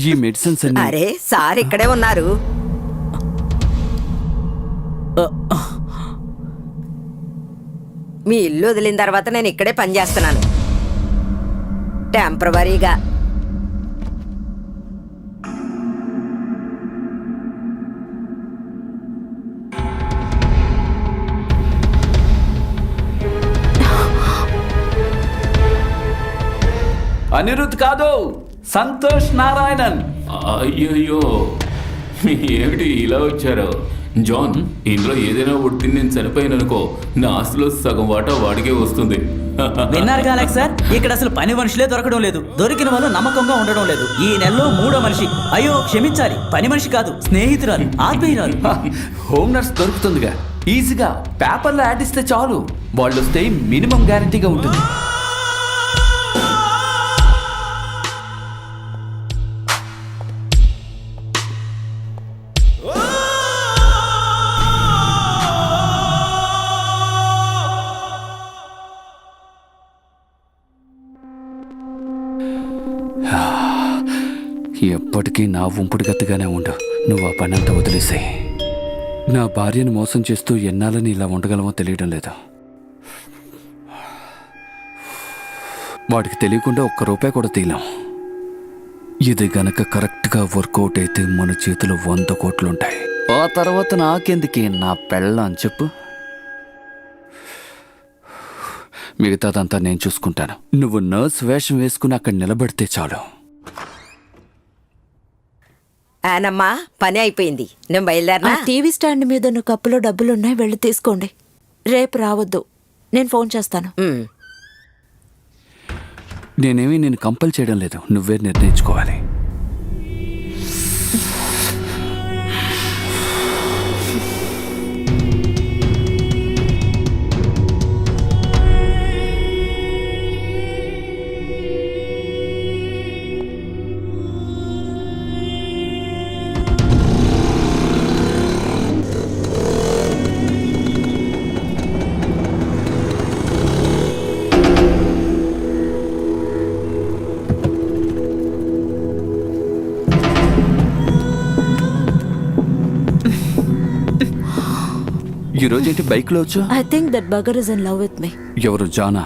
ఈ మెడిసిన్స్ అన్ని అరే సార్ ఇక్కడే ఉన్నారు. మీ ఇల్లు వదిలిన తర్వాత నేను ఇక్కడే పనిచేస్తున్నాను టెంపరవరీగా. అనిరుద్ కాదు, సంతోష్ నారాయణన్. అయ్యయ్యో, ఏమిటి ఇలా వచ్చారు? జాన్, ఇందులో ఏదైనా ఉడికి నేను చనిపోయాననుకో, నా ఆస్తిలో సగం వాటా వాడికే వస్తుంది. విన్నారు కాలేక సార్, ఇక్కడ అసలు పని మనుషులే దొరకడం లేదు. దొరికిన వాళ్ళు నమ్మకంగా ఉండడం లేదు. ఈ నెలలో 3వ మనిషి. అయ్యో క్షమించాలి, పని మనిషి కాదు, స్నేహితురాలు, ఆత్మీయురాలు. హోమ్ నర్స్ దొరుకుతుందిగా, ఈజీగా పేపర్లో యాడ్ ఇస్తే చాలు. వాళ్ళు వస్తే మినిమం గ్యారంటీగా ఉంటుంది. ఎప్పటికీ నా ఉంపుడు గతిగానే ఉండు. నువ్వు ఆ పనంతా వదిలేసాయి. నా భార్యను మోసం చేస్తూ ఎన్నాళ్ళని ఇలా ఉండగలమో తెలియడం లేదు. వాడికి తెలియకుండా ఒక్క రూపాయి కూడా తీయలేం. ఇది గనక కరెక్ట్గా వర్కౌట్ అయితే మన చేతిలో 100 కోట్లుంటాయి. ఆ తర్వాత నాకెందుకే నా పెళ్ళ అని చెప్పు. మిగతాదంతా నేను చూసుకుంటాను. నువ్వు నర్స్ వేషం వేసుకుని అక్కడ నిలబడితే చాలు. ఆనమ్మా, పని అయిపోయింది, నేను బయలుదేరినా? టీవీ స్టాండ్ మీద ఉన్న కప్పులో డబ్బులున్నాయి, వెళ్ళి తీసుకోండి. రేపు రావద్దు, నేను ఫోన్ చేస్తాను. నేనేమీ నేను కంపల్ చేయడం లేదు, నువ్వే నిర్ణయించుకోవాలి. ఈ రోజు ఏంటి బైక్ లో వచ్చు? I think that bugger is in love with me. ఎవరు, జానా?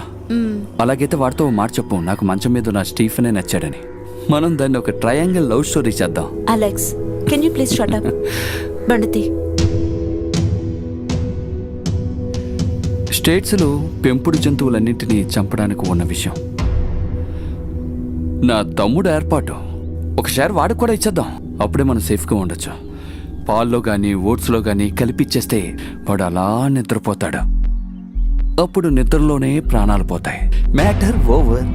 అలాగైతే వాడితో ఓ మాట చెప్పు, నాకు మంచం మీద నా స్టీఫెనే నచ్చాడని. మనం దాన్ని ఒక ట్రయాంగిల్ లవ్ స్టోరీ చేద్దాం. Alex, can you please shut up? బండితి. స్టేట్స్లో పెంపుడు జంతువులన్నింటినీ చంపడానికి ఉన్న విషయం. నా తమ్ముడు ఏర్పాటు. ఒకసారి వాడికి కూడా ఇచ్చేద్దాం, అప్పుడే మనం సేఫ్గా ఉండొచ్చు. పాల్లో కానీ ఓట్స్లో కానీ కలిపిచ్చేస్తే వాడు అలా నిద్రపోతాడు. అప్పుడు నిద్రలోనే ప్రాణాలు పోతాయి. Matter over.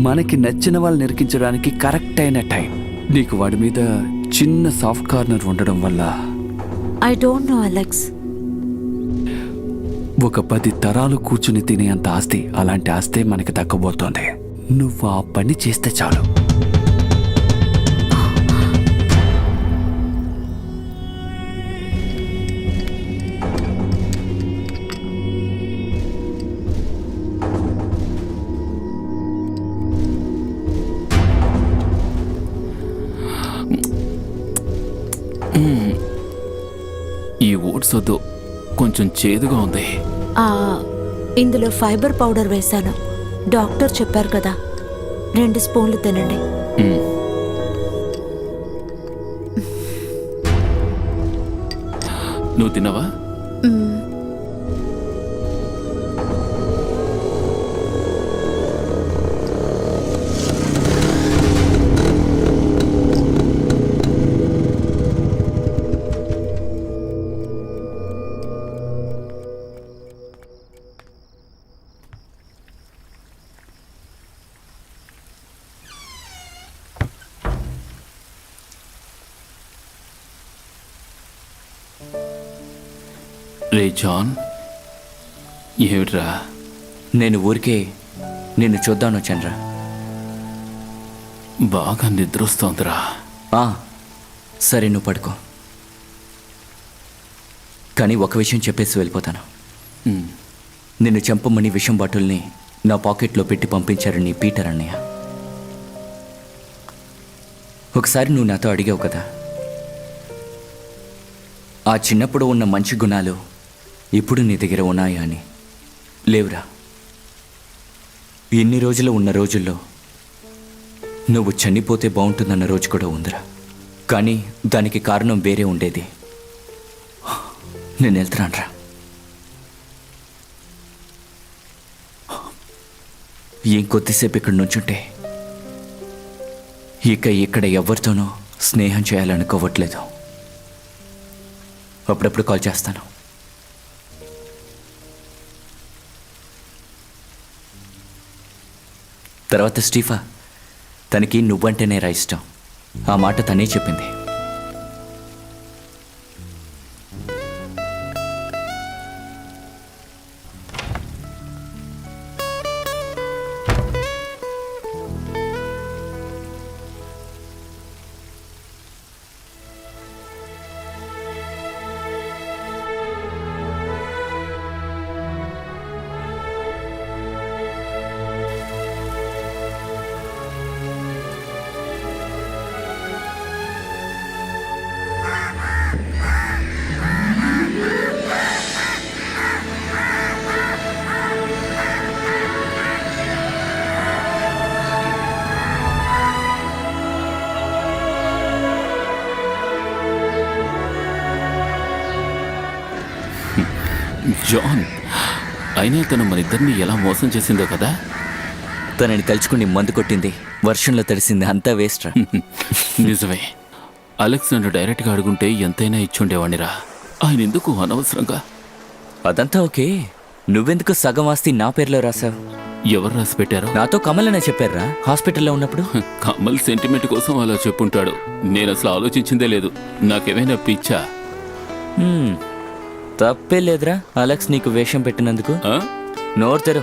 మనకి నచ్చిన వాళ్ళు నిరికించడానికి కరెక్ట్ అయిన టైం. నీకు వాడి మీద చిన్న సాఫ్ట్ కార్నర్ ఉండడం వల్ల ఐ డోంట్ నో అలెక్స్. ఒక 10 తరాలు కూర్చుని తినే అంత ఆస్తి, అలాంటి ఆస్తే మనకి దక్కబోతోంది. నువ్వు ఆ పని చేస్తే చాలు. ఈ ఓట్స్ వద్దు, కొంచెం చేదుగా ఉంది. ఇందులో ఫైబర్ పౌడర్ వేశాను. డాక్టర్ చెప్పారు కదా, 2 స్పూన్లు తినండి. నువ్వు తిన్నావా? రే జాన్, ఏమిట్రా? నేను ఊరికే నిన్ను చూద్దాను చంద్ర. బాగా నిద్రొస్తోందిరా. సరే, నువ్వు పడుకో. కానీ ఒక విషయం చెప్పేసి వెళ్ళిపోతాను. నిన్ను చంపమని విషం బాటిల్ని నా పాకెట్లో పెట్టి పంపించారు నీ పీటర్ అన్నయ్య. ఒకసారి నువ్వు నాతో అడిగావు కదా, ఆ చిన్నప్పుడు ఉన్న మంచి గుణాలు ఇప్పుడు నీ దగ్గర ఉన్నాయా అని. లేవురా. ఎన్ని రోజులు ఉన్న రోజుల్లో నువ్వు చనిపోతే బాగుంటుందన్న రోజు కూడా ఉందిరా. కానీ దానికి కారణం వేరే ఉండేది. నేను వెళ్తున్నానురా. ఇంకొద్దిసేపు ఇక్కడ నుంచుంటే ఇక ఇక్కడ ఎవరితోనూ స్నేహం చేయాలనుకోవట్లేదు. అప్పుడప్పుడు కాల్ చేస్తాను. తర్వాత స్టీఫా, తనకి నువ్వంటేనే రా ఇష్టం. ఆ మాట తనే చెప్పింది. జాన్, అయినా తను మన ఇద్దరిని ఎలా మోసం చేసిందో కదా. తనని తలుచుకుని మందు కొట్టింది, వర్షంలో తడిసింది, అంతా వేస్ట్ రా. నిజమే. అలెక్స్ నన్ను డైరెక్ట్గా అడుగుంటే ఎంతైనా ఇచ్చుండేవాణ్ణిరా. ఆయన ఎందుకు అనవసరంగా? అదంతా ఓకే. నువ్వెందుకు సగం ఆస్తి నా పేరులో రాసావు? ఎవరు రాసి పెట్టారో? నాతో కమల్ అనే చెప్పారా హాస్పిటల్లో ఉన్నప్పుడు. కమల్ సెంటిమెంట్ కోసం అలా చెప్పుంటాడు. నేను అసలు ఆలోచించిందే లేదు. నాకేమైనా పిచ్చా? తప్పే లేదురా అలెక్స్ నీకు వేషం పెట్టినందుకు. నోరు తెరు.